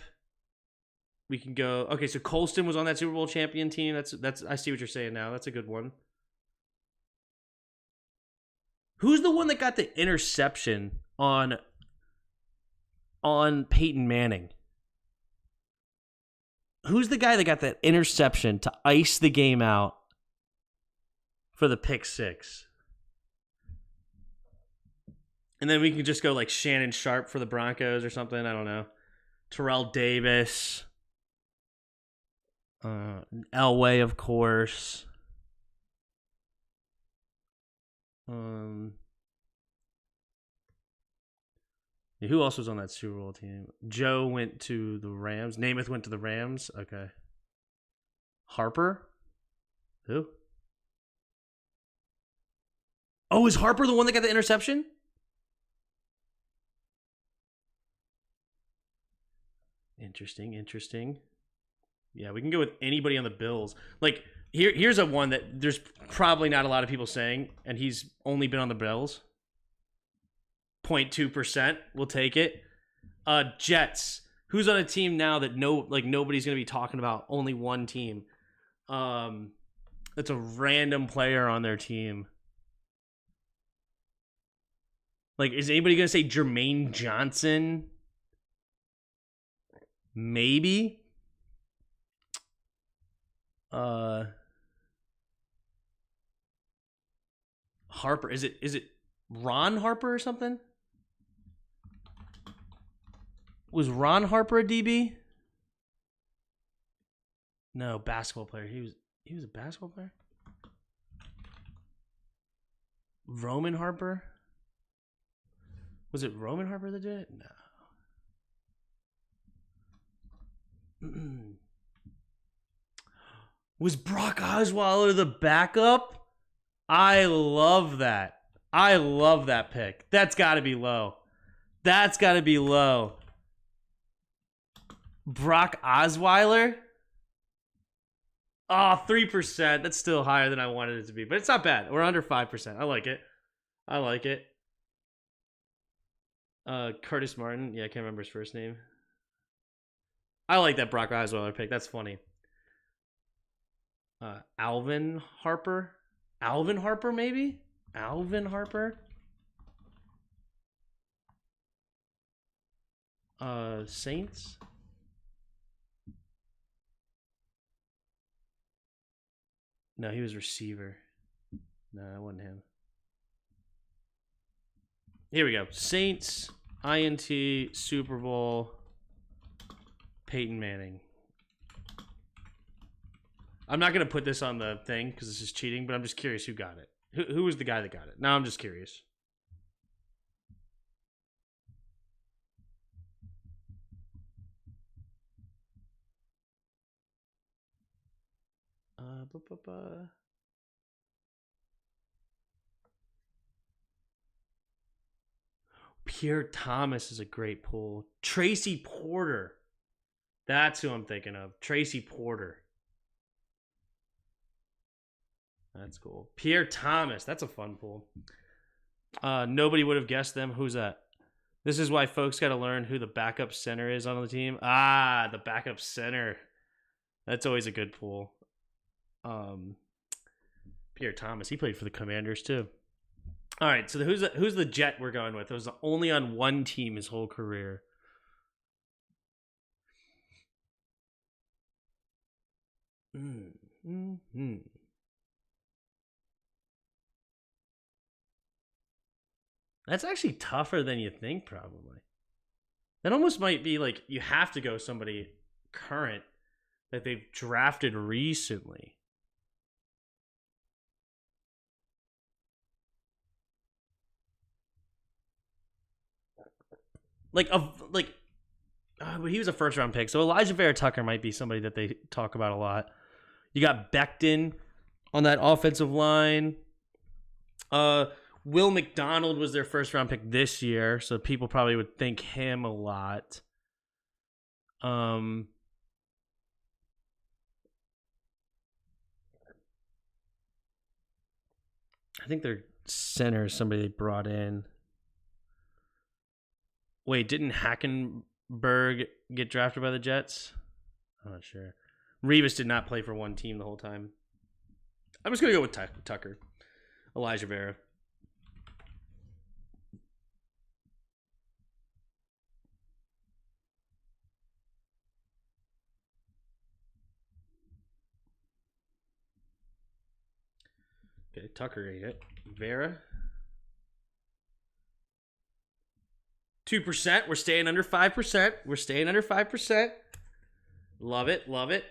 We can go. Okay, so Colston was on that Super Bowl champion team. That's. I see what you're saying now. That's a good one. Who's the one that got the interception on Peyton Manning? Who's the guy that got that interception to ice the game out for the pick six? And then we can just go like Shannon Sharp for the Broncos or something. I don't know. Terrell Davis. Elway, of course. Who else was on that Super Bowl team? Joe went to the Rams. Namath went to the Rams. Okay. Harper? Who? Oh, is Harper the one that got the interception? Interesting. Yeah, we can go with anybody on the Bills. Like, here's a one that there's probably not a lot of people saying, and he's only been on the Bills. 0.2%. We'll take it. Jets. Who's on a team now that nobody's going to be talking about? Only one team. It's a random player on their team. Like, is anybody going to say Jermaine Johnson? Maybe. Harper. Is it Ron Harper or something? Was Ron Harper a DB? No, basketball player. He was a basketball player? Roman Harper? Was it Roman Harper that did it? No. Was Brock Osweiler the backup? I love that. I love that pick. That's got to be low. Brock Osweiler? Oh, 3%. That's still higher than I wanted it to be. But it's not bad. We're under 5%. I like it. Curtis Martin. Yeah, I can't remember his first name. I like that Brock Osweiler pick. That's funny. Alvin Harper. Alvin Harper, maybe? Alvin Harper? Saints? No, he was receiver. No, that wasn't him. Here we go. Saints, INT, Super Bowl, Peyton Manning. I'm not going to put this on the thing because this is cheating, but I'm just curious who got it. Who was the guy that got it? Now I'm just curious. Pierre Thomas is a great pull. Tracy Porter. That's who I'm thinking of. Tracy Porter. That's cool. Pierre Thomas. That's a fun pull. Nobody would have guessed them. Who's that? This is why folks got to learn who the backup center is on the team. Ah, the backup center. That's always a good pull. Pierre Thomas. He played for the Commanders too. All right, so who's the Jet we're going with? It was only on one team his whole career. Mm-hmm. That's actually tougher than you think, probably. That almost might be like you have to go somebody current that they've drafted recently. But he was a first round pick, so Elijah Vera Tucker might be somebody that they talk about a lot. You got Becton on that offensive line. Will McDonald was their first round pick this year, so people probably would think him a lot. I think their center is somebody they brought in. Wait, didn't Hackenberg get drafted by the Jets? I'm not sure. Revis did not play for one team the whole time. I'm just going to go with Tucker. Elijah Vera. Okay, Tucker ate it. Vera. 2%. We're staying under 5%. We're staying under 5%. Love it. Love it.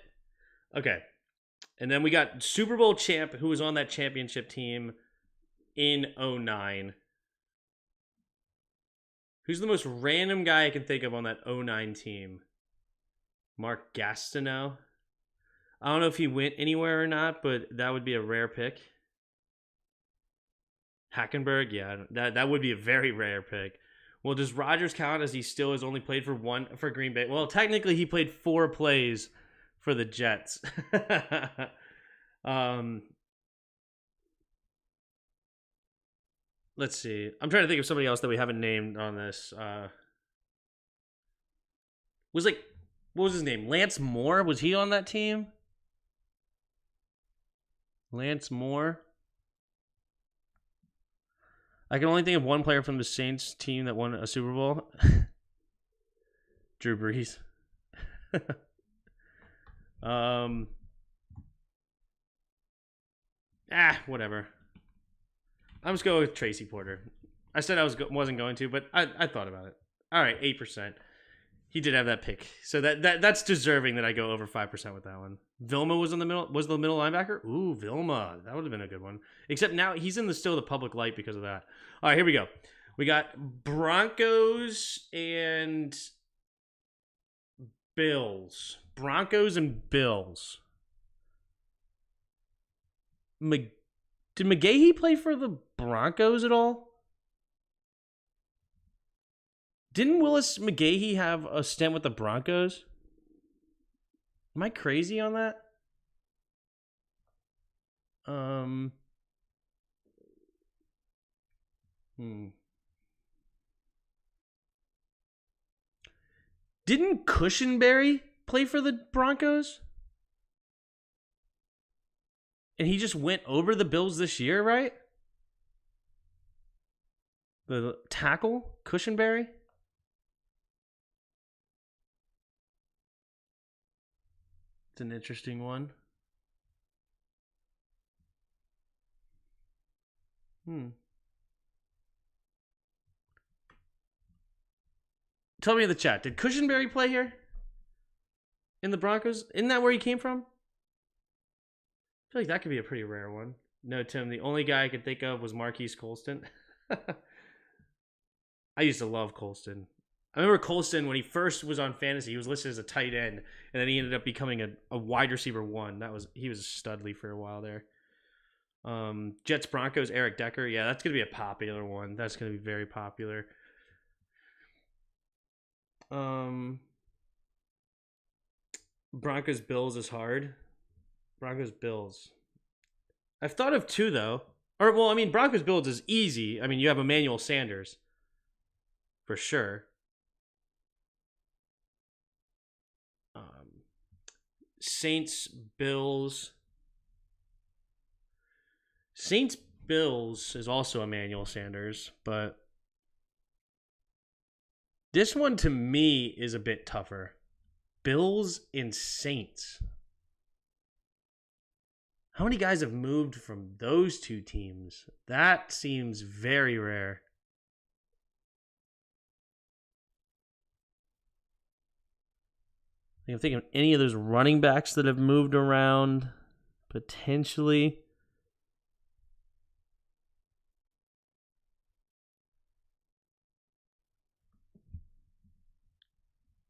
Okay. And then we got Super Bowl champ who was on that championship team in 09. Who's the most random guy I can think of on that 09 team? Mark Gastineau. I don't know if he went anywhere or not, but that would be a rare pick. Hackenberg, yeah, that would be a very rare pick. Well, does Rodgers count as he still has only played for Green Bay? Well, technically he played 4 plays for the Jets. Let's see. I'm trying to think of somebody else that we haven't named on this. What was his name? Lance Moore? Was he on that team? Lance Moore? I can only think of one player from the Saints team that won a Super Bowl. Drew Brees. Whatever. I'm just going with Tracy Porter. I said I wasn't going to, but I thought about it. All right, 8%. He did have that pick, so that's deserving that I go over 5% with that one. Vilma was in the middle. Was the middle linebacker? Ooh, Vilma. That would have been a good one. Except now he's in still the public light because of that. All right, here we go. We got Broncos and Bills. Broncos and Bills. Did McGahee play for the Broncos at all? Didn't Willis McGahee have a stint with the Broncos? Am I crazy on that? Didn't Cushenberry play for the Broncos? And he just went over the Bills this year, right? The tackle, Cushenberry? It's an interesting one. Tell me in the chat, did Cushenberry play here? In the Broncos? Isn't that where he came from? I feel like that could be a pretty rare one. No, Tim, the only guy I could think of was Marquise Colston. I used to love Colston. I remember Colston, when he first was on fantasy, he was listed as a tight end, and then he ended up becoming a wide receiver 1. He was a studly for a while there. Jets Broncos, Eric Decker. Yeah, that's gonna be a popular one. That's gonna be very popular. Broncos Bills is hard. Broncos Bills. I've thought of 2 though. Or well, I mean Broncos Bills is easy. I mean you have Emmanuel Sanders for sure. Saints Bills. Saints Bills is also Emmanuel Sanders, but this one to me is a bit tougher. Bills and Saints. How many guys have moved from those 2 teams? That seems very rare. I'm thinking of any of those running backs that have moved around, potentially.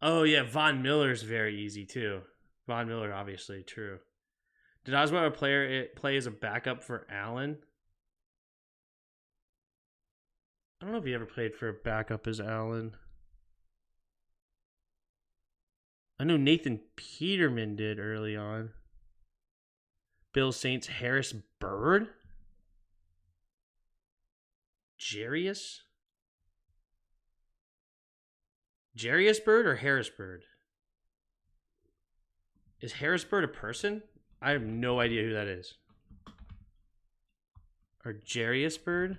Oh, yeah, Von Miller's very easy, too. Von Miller, obviously, true. Did Osweiler play as a backup for Allen? I don't know if he ever played for a backup as Allen. I know Nathan Peterman did early on. Bills Saints Harris Bird? Jarius? Jarius Bird or Harris Bird? Is Harris Bird a person? I have no idea who that is. Or Jarius Bird?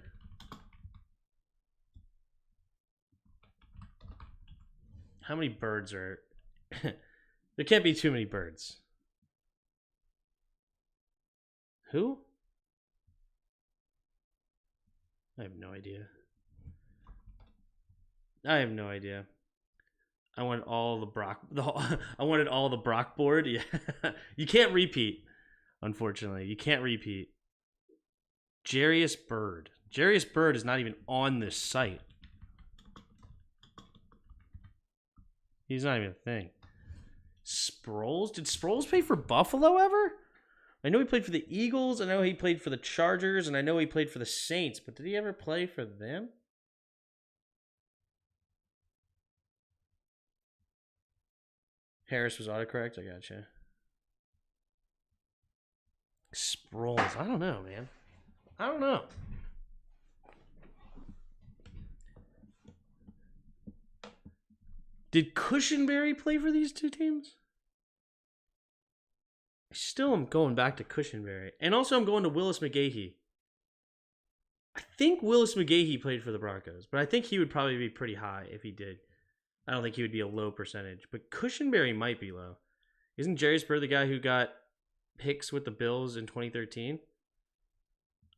How many birds are... There can't be too many birds. Who? I have no idea. I have no idea. I wanted all the Brock. I wanted all the Brock board. Yeah, you can't repeat. Unfortunately, you can't repeat. Jarius Bird. Jarius Bird is not even on this site. He's not even a thing. Sproles? Did Sproles play for Buffalo ever? I know he played for the Eagles. I know he played for the Chargers, and I know he played for the Saints. But did he ever play for them? Harris was autocorrect. I gotcha. Sproles. I don't know, man. I don't know. Did Cushenberry play for these 2 teams? I still am going back to Cushenberry. And also I'm going to Willis McGahee. I think Willis McGahee played for the Broncos, but I think he would probably be pretty high if he did. I don't think he would be a low percentage, but Cushenberry might be low. Isn't Jarius Bird the guy who got picks with the Bills in 2013?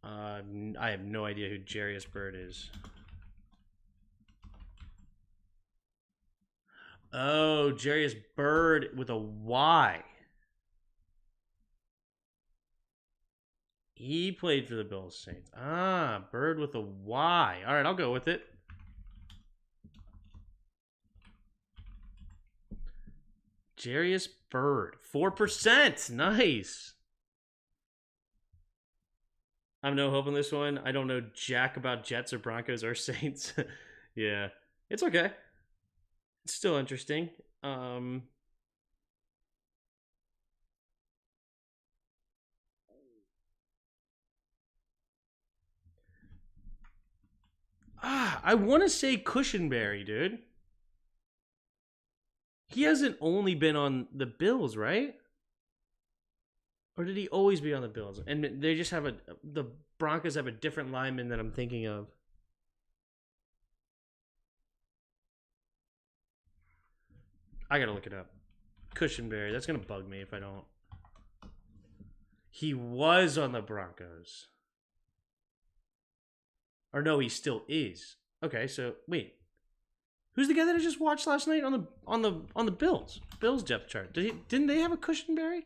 I have no idea who Jarius Bird is. Oh, Jarius Bird with a Y. He played for the Bills Saints. Ah, Bird with a Y. All right, I'll go with it. Jarius Bird. 4%. Nice. I have no hope on this one. I don't know jack about Jets or Broncos or Saints. Yeah, it's okay. It's still interesting. I want to say Cushenberry, dude. He hasn't only been on the Bills, right? Or did he always be on the Bills? And they just have the Broncos have a different lineman that I'm thinking of. I gotta look it up. Cushenberry. That's gonna bug me if I don't. He was on the Broncos. Or no, he still is. Okay, so wait. Who's the guy that I just watched last night on the Bills? Bills depth chart. Didn't they have a Cushenberry?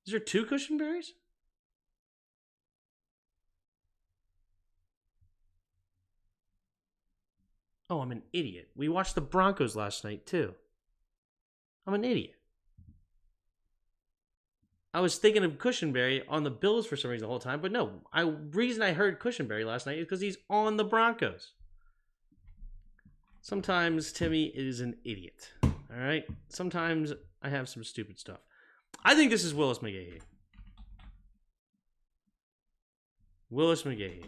Is there two Cushenberries? Oh, I'm an idiot. We watched the Broncos last night too. I'm an idiot. I was thinking of Cushenberry on the Bills for some reason the whole time, but no. Reason I heard Cushenberry last night is because he's on the Broncos. Sometimes Timmy is an idiot. All right? Sometimes I have some stupid stuff. I think this is Willis McGahee. Willis McGahee.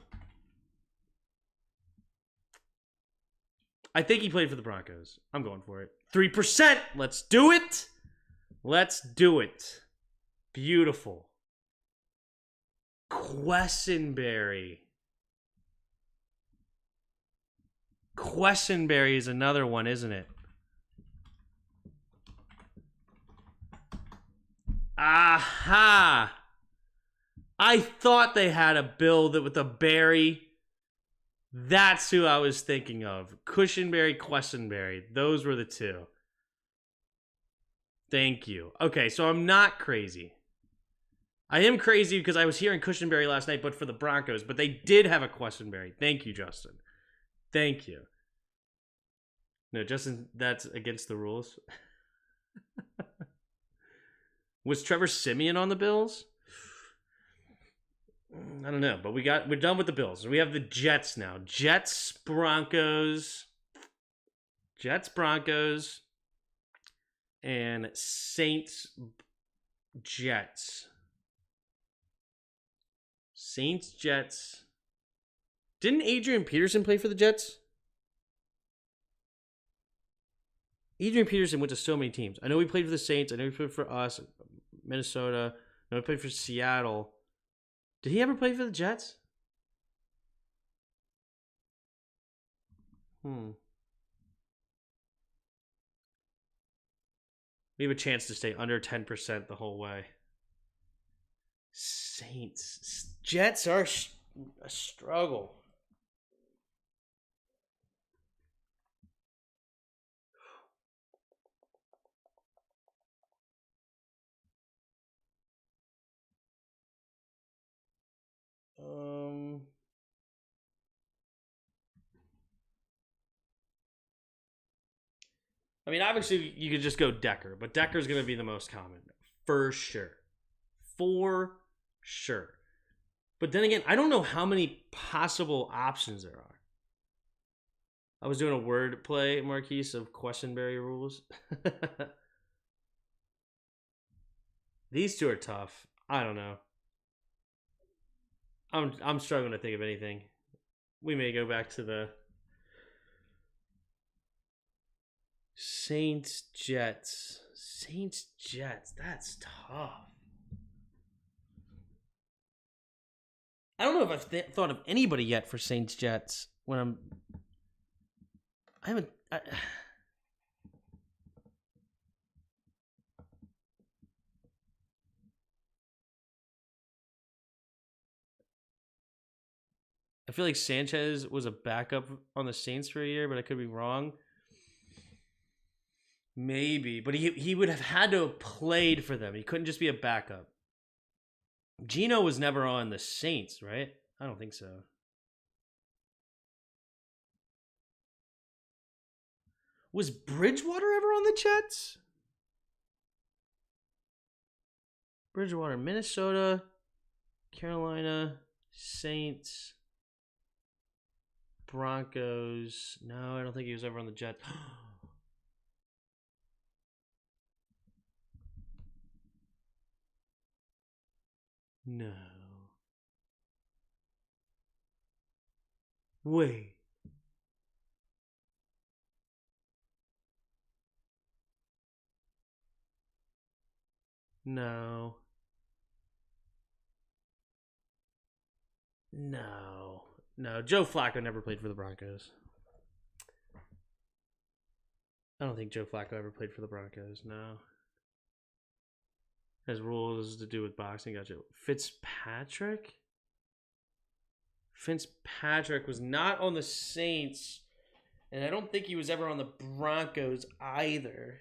I think he played for the Broncos. I'm going for it. 3%. Let's do it. Let's do it. Beautiful. Quessenberry. Quessenberry is another one, isn't it? Aha! I thought they had a build with a berry. That's who I was thinking of. Cushenberry, Quessenberry. Those were the two. Thank you. Okay, so I'm not crazy. I am crazy because I was hearing Cushenberry last night, but for the Broncos. But they did have a Quessenberry. Thank you, Justin. Thank you. No, Justin, that's against the rules. Was Trevor Siemian on the Bills? I don't know, but we're done with the Bills. We have the Jets now. Jets, Broncos, and Saints, Jets. Saints, Jets. Didn't Adrian Peterson play for the Jets? Adrian Peterson went to so many teams. I know he played for the Saints. I know he played for us, Minnesota. I know he played for Seattle. Did he ever play for the Jets? We have a chance to stay under 10% the whole way. Saints. Jets are a struggle. I mean, obviously, you could just go Decker, but Decker's going to be the most common. For sure. For sure. But then again, I don't know how many possible options there are. I was doing a word play, Marquise, of Quessenberry rules. These two are tough. I don't know. I'm struggling to think of anything. We may go back to the Saints, Jets. Saints, Jets. That's tough. I don't know if I've thought of anybody yet for Saints, Jets. I haven't. I feel like Sanchez was a backup on the Saints for a year, but I could be wrong. Maybe, but he would have had to have played for them. He couldn't just be a backup. Geno was never on the Saints, right? I don't think so. Was Bridgewater ever on the Jets? Bridgewater, Minnesota, Carolina, Saints, Broncos. No, I don't think he was ever on the Jets. No. Wait. No. No. No. Joe Flacco never played for the Broncos. I don't think Joe Flacco ever played for the Broncos. No. Has rules to do with boxing. Gotcha. Fitzpatrick? Fitzpatrick was not on the Saints, and I don't think he was ever on the Broncos either.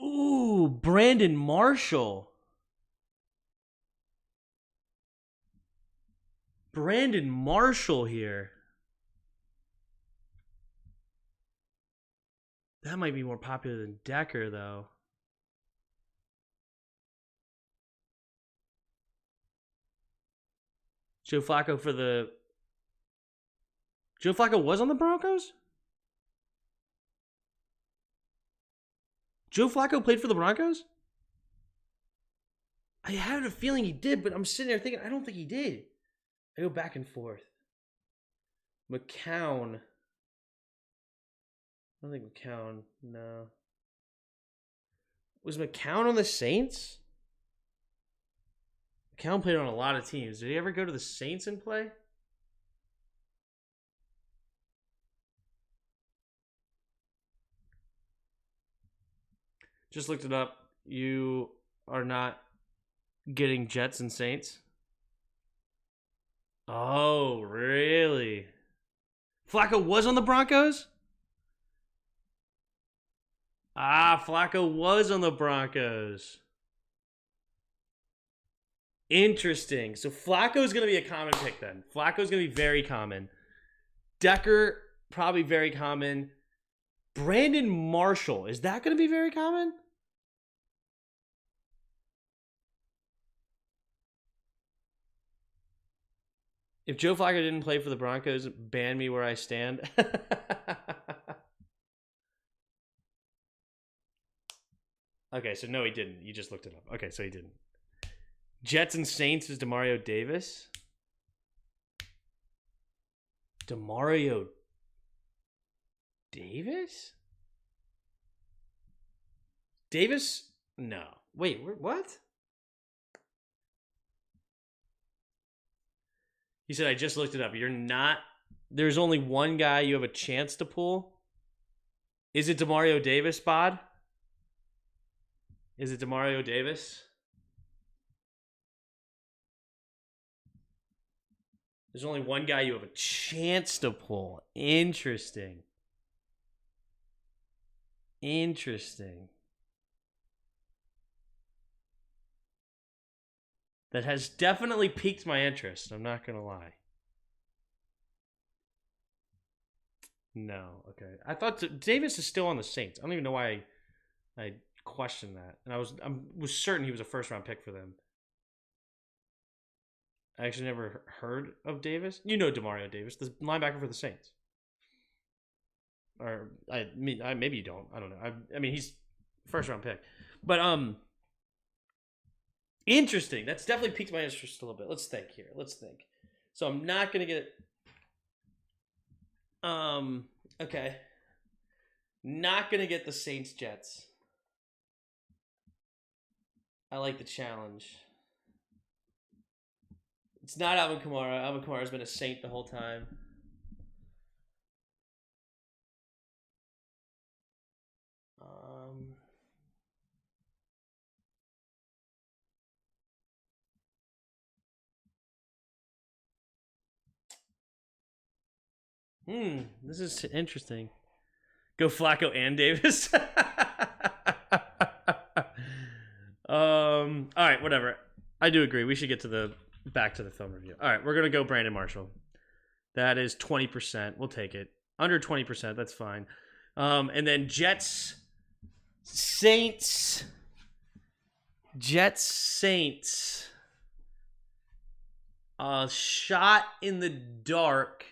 Ooh, Brandon Marshall. Brandon Marshall here. That might be more popular than Decker, though. Joe Flacco for the... Joe Flacco was on the Broncos? Joe Flacco played for the Broncos? I had a feeling he did, but I'm sitting there thinking, I don't think he did. I go back and forth. McCown. I don't think McCown, no. Was McCown on the Saints? McCown played on a lot of teams. Did he ever go to the Saints and play? Just looked it up. You are not getting Jets and Saints? Oh, really? Flacco was on the Broncos? Ah, Flacco was on the Broncos. Interesting. So Flacco's going to be a common pick then. Flacco's going to be very common. Decker, probably very common. Brandon Marshall, is that going to be very common? If Joe Flacco didn't play for the Broncos, ban me where I stand. Okay, so no, he didn't. You just looked it up. Okay, so he didn't. Jets and Saints is Demario Davis. Demario Davis? Davis? No. Wait, what? He said, I just looked it up. You're not... There's only one guy you have a chance to pull. Is it Demario Davis, Bod? Is it Demario Davis? There's only one guy you have a chance to pull. Interesting. Interesting. That has definitely piqued my interest. I'm not going to lie. No. Okay. I thought Davis is still on the Saints. I don't even know why I questioned that. And I was certain he was a first-round pick for them. I actually never heard of Davis. You know Demario Davis, the linebacker for the Saints. Or I mean, maybe you don't. I don't know. I mean, he's first round pick, but interesting. That's definitely piqued my interest a little bit. Let's think here. Let's think. So I'm not gonna get. Okay. Not gonna get the Saints Jets. I like the challenge. It's not Alvin Kamara. Alvin Kamara's been a Saint the whole time. This is interesting. Go Flacco and Davis. All right, whatever. I do agree. We should get to back to the film review. All right, we're gonna go Brandon Marshall. That is 20%. We'll take it. Under 20%, that's fine. And then Jets, Saints. A shot in the dark.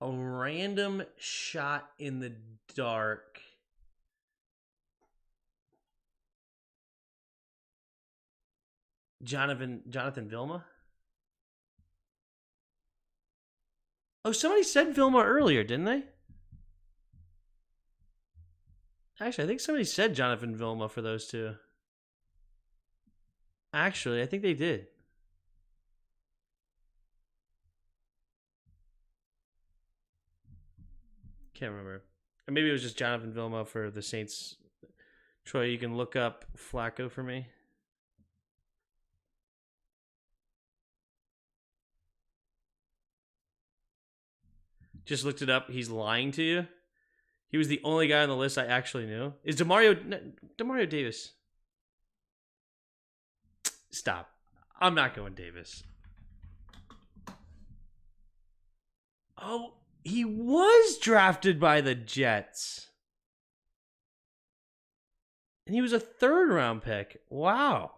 A random shot in the dark. Jonathan Vilma? Oh, somebody said Vilma earlier, didn't they? Actually, I think somebody said Jonathan Vilma for those two. Actually, I think they did. Can't remember. Or maybe it was just Jonathan Vilma for the Saints. Troy, you can look up Flacco for me. Just looked it up. He's lying to you. He was the only guy on the list I actually knew. Is Demario Davis? Stop. I'm not going Davis. Oh, he was drafted by the Jets. And he was a 3rd round pick. Wow.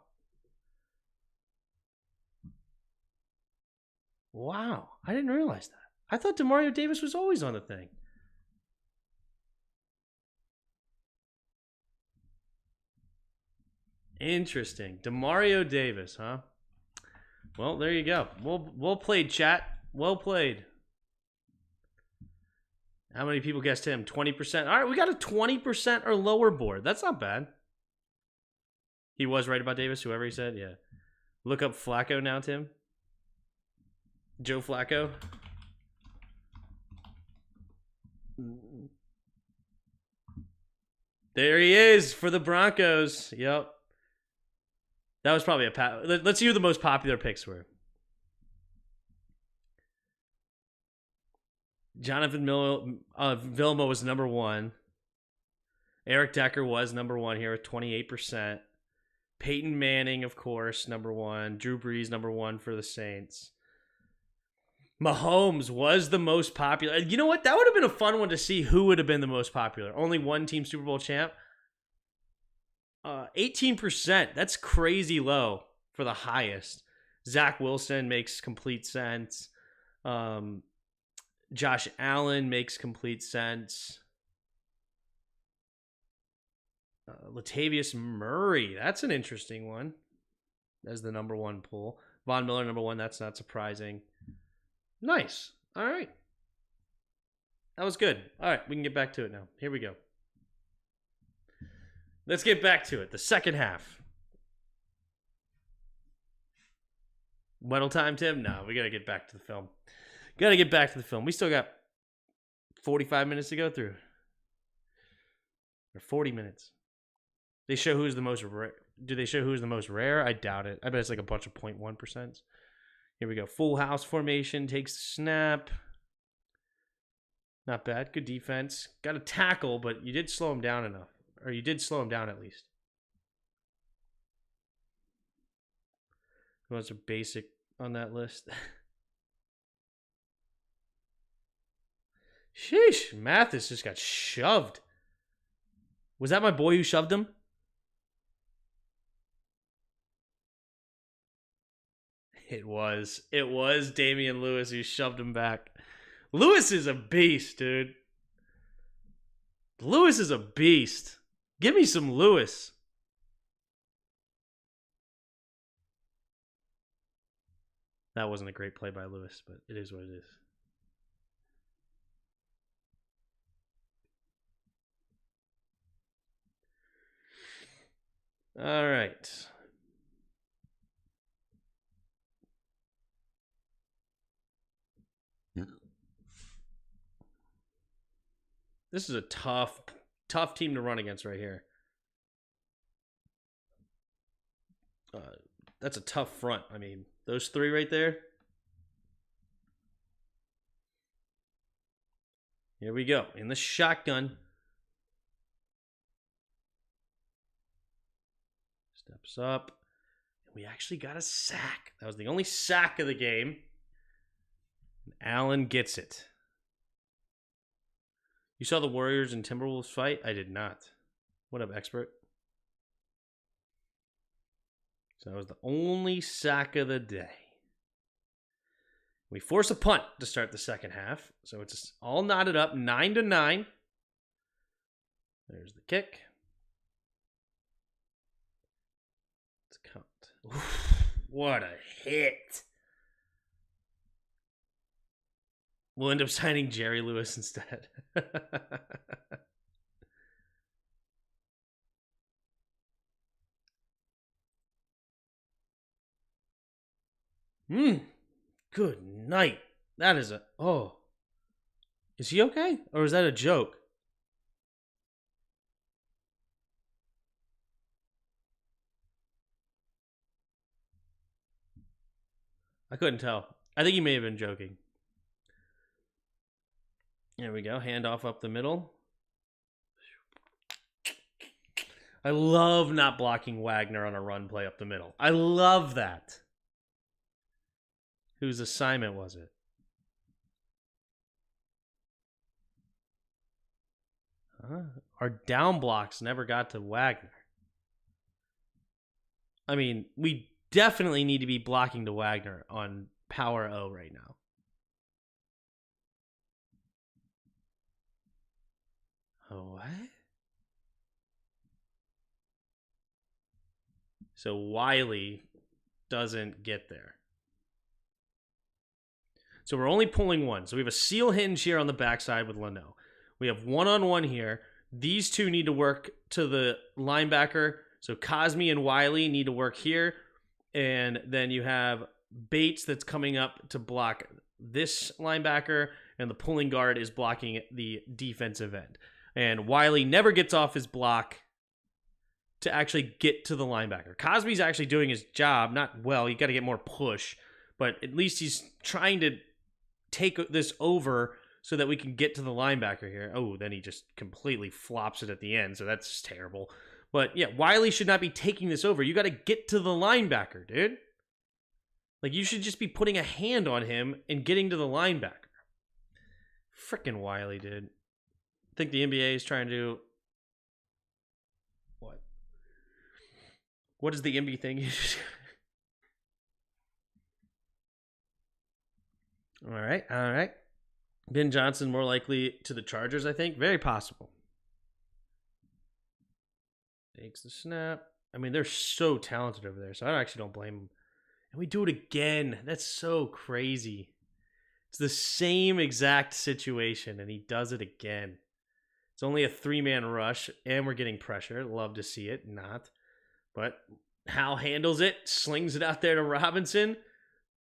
Wow. I didn't realize that. I thought Demario Davis was always on the thing. Interesting. Demario Davis, huh? Well, there you go. Well played, chat. Well played. How many people guessed him? 20%. All right, we got a 20% or lower board. That's not bad. He was right about Davis, whoever he said. Yeah. Look up Flacco now, Tim. Joe Flacco. There he is for the Broncos. Yep. That was probably let's see who the most popular picks were. Jonathan Vilma was number 1. Eric Decker was number 1 here with 28%. Peyton Manning, of course, number 1. Drew Brees, number 1 for the Saints. Mahomes was the most popular. You know what? That would have been a fun one to see who would have been the most popular. Only one team Super Bowl champ. 18%. That's crazy low for the highest. Zach Wilson makes complete sense. Josh Allen makes complete sense. Latavius Murray. That's an interesting one. As the number 1 pull. Von Miller, number 1. That's not surprising. Nice. All right. That was good. All right, we can get back to it now. Here we go. Let's get back to it. The second half. Weddle time, Tim? No, we got to get back to the film. We still got 45 minutes to go through. Or 40 minutes. They show who's the most rare. Do they show who's the most rare? I doubt it. I bet it's like a bunch of 0.1%. Here we go. Full house formation. Takes the snap. Not bad. Good defense. Got a tackle, but you did slow him down enough. Or you did slow him down at least. Who wants a basic on that list? Sheesh. Mathis just got shoved. Was that my boy who shoved him? It was. It was Damian Lewis who shoved him back. Lewis is a beast, dude. Lewis is a beast. Give me some Lewis. That wasn't a great play by Lewis, but it is what it is. All right. This is a tough team to run against right here. That's a tough front. I mean, those 3 right there. Here we go. In the shotgun. Steps up. And we actually got a sack. That was the only sack of the game. And Allen gets it. You saw the Warriors and Timberwolves fight? I did not. What up, expert? So that was the only sack of the day. We force a punt to start the second half. So it's all knotted up, 9-9. There's the kick. Let's count. Oof, what a hit. We'll end up signing Jerry Lewis instead. Good night. That is a... Oh. Is he okay? Or is that a joke? I couldn't tell. I think he may have been joking. There we go. Handoff up the middle. I love not blocking Wagner on a run play up the middle. I love that. Whose assignment was it? Our down blocks never got to Wagner. I mean, we definitely need to be blocking to Wagner on Power O right now. Oh, what? So Wiley doesn't get there. So we're only pulling one. So we have a seal hinge here on the backside with Leno. We have one-on-one here. These two need to work to the linebacker. So Cosme and Wiley need to work here. And then you have Bates that's coming up to block this linebacker. And the pulling guard is blocking the defensive end. And Wiley never gets off his block to actually get to the linebacker. Cosme's actually doing his job. Not well. You got to get more push. But at least he's trying to take this over so that we can get to the linebacker here. Oh, then he just completely flops it at the end, so that's just terrible. But yeah, Wiley should not be taking this over. You got to get to the linebacker, dude. Like, you should just be putting a hand on him and getting to the linebacker. Frickin' Wiley, dude. I think the NBA is trying to do... What? What is the NBA thing? All right. Ben Johnson more likely to the Chargers, I think. Very possible. Takes the snap. I mean, they're so talented over there, so I actually don't blame them. And we do it again. That's so crazy. It's the same exact situation, and he does it again. It's only a 3-man rush, and we're getting pressure. Love to see it. Not. But Hal handles it, slings it out there to Robinson.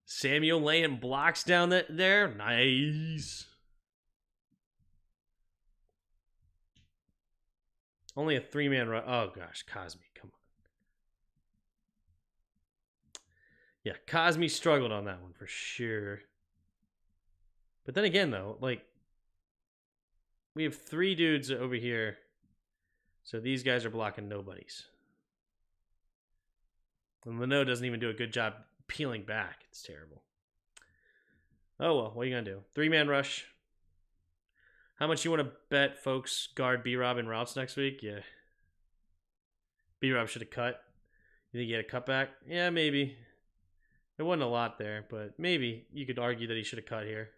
Samuel laying blocks down there. Nice. Only a 3-man rush. Oh, gosh. Cosme, come on. Yeah, Cosme struggled on that one for sure. But then again, though, like, we have 3 dudes over here. So these guys are blocking nobodies. And Leno doesn't even do a good job peeling back. It's terrible. Oh, well, what are you going to do? 3-man rush. How much you want to bet folks guard B-Rob in routes next week? Yeah. B-Rob should have cut. You think he had a cutback? Yeah, maybe. There wasn't a lot there, but maybe you could argue that he should have cut here.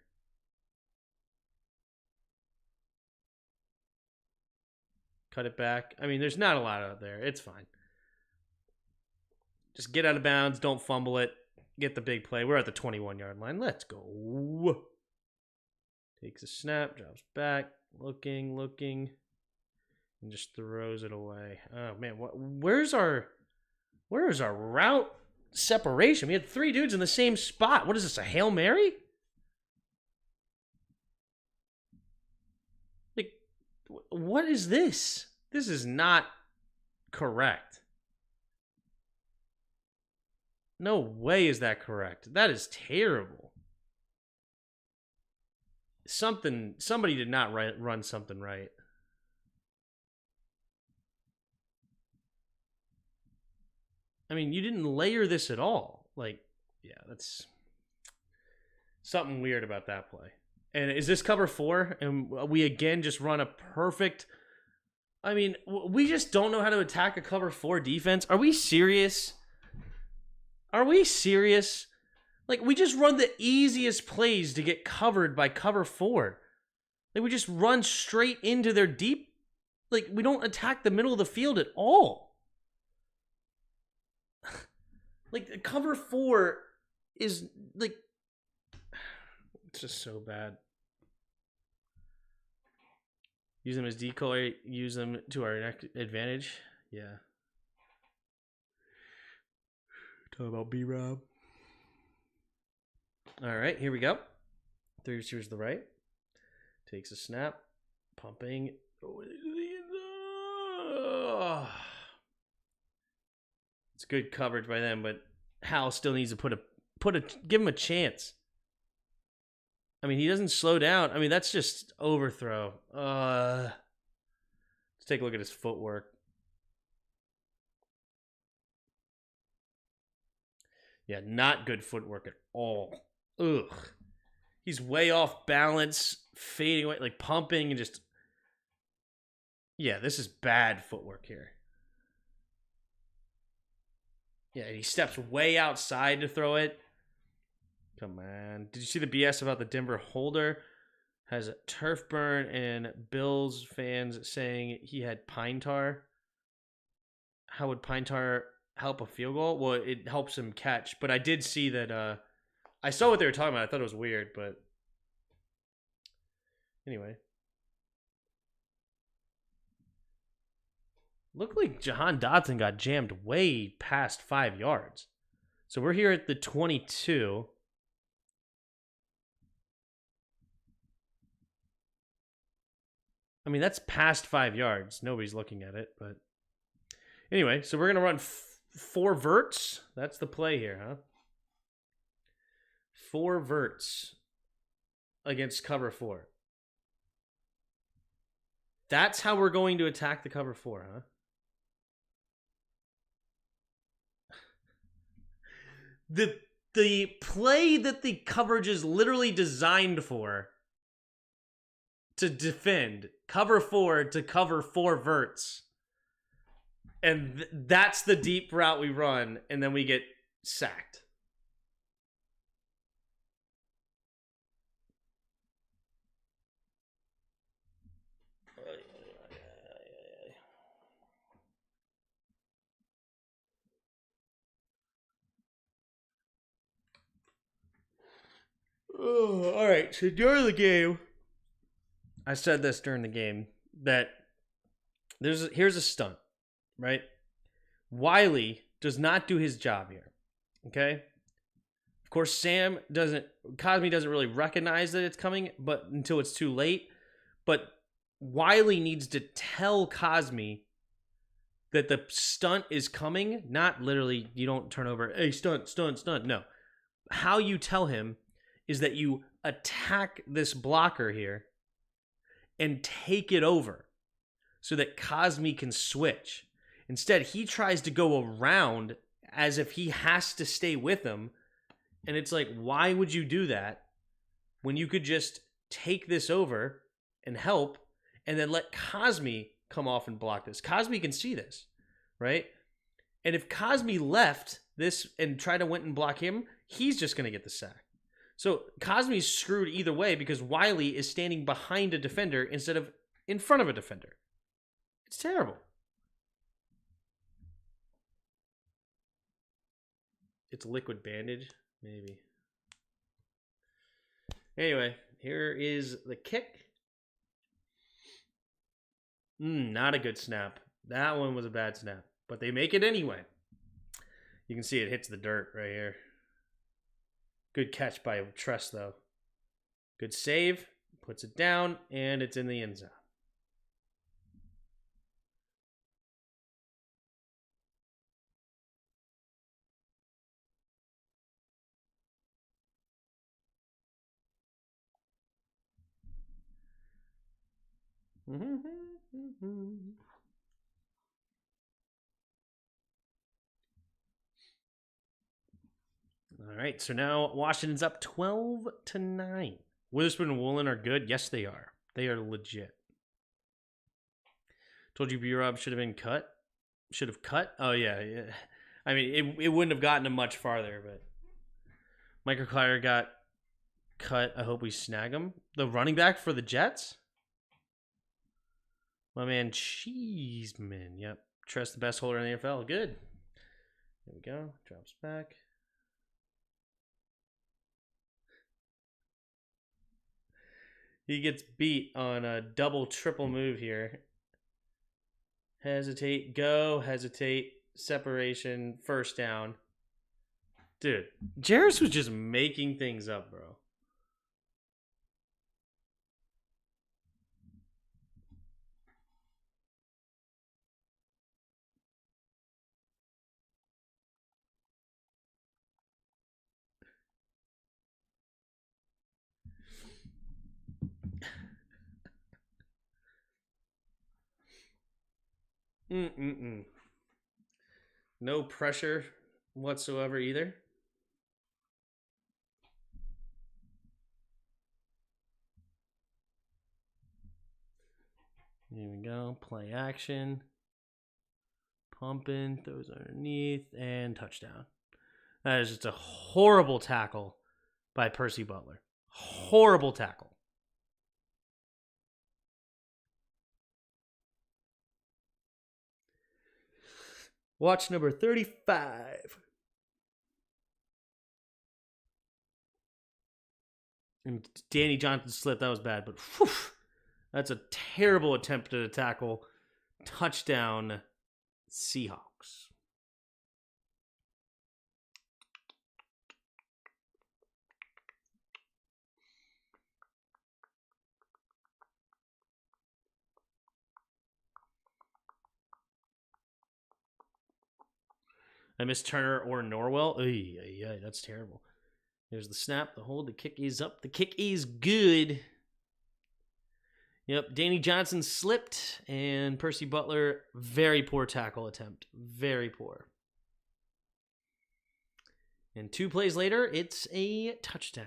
Cut it back. I mean, there's not a lot out there. It's fine. Just get out of bounds. Don't fumble it. Get the big play. We're at the 21-yard line. Let's go. Takes a snap. Drops back. Looking. And just throws it away. Oh, man. Where's our route separation? We had 3 dudes in the same spot. What is this, a Hail Mary? Like, what is this? This is not correct. No way is that correct. That is terrible. Somebody did not run something right. I mean, you didn't layer this at all. Like, yeah, that's something weird about that play. And is this cover 4? And we again just run a perfect... I mean, we just don't know how to attack a cover 4 defense. Are we serious? Are we serious? Like, we just run the easiest plays to get covered by cover 4. Like, we just run straight into their deep... Like, we don't attack the middle of the field at all. Like, cover 4 is, like... It's just so bad. Use them as decoy. Use them to our advantage. Yeah. Talk about B-Rob. All right, here we go. 3 receivers to the right. Takes a snap. Pumping. It's good coverage by them, but Hal still needs to give him a chance. I mean, he doesn't slow down. I mean, that's just overthrow. Let's take a look at his footwork. Yeah, not good footwork at all. Ugh. He's way off balance, fading away, like pumping and just... Yeah, this is bad footwork here. Yeah, he steps way outside to throw it. Come on. Did you see the BS about the Denver holder? Has a turf burn and Bills fans saying he had pine tar. How would pine tar help a field goal? Well, it helps him catch. But I did see that... I saw what they were talking about. I thought it was weird, but... Anyway. Looked like Jahan Dotson got jammed way past 5 yards. So we're here at the 22. I mean, that's past 5 yards. Nobody's looking at it, but... Anyway, so we're going to run 4 verts. That's the play here, huh? 4 verts against cover 4. That's how we're going to attack the cover 4, huh? The play that the coverage is literally designed for to defend cover 4 to cover 4 verts. And that's the deep route we run, and then we get sacked. Oh, all right, so during the game, I said this during the game, that here's a stunt, right? Wiley does not do his job here, okay? Of course, Cosme doesn't really recognize that it's coming, but until it's too late. But Wiley needs to tell Cosme that the stunt is coming, not literally, you don't turn over, hey, stunt, stunt, stunt. No. How you tell him is that you attack this blocker here and take it over so that Cosme can switch. Instead, he tries to go around as if he has to stay with him. And it's like, why would you do that when you could just take this over and help and then let Cosme come off and block this? Cosme can see this, right? And if Cosme left this and tried to went and block him, he's just going to get the sack. So Cosme's screwed either way because Wiley is standing behind a defender instead of in front of a defender. It's terrible. It's liquid bandage, maybe. Anyway, here is the kick. Not a good snap. That one was a bad snap, but they make it anyway. You can see it hits the dirt right here. Good catch by Tress, though. Good save. Puts it down, and it's in the end zone. All right, so now Washington's up 12-9. Witherspoon and Woolen are good. Yes, they are. They are legit. Told you B-Rob should have been cut. Should have cut? Oh, yeah. I mean, it wouldn't have gotten him much farther, but Michael Cryer got cut. I hope we snag him. The running back for the Jets? My man Cheeseman. Yep. Trust the best holder in the NFL. Good. There we go. Drops back. He gets beat on a double, triple move here. Hesitate, go, hesitate, separation, first down. Dude, Jarris was just making things up, bro. Mm-mm-mm. No pressure whatsoever either. Here we go. Play action. Pumping. Throws underneath. And touchdown. That is just a horrible tackle by Percy Butler. Horrible tackle. Watch number 35. And Danny Johnson slipped. That was bad, but whew, that's a terrible attempt at a tackle. Touchdown, Seahawks. I missed Turner or Norwell. Yeah, that's terrible. There's the snap, the hold, the kick is up. The kick is good. Yep, Danny Johnson slipped, and Percy Butler, very poor tackle attempt. Very poor. And 2 plays later, it's a touchdown.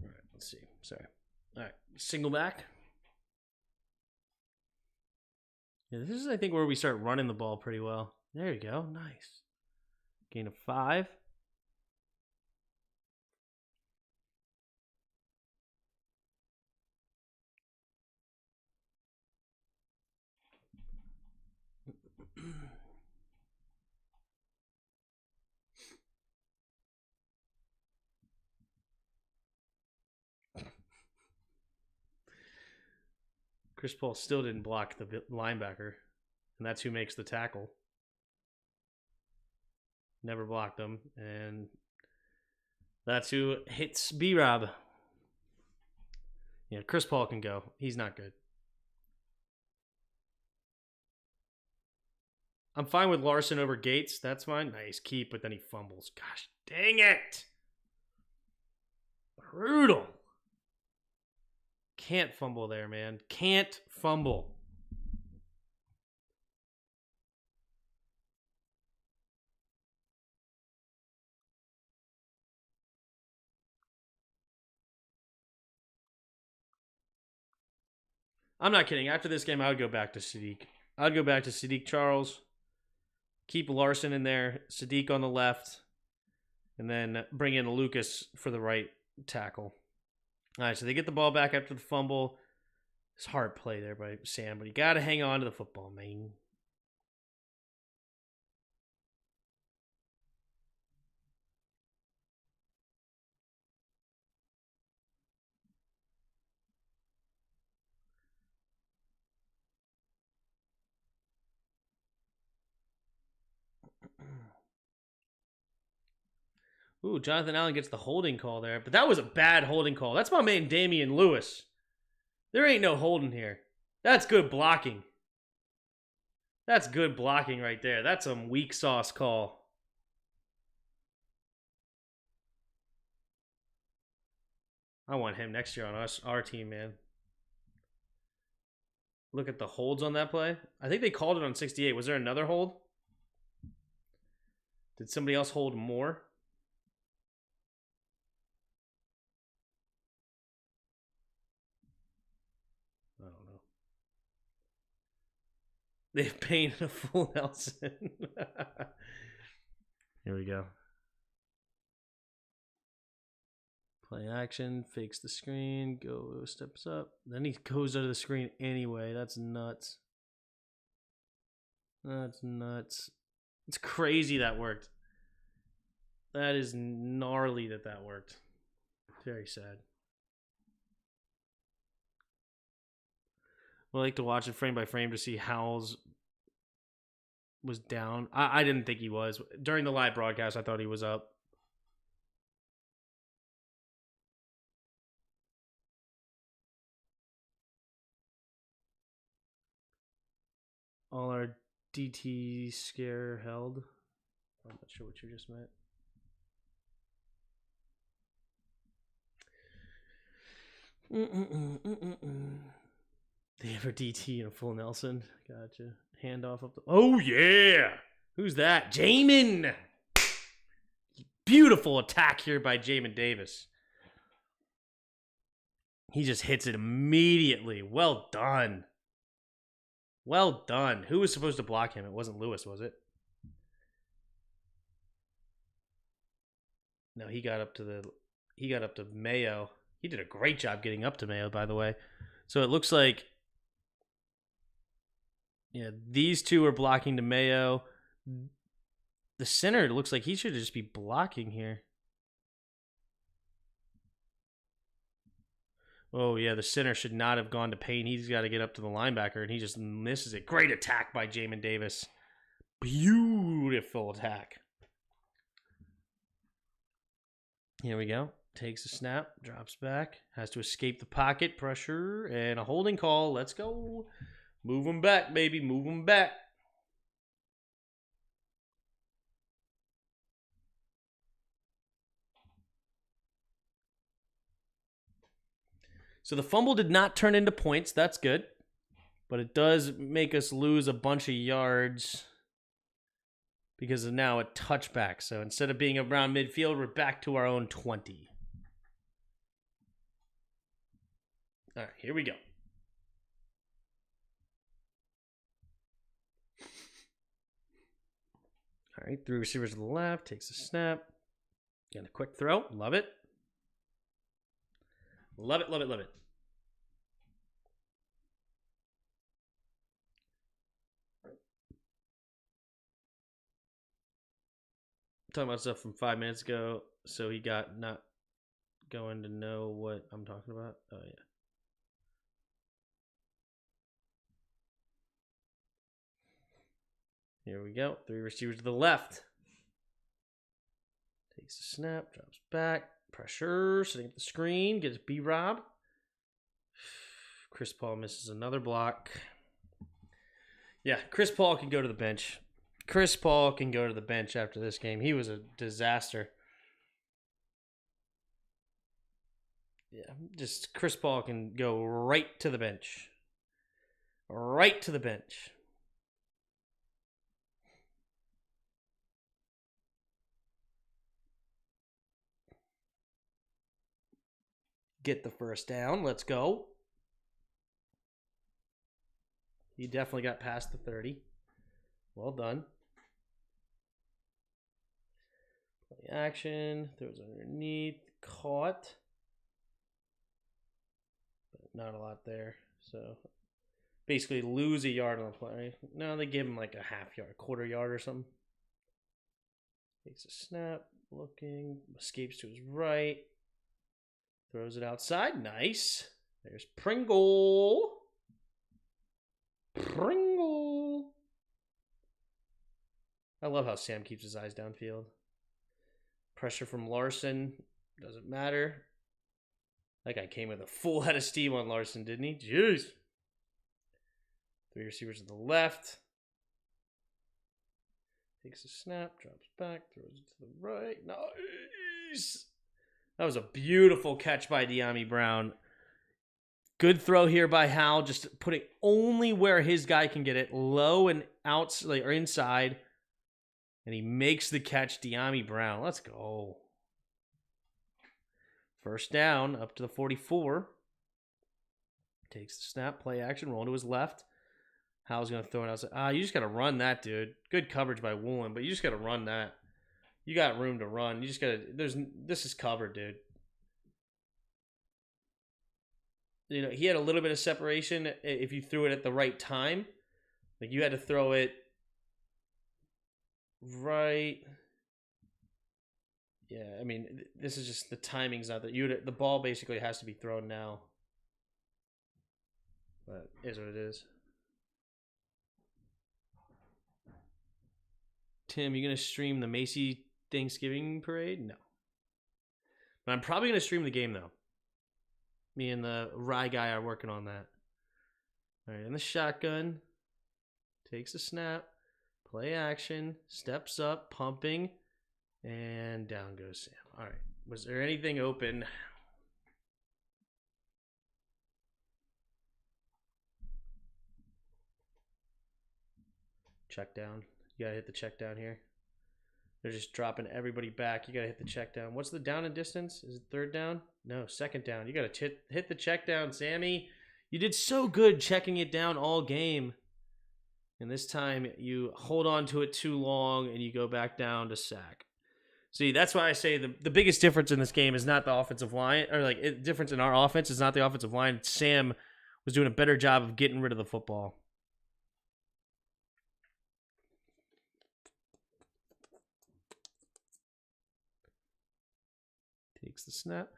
All right, let's see. Sorry. All right, single back. Yeah, this is, I think, where we start running the ball pretty well. There you go. Nice. Gain of 5. Chris Paul still didn't block the linebacker, and that's who makes the tackle. Never blocked him, and that's who hits B-Rob. Yeah, Chris Paul can go. He's not good. I'm fine with Larson over Gates. That's fine. Nice keep, but then he fumbles. Gosh, dang it. Brutal. Can't fumble there, man. Can't fumble. I'm not kidding. After this game, I would go back to Sadiq. I'd go back to Sadiq Charles. Keep Larson in there. Sadiq on the left. And then bring in Lucas for the right tackle. All right, so they get the ball back after the fumble. It's hard play there by Sam, but you got to hang on to the football, man. Ooh, Jonathan Allen gets the holding call there, but that was a bad holding call. That's my man Damian Lewis. There ain't no holding here. That's good blocking. That's good blocking right there. That's some weak sauce call. I want him next year on our team, man. Look at the holds on that play. I think they called it on 68. Was there another hold? Did somebody else hold more? I don't know. They've painted a full Nelson. Here we go. Play action, fakes the screen, steps up. Then he goes under the screen anyway. That's nuts. That's nuts. It's crazy that worked. That is gnarly that worked. Very sad. I like to watch it frame by frame to see Howell's was down. I didn't think he was. During the live broadcast, I thought he was up. All our DT scare held. I'm not sure what you just meant. They ever DT in a full Nelson? Gotcha. Handoff up the. Oh, yeah. Who's that? Jamin. Beautiful attack here by Jamin Davis. He just hits it immediately. Well done. Well done. Who was supposed to block him? It wasn't Lewis, was it? No, he got up to Mayo. He did a great job getting up to Mayo, by the way. So it looks like, yeah, these two are blocking to Mayo. The center, it looks like he should just be blocking here. Oh, yeah, the center should not have gone to Payne. He's got to get up to the linebacker, and he just misses it. Great attack by Jamin Davis. Beautiful attack. Here we go. Takes a snap, drops back, has to escape the pocket, pressure, and a holding call. Let's go. Move him back, baby. Move him back. So the fumble did not turn into points. That's good. But it does make us lose a bunch of yards because of now a touchback. So instead of being around midfield, we're back to our own 20. All right, here we go. All right, three receivers to the left, takes a snap. Got a quick throw. Love it. Love it, love it, love it. Talking about stuff from 5 minutes ago, so he got not going to know what I'm talking about. Oh, yeah. Here we go. Three receivers to the left. Takes a snap, drops back. Pressure, sitting at the screen. Gets B-Rob. Chris Paul misses another block. Yeah, Chris Paul can go to the bench. Chris Paul can go to the bench after this game. He was a disaster. Yeah, just Chris Paul can go right to the bench. Right to the bench. Get the first down. Let's go. He definitely got past the 30. Well done. Play action. Throws underneath. Caught. But not a lot there. So basically lose a yard on the play. No, they give him like a half yard, quarter yard or something. Takes a snap. Looking. Escapes to his right. Throws it outside. Nice. There's Pringle. Pringle. I love how Sam keeps his eyes downfield. Pressure from Larson. Doesn't matter. That guy came with a full head of steam on Larson, didn't he? Jeez. Three receivers to the left. Takes a snap. Drops back. Throws it to the right. Nice. That was a beautiful catch by Dyami Brown. Good throw here by Hal, just putting only where his guy can get it, low and outside or inside, and he makes the catch. Dyami Brown, let's go. First down, up to the 44. Takes the snap, play action, roll to his left. Howell's going to throw it outside. You just got to run that, dude. Good coverage by Woolen, but you just got to run that. You got room to run. You just got to. This is covered, dude. You know, he had a little bit of separation if you threw it at the right time. Like, you had to throw it right. Yeah, I mean, this is just the timing's not that. The ball basically has to be thrown now. But it is what it is. Tim, you gonna stream the Macy Thanksgiving parade? No. But I'm probably gonna stream the game though. Me and the Rye guy are working on that. All right, in the shotgun. Takes a snap. Play action. Steps up. Pumping. And down goes Sam. All right. Was there anything open? Check down. You got to hit the check down here. They're just dropping everybody back. You got to hit the check down. What's the down and distance? Is it third down? No, second down. You got to hit the check down, Sammy. You did so good checking it down all game. And this time you hold on to it too long and you go back down to sack. See, that's why I say the biggest difference in this game is not the offensive line, or difference in our offense is not the offensive line. Sam was doing a better job of getting rid of the football. Takes the snap,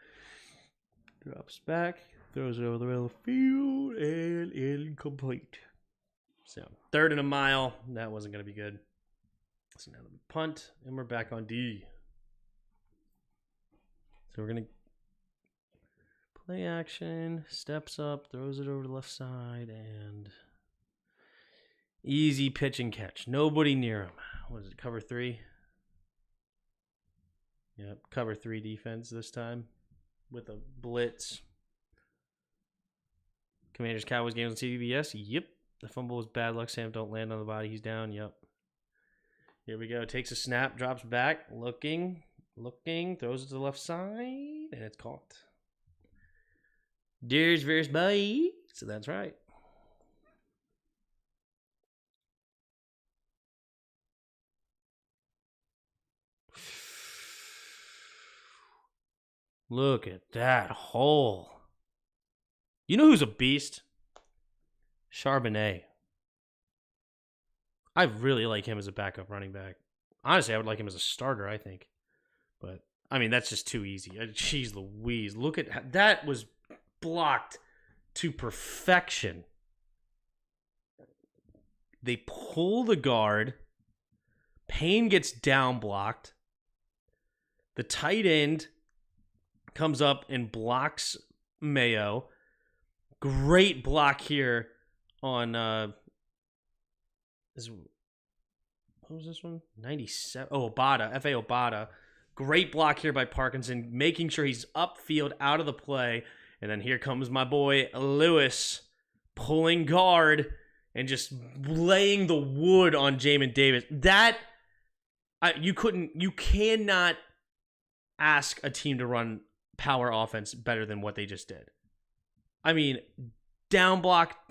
drops back, throws it over the middle of the field, and incomplete. So, 3rd and a mile. That wasn't going to be good. So now we punt, and we're back on D. So we're going to play action, steps up, throws it over the left side, and easy pitch and catch. Nobody near him. What is it, cover 3? Yep, cover 3 defense this time with a blitz. Commanders Cowboys games on CBS. Yep. The fumble was bad luck. Sam don't land on the body. He's down. Yep. Here we go. Takes a snap, drops back, looking, throws it to the left side, and it's caught. There's versus bye. So that's right. Look at that hole. You know who's a beast? Charbonnet. I really like him as a backup running back. Honestly, I would like him as a starter, I think. But, I mean, that's just too easy. Jeez Louise. Look at that was blocked to perfection. They pull the guard. Payne gets down blocked. The tight end comes up and blocks Mayo. Great block here on what was this one? 97. Oh, Obata. F.A. Obata. Great block here by Parkinson, making sure he's upfield out of the play. And then here comes my boy Lewis pulling guard and just laying the wood on Jamin Davis. That you cannot ask a team to run power offense better than what they just did. I mean, down block,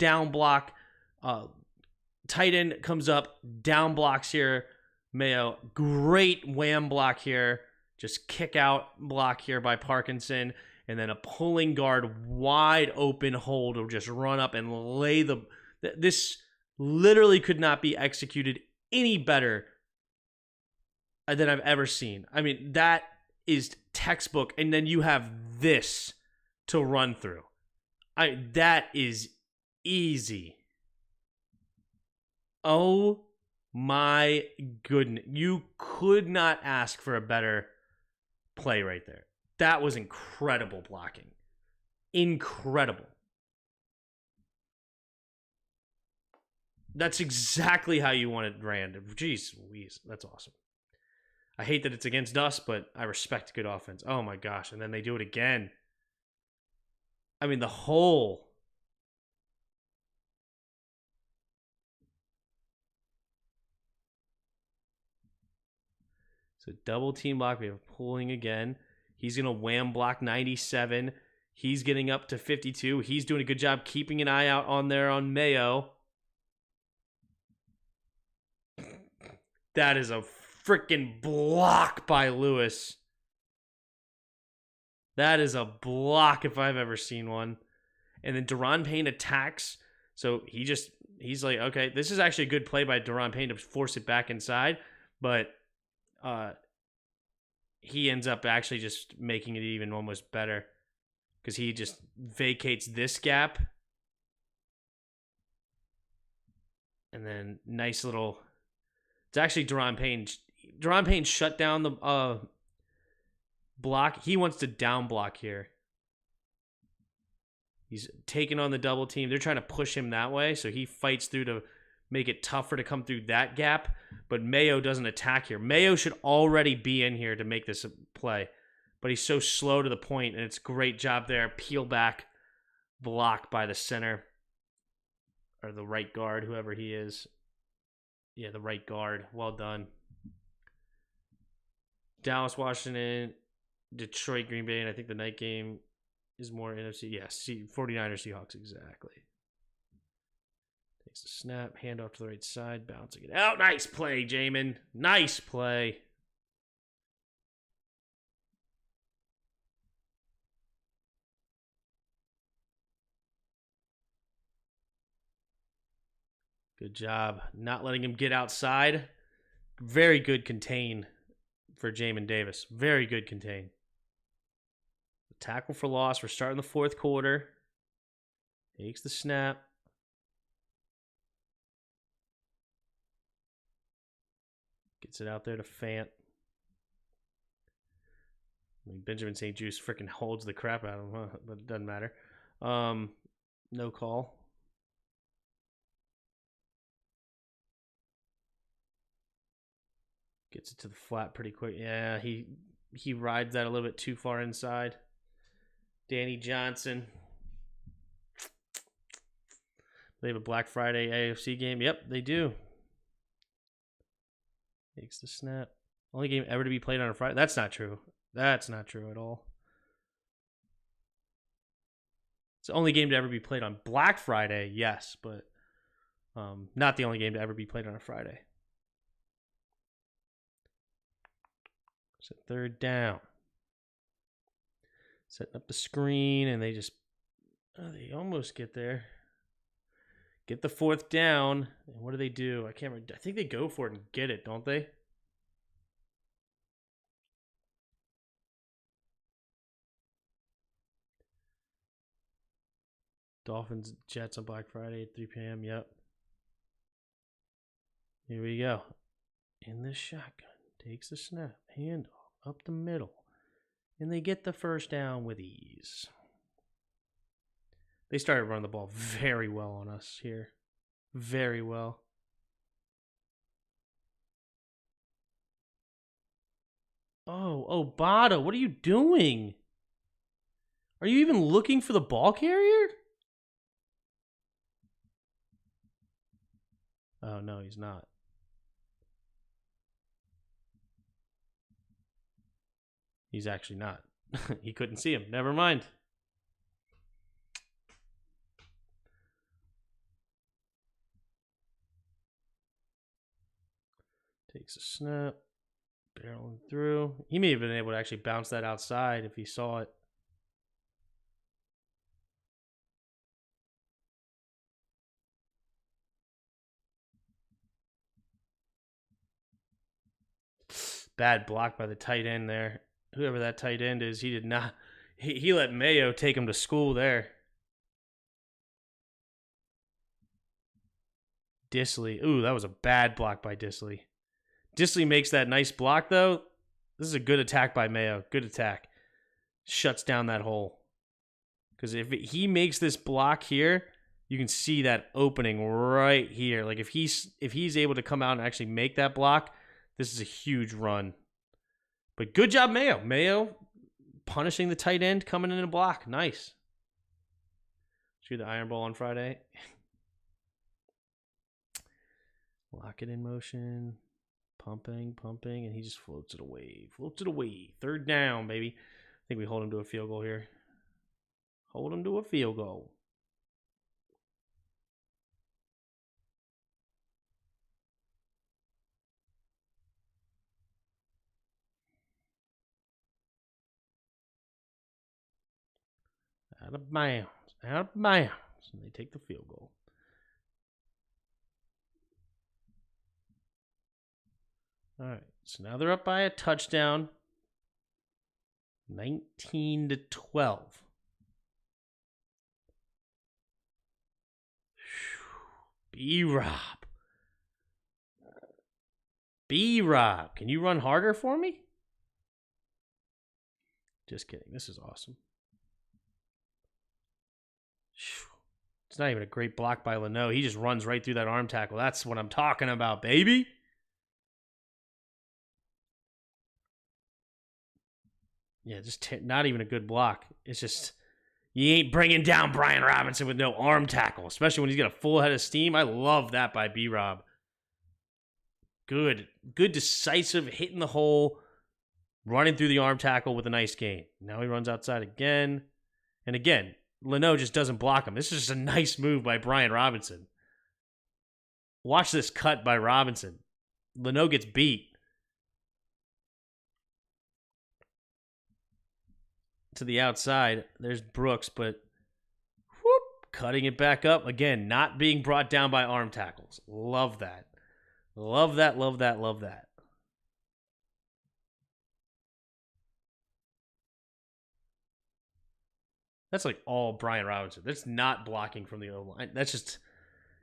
tight end comes up, down blocks here, Mayo. Great wham block here. Just kick out block here by Parkinson. And then a pulling guard, wide open hole to just run up and lay the... This literally could not be executed any better than I've ever seen. I mean, that is textbook. And then you have this to run through. That is easy. Oh my goodness. You could not ask for a better play right there. That was incredible blocking. Incredible. That's exactly how you want it ran. Jeez Louise, that's awesome. I hate that it's against us, but I respect good offense. Oh my gosh, and then they do it again. I mean, the whole... So double team block. We have pulling again. He's going to wham block 97. He's getting up to 52. He's doing a good job keeping an eye out on there on Mayo. That is a freaking block by Lewis. That is a block if I've ever seen one. And then Deron Payne attacks. So he's like, okay, this is actually a good play by Deron Payne to force it back inside. But he ends up actually just making it even almost better. Because he just vacates this gap. And then nice little... It's actually Deron Payne. Deron Payne shut down the block. He wants to down block here. He's taking on the double team. They're trying to push him that way, so he fights through to make it tougher to come through that gap. But Mayo doesn't attack here. Mayo should already be in here to make this a play. But he's so slow to the point, and it's a great job there. Peel back block by the center. Or the right guard, whoever he is. Yeah, the right guard. Well done. Dallas, Washington, Detroit, Green Bay, and I think the night game is more NFC. Yes, 49ers, Seahawks, exactly. Takes the snap, handoff to the right side, bouncing it out. Nice play, Jamin. Nice play. Good job. Not letting him get outside. Very good contain for Jamin Davis. Very good contain. Tackle for loss. We're starting the fourth quarter. Takes the snap. Gets it out there to Fant. I mean, Benjamin St. Juste freaking holds the crap out of him, huh? But it doesn't matter. No call. Gets it to the flat pretty quick. Yeah, he rides that a little bit too far inside. Danny Johnson. They have a Black Friday AFC game. Yep, they do. Takes the snap. Only game ever to be played on a Friday. That's not true. That's not true at all. It's the only game to ever be played on Black Friday, yes, but not the only game to ever be played on a Friday. So third down. Setting up the screen, and they almost get there. Get the fourth down, and what do? I can't remember. I think they go for it and get it, don't they? Dolphins, Jets on Black Friday at 3 p.m. Yep. Here we go. In the shotgun. Takes the snap. Handoff up the middle. And they get the first down with ease. They started running the ball very well on us here. Very well. Oh, Bada, what are you doing? Are you even looking for the ball carrier? Oh, no, he's not. He's actually not. He couldn't see him. Never mind. Takes a snap. Barreling through. He may have been able to actually bounce that outside if he saw it. Bad block by the tight end there. Whoever that tight end is, he did not. He let Mayo take him to school there. Disley. Ooh, that was a bad block by Disley. Disley makes that nice block, though. This is a good attack by Mayo. Good attack. Shuts down that hole. Because if he makes this block here, you can see that opening right here. Like if he's able to come out and actually make that block, this is a huge run. But good job, Mayo. Mayo punishing the tight end, coming in a block. Nice. Shoot the iron ball on Friday. Lock it in motion. Pumping, and he just floats it away. Third down, baby. I think we hold him to a field goal here. Hold him to a field goal. Out of bounds. Out of bounds. And they take the field goal. All right. So now they're up by a touchdown. 19-12. B-Rob. B-Rob. Can you run harder for me? Just kidding. This is awesome. It's not even a great block by Leno. He just runs right through that arm tackle. That's what I'm talking about, baby. Yeah, just not even a good block. It's just, you ain't bringing down Brian Robinson with no arm tackle, especially when he's got a full head of steam. I love that by B-Rob. Good, decisive, hitting the hole, running through the arm tackle with a nice gain. Now he runs outside again. And again, Leno just doesn't block him. This is just a nice move by Brian Robinson. Watch this cut by Robinson. Leno gets beat. To the outside, there's Brooks, but cutting it back up. Again, not being brought down by arm tackles. Love that. Love that, love that, love that. That's like all Brian Robinson. That's not blocking from the O-line. That's just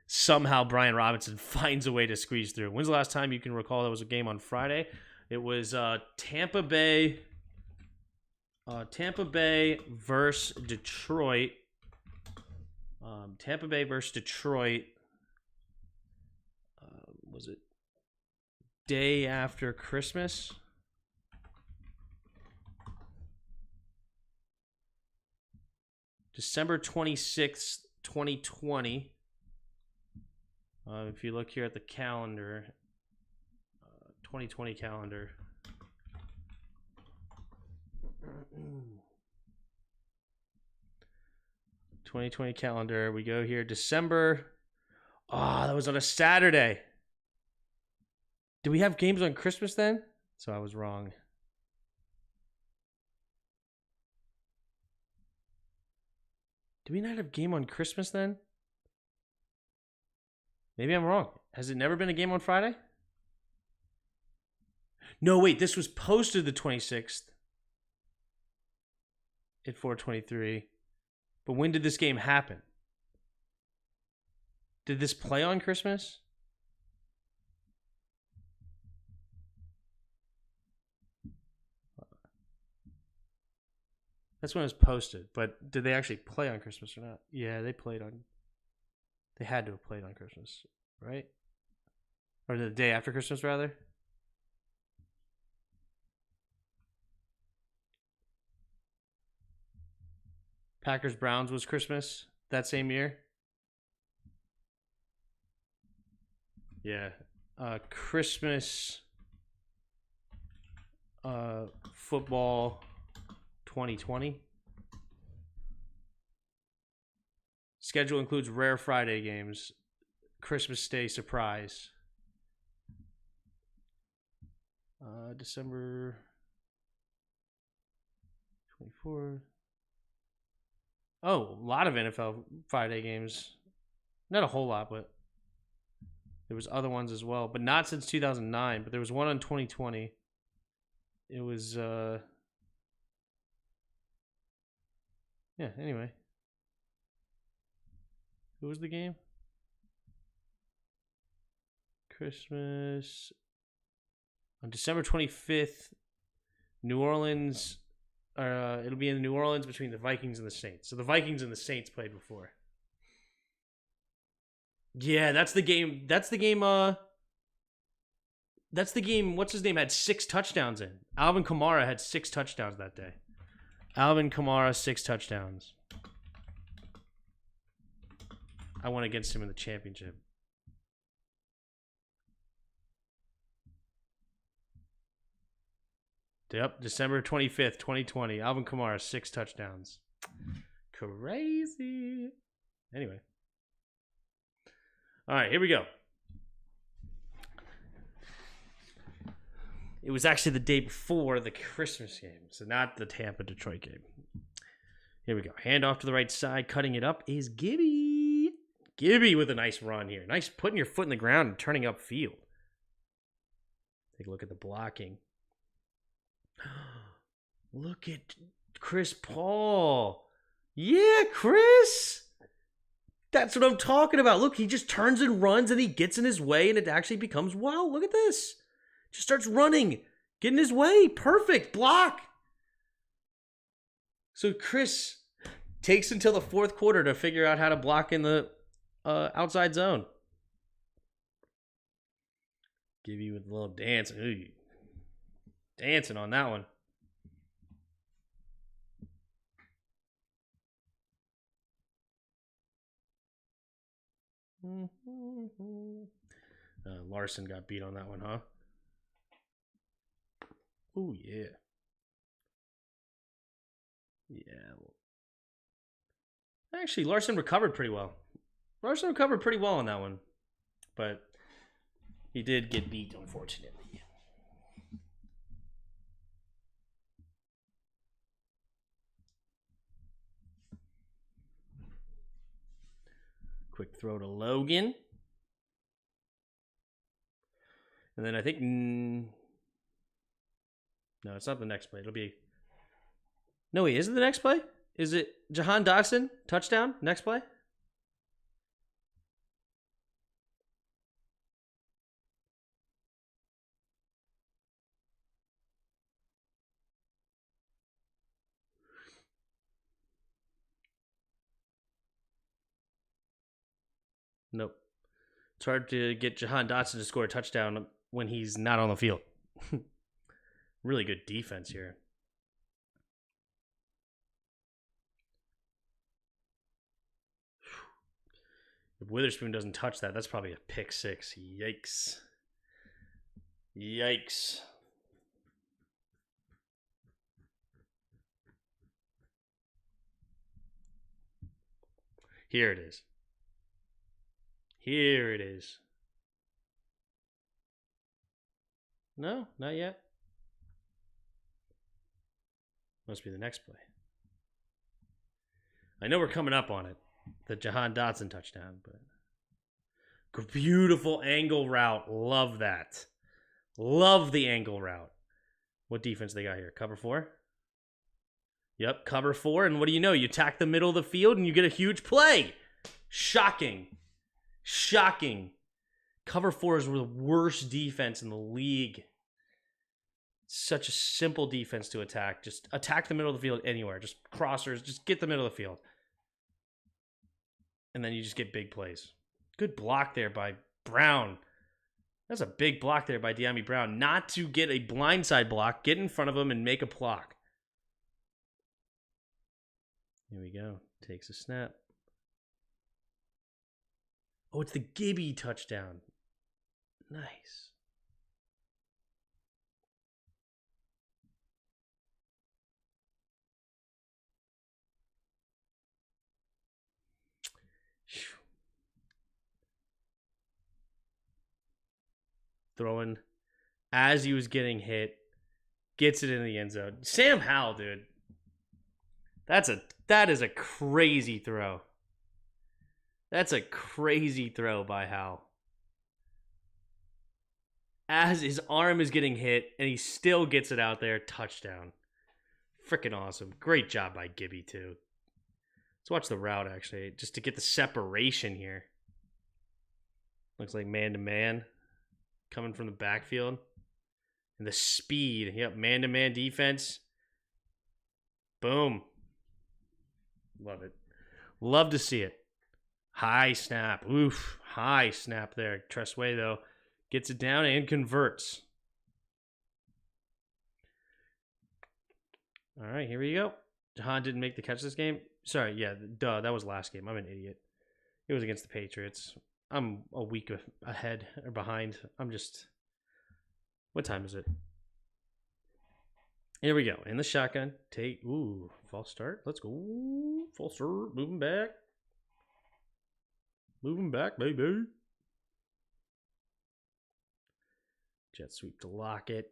somehow Brian Robinson finds a way to squeeze through. When's the last time you can recall there was a game on Friday? It was Tampa Bay versus Detroit. Tampa Bay versus Detroit. Was it day after Christmas? December 26th, 2020. If you look here at the calendar, 2020 calendar. 2020 calendar. We go here December. Oh, that was on a Saturday. Do we have games on Christmas then? So I was wrong. Do we not have a game on Christmas then? Maybe I'm wrong. Has it never been a game on Friday? No, wait. This was posted the 26th. At 4:23. But when did this game happen? Did this play on Christmas? That's when it was posted. But did they actually play on Christmas or not? Yeah, they played on. They had to have played on Christmas, right? Or the day after Christmas, rather. Packers Browns was Christmas that same year. Yeah. Christmas football 2020. Schedule includes rare Friday games. Christmas Day surprise. December 24th. Oh, a lot of NFL Friday games. Not a whole lot, but there was other ones as well. But not since 2009. But there was one in 2020. It was, yeah, anyway. Who was the game? Christmas. On December 25th, New Orleans... it'll be in New Orleans between the Vikings and the Saints. So the Vikings and the Saints played before. Yeah, that's the game. That's the game. That's the game. What's his name? Had 6 touchdowns in. Alvin Kamara had 6 touchdowns that day. Alvin Kamara 6 touchdowns. I went against him in the championship. Yep, December 25th, 2020. Alvin Kamara, 6 touchdowns. Crazy. Anyway. All right, here we go. It was actually the day before the Christmas game, so not the Tampa-Detroit game. Here we go. Hand off to the right side. Cutting it up is Gibby. Gibby with a nice run here. Nice putting your foot in the ground and turning upfield. Take a look at the blocking. Look at Chris Paul. Yeah, Chris. That's what I'm talking about. Look, he just turns and runs and he gets in his way and it actually becomes, wow, look at this. Just starts running. Get in his way. Perfect. Block. So Chris takes until the fourth quarter to figure out how to block in the outside zone. Give you a little dance. Ooh. Dancing on that one. Larson got beat on that one, huh? Oh, yeah. Yeah. Actually, Larson recovered pretty well. Larson recovered pretty well on that one. But he did get beat, unfortunately. Quick throw to Logan. And then I think... no, it's not the next play. It'll be... No, wait, is it the next play? Is it Jahan Dotson? Touchdown? Next play? Nope. It's hard to get Jahan Dotson to score a touchdown when he's not on the field. Really good defense here. If Witherspoon doesn't touch that, that's probably a pick six. Yikes. Yikes. Here it is. Here it is. No, not yet. Must be the next play. I know we're coming up on it. The Jahan Dotson touchdown, but beautiful angle route. Love that. Love the angle route. What defense they got here? Cover 4? Yep, cover 4. And what do you know? You attack the middle of the field and you get a huge play. Shocking. Shocking. Cover 4 is the worst defense in the league. Such a simple defense to attack. Just attack the middle of the field anywhere. Just crossers. Just get the middle of the field. And then you just get big plays. Good block there by Brown. That's a big block there by De'Ami Brown. Not to get a blindside block. Get in front of him and make a block. Here we go. Takes a snap. Oh, it's the Gibby touchdown. Nice. Throwing as he was getting hit, gets it in the end zone. Sam Howell, dude. That is a crazy throw. That's a crazy throw by Howell. As his arm is getting hit and he still gets it out there, touchdown. Freaking awesome. Great job by Gibby too. Let's watch the route actually, just to get the separation here. Looks like man-to-man. Coming from the backfield. And the speed. Yep, man-to-man defense. Boom. Love it. Love to see it. High snap. Oof. High snap there. Tressway, though, gets it down and converts. All right, here we go. Jahan didn't make the catch this game. Sorry, yeah, duh, that was last game. I'm an idiot. It was against the Patriots. I'm a week ahead or behind. I'm just... What time is it? Here we go. In the shotgun. Ooh, false start. Let's go. False start. Moving back. Moving back, baby. Jet sweep to Lockett.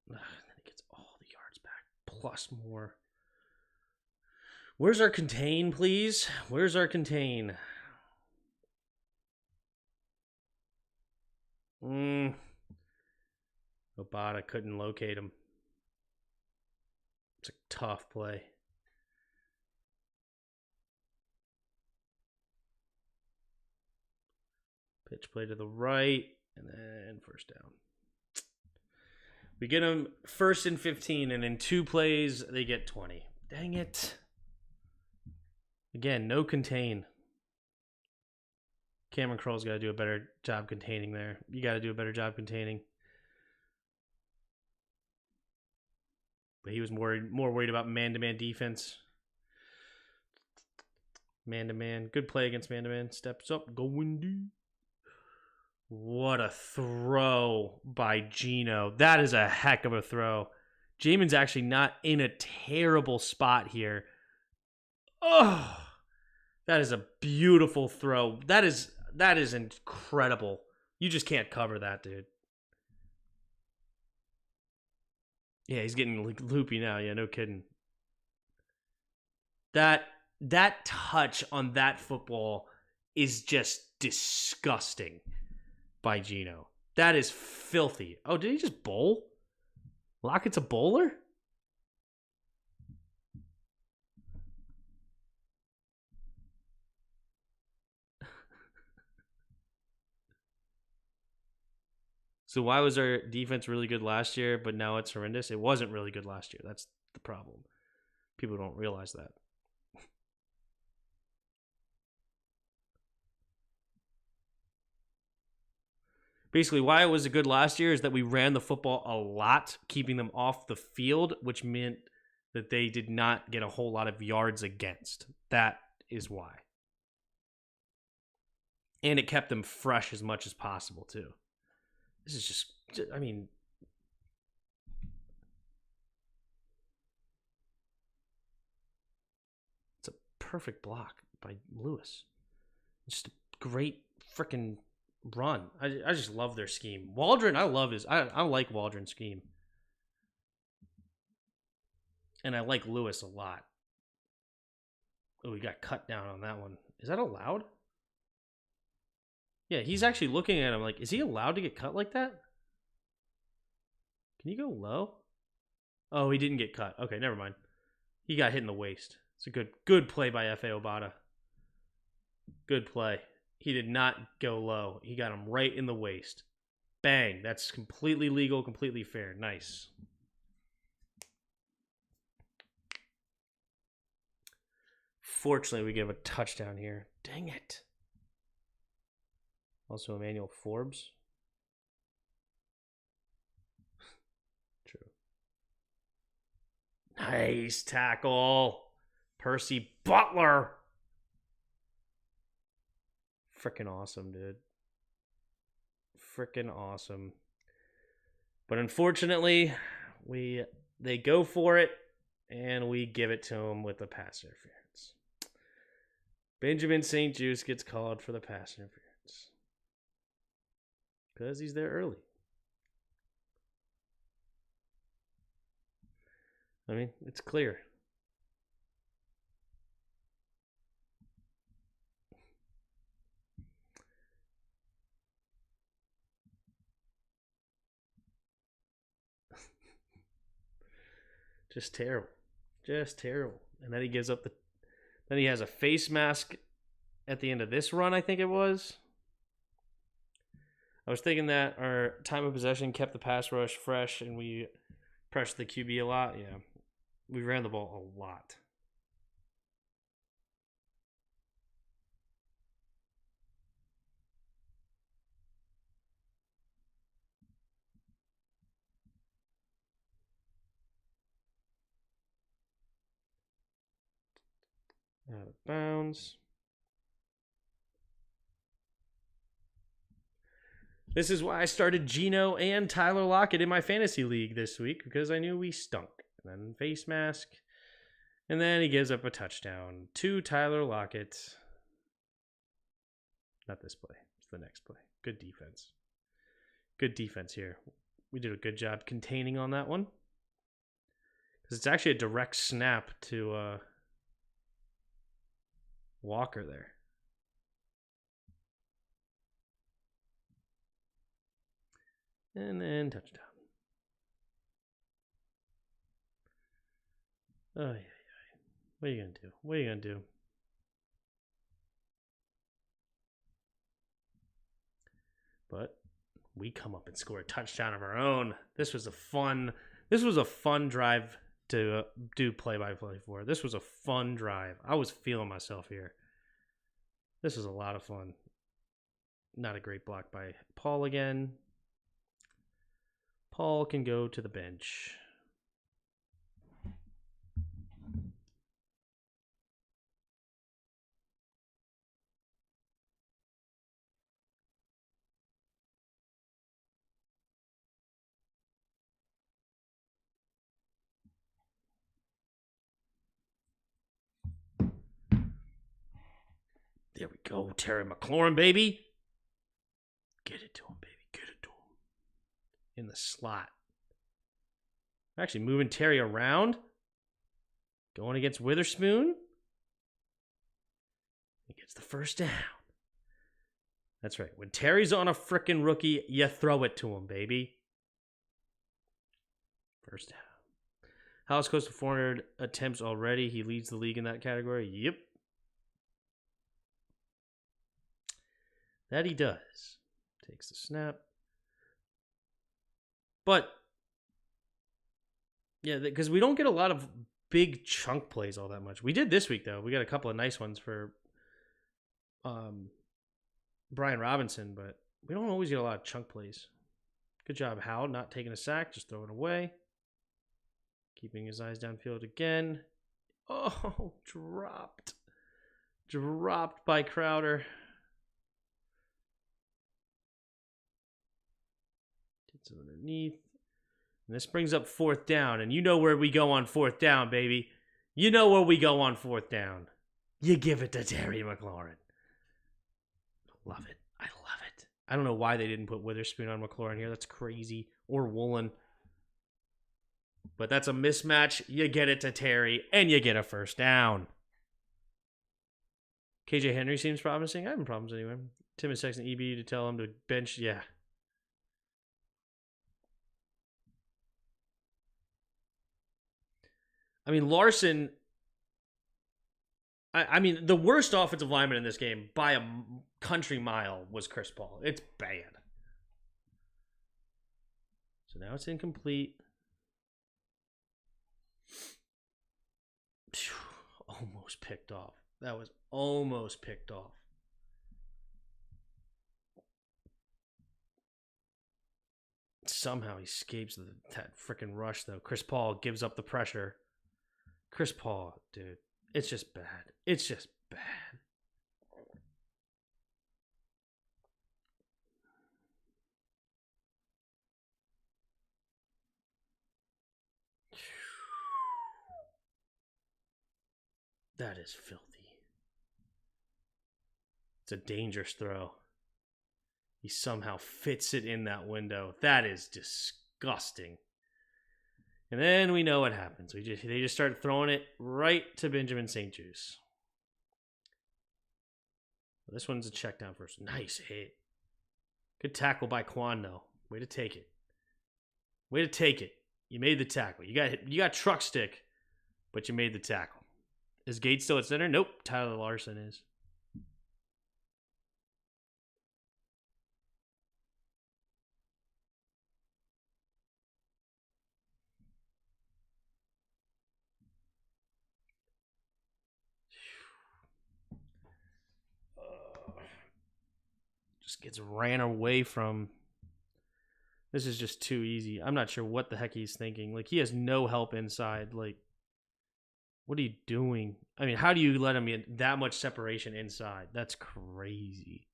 Then he gets all the yards back. Plus more. Where's our contain, please? Where's our contain? Obata couldn't locate him. It's a tough play. Pitch play to the right, and then first down. We get them first and 15, and in 2 plays, they get 20. Dang it. Again, no contain. Cameron Kroll's got to do a better job containing there. You got to do a better job containing. But he was more worried about man-to-man defense. Man-to-man. Good play against man-to-man. Steps up. Going deep. What a throw by Geno. That is a heck of a throw. Jamin's actually not in a terrible spot here. Oh, that is a beautiful throw. That is incredible. You just can't cover that, dude. Yeah, he's getting loopy now. Yeah, no kidding. That touch on that football is just disgusting by Geno. That is filthy. Oh, did he just bowl? Lockett's a bowler? So why was our defense really good last year, but now it's horrendous? It wasn't really good last year. That's the problem. People don't realize that. Basically, why it was good last year is that we ran the football a lot, keeping them off the field, which meant that they did not get a whole lot of yards against. That is why. And it kept them fresh as much as possible, too. This is just, I mean, it's a perfect block by Lewis. Just a great freaking run. I just love their scheme. Waldron, I like Waldron's scheme. And I like Lewis a lot. Oh, he got cut down on that one. Is that allowed? Yeah, he's actually looking at him like, is he allowed to get cut like that? Can you go low? Oh, he didn't get cut. Okay, never mind. He got hit in the waist. It's a good play by F.A. Obata. Good play. He did not go low. He got him right in the waist. Bang. That's completely legal, completely fair. Nice. Fortunately, we give a touchdown here. Dang it. Also, Emmanuel Forbes. True. Nice tackle. Percy Butler. Freaking awesome, dude. Freaking awesome. But unfortunately, they go for it, and we give it to them with the pass interference. Benjamin St. Juste gets called for the pass interference. Because he's there early. I mean, it's clear. Just terrible. Just terrible. And then he gives up then he has a face mask at the end of this run, I think it was. I was thinking that our time of possession kept the pass rush fresh and we pressed the QB a lot. Yeah. We ran the ball a lot. Out of bounds. This is why I started Geno and Tyler Lockett in my fantasy league this week, because I knew we stunk. And then face mask. And then he gives up a touchdown to Tyler Lockett. Not this play. It's the next play. Good defense. Good defense here. We did a good job containing on that one. Because it's actually a direct snap to Walker there. And then touchdown. Oh, yeah. What are you going to do? What are you going to do? But we come up and score a touchdown of our own. This was a fun drive to do play-by-play for. This was a fun drive. I was feeling myself here. This was a lot of fun. Not a great block by Paul again. Paul can go to the bench. There we go. Terry McLaurin, baby. Get it to him, baby. Get it to him. In the slot. Actually moving Terry around. Going against Witherspoon. He gets the first down. That's right. When Terry's on a frickin' rookie, you throw it to him, baby. First down. House close to 400 attempts already. He leads the league in that category. Yep. That he does. Takes the snap. But, yeah, because we don't get a lot of big chunk plays all that much. We did this week, though. We got a couple of nice ones for Brian Robinson, but we don't always get a lot of chunk plays. Good job, Hal, not taking a sack, just throwing it away. Keeping his eyes downfield again. Oh, dropped. Dropped by Crowder. Gets underneath. And this brings up fourth down. And you know where we go on fourth down, baby. You know where we go on fourth down. You give it to Terry McLaurin. Love it. I love it. I don't know why they didn't put Witherspoon on McLaurin here. That's crazy. Or Woolen. But that's a mismatch. You get it to Terry, and you get a first down. KJ Henry seems promising. I have no problems anyway. Tim is texting EB to tell him to bench. Yeah. I mean, Larson... I mean, the worst offensive lineman in this game by a country mile was Chris Paul. It's bad. So now it's incomplete. Almost picked off. That was almost picked off. Somehow he escapes that freaking rush, though. Chris Paul gives up the pressure. Chris Paul, dude. It's just bad. It's just bad. That is filthy. It's a dangerous throw. He somehow fits it in that window. That is disgusting. And then we know what happens. They just start throwing it right to Benjamin St. Juice. This one's a check down first. Nice hit. Good tackle by Quan, though. Way to take it. Way to take it. You made the tackle. You got truck stick, but you made the tackle. Is Gates still at center? Nope. Tyler Larson is. Just gets ran away from. This is just too easy. I'm not sure what the heck he's thinking. Like, he has no help inside. Like, what are you doing? I mean, how do you let him get that much separation inside? That's crazy.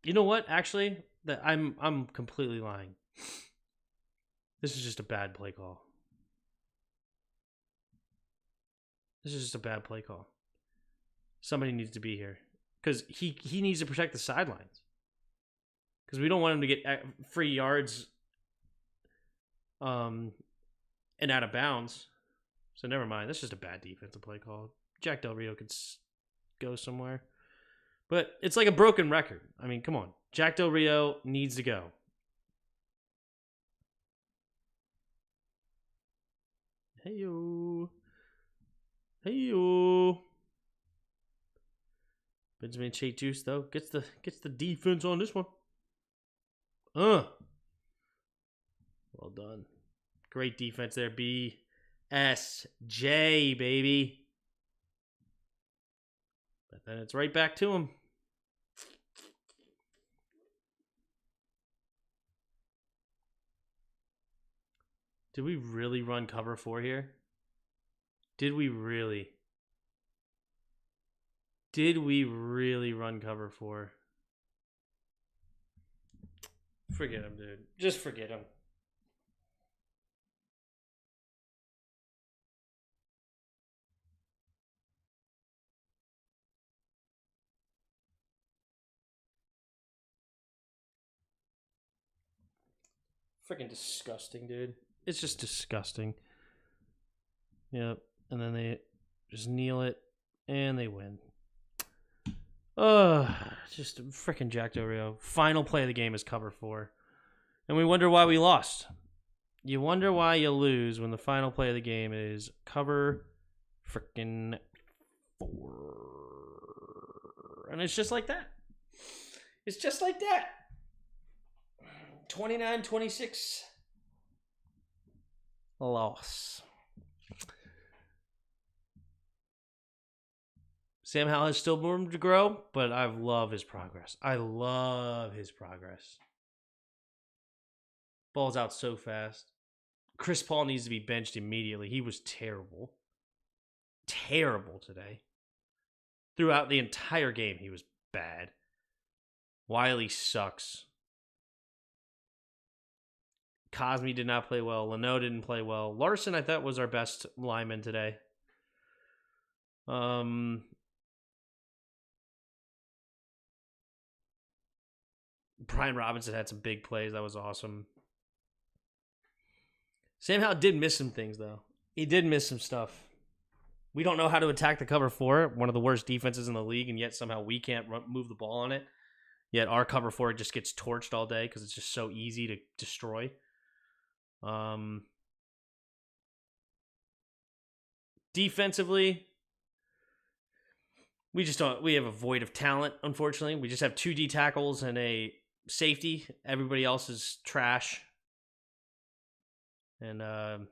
You know what? Actually, I'm completely lying. This is just a bad play call. This is just a bad play call. Somebody needs to be here. Because he needs to protect the sidelines. Because we don't want him to get free yards and out of bounds. So never mind. That's just a bad defensive play call. Jack Del Rio could go somewhere. But it's like a broken record. I mean, come on. Jack Del Rio needs to go. Hey-yo. Hey-yo. Benjamin Chait Juice, though, gets the defense on this one. Well done. Great defense there, BSJ, baby. But then it's right back to him. Did we really run cover 4 here? Did we really run cover 4? Forget him, dude. Just forget him. Freaking disgusting, dude. It's just disgusting. Yep. And then they just kneel it and they win. Just freaking Jack Del Rio. Final play of the game is cover 4. And we wonder why we lost. You wonder why you lose when the final play of the game is cover freaking 4. And it's just like that. It's just like that. 29-26 loss. Sam Howell has still room to grow, but I love his progress. Ball's out so fast. Chris Paul needs to be benched immediately. He was terrible. Terrible today. Throughout the entire game, he was bad. Wiley sucks. Cosme did not play well. Leno didn't play well. Larson, I thought, was our best lineman today. Brian Robinson had some big plays. That was awesome. Sam Howell did miss some things, though. He did miss some stuff. We don't know how to attack the cover 4, one of the worst defenses in the league, and yet somehow we can't move the ball on it. Yet our cover 4 just gets torched all day because it's just so easy to destroy. Defensively, we have a void of talent, unfortunately. We just have 2 D tackles and a safety. Everybody else is trash. And the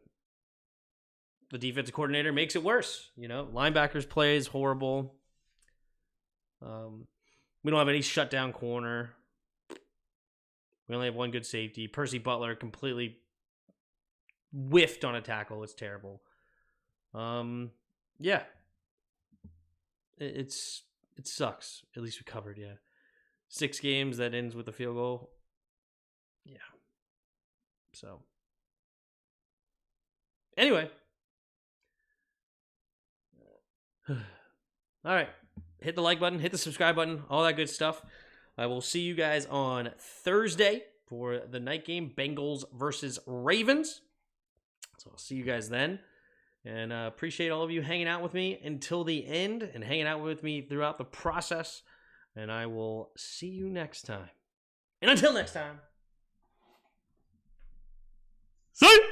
defensive coordinator makes it worse. Linebackers play is horrible. We don't have any shutdown corner. We only have 1 good safety. Percy Butler completely whiffed on a tackle. It's terrible. Yeah. It sucks. At least we covered, yeah. 6 games that ends with a field goal. Yeah. So. Anyway. All right. Hit the like button. Hit the subscribe button. All that good stuff. I will see you guys on Thursday for the night game. Bengals versus Ravens. So I'll see you guys then. And appreciate all of you hanging out with me until the end and hanging out with me throughout the process. And I will see you next time. And until next time, see you!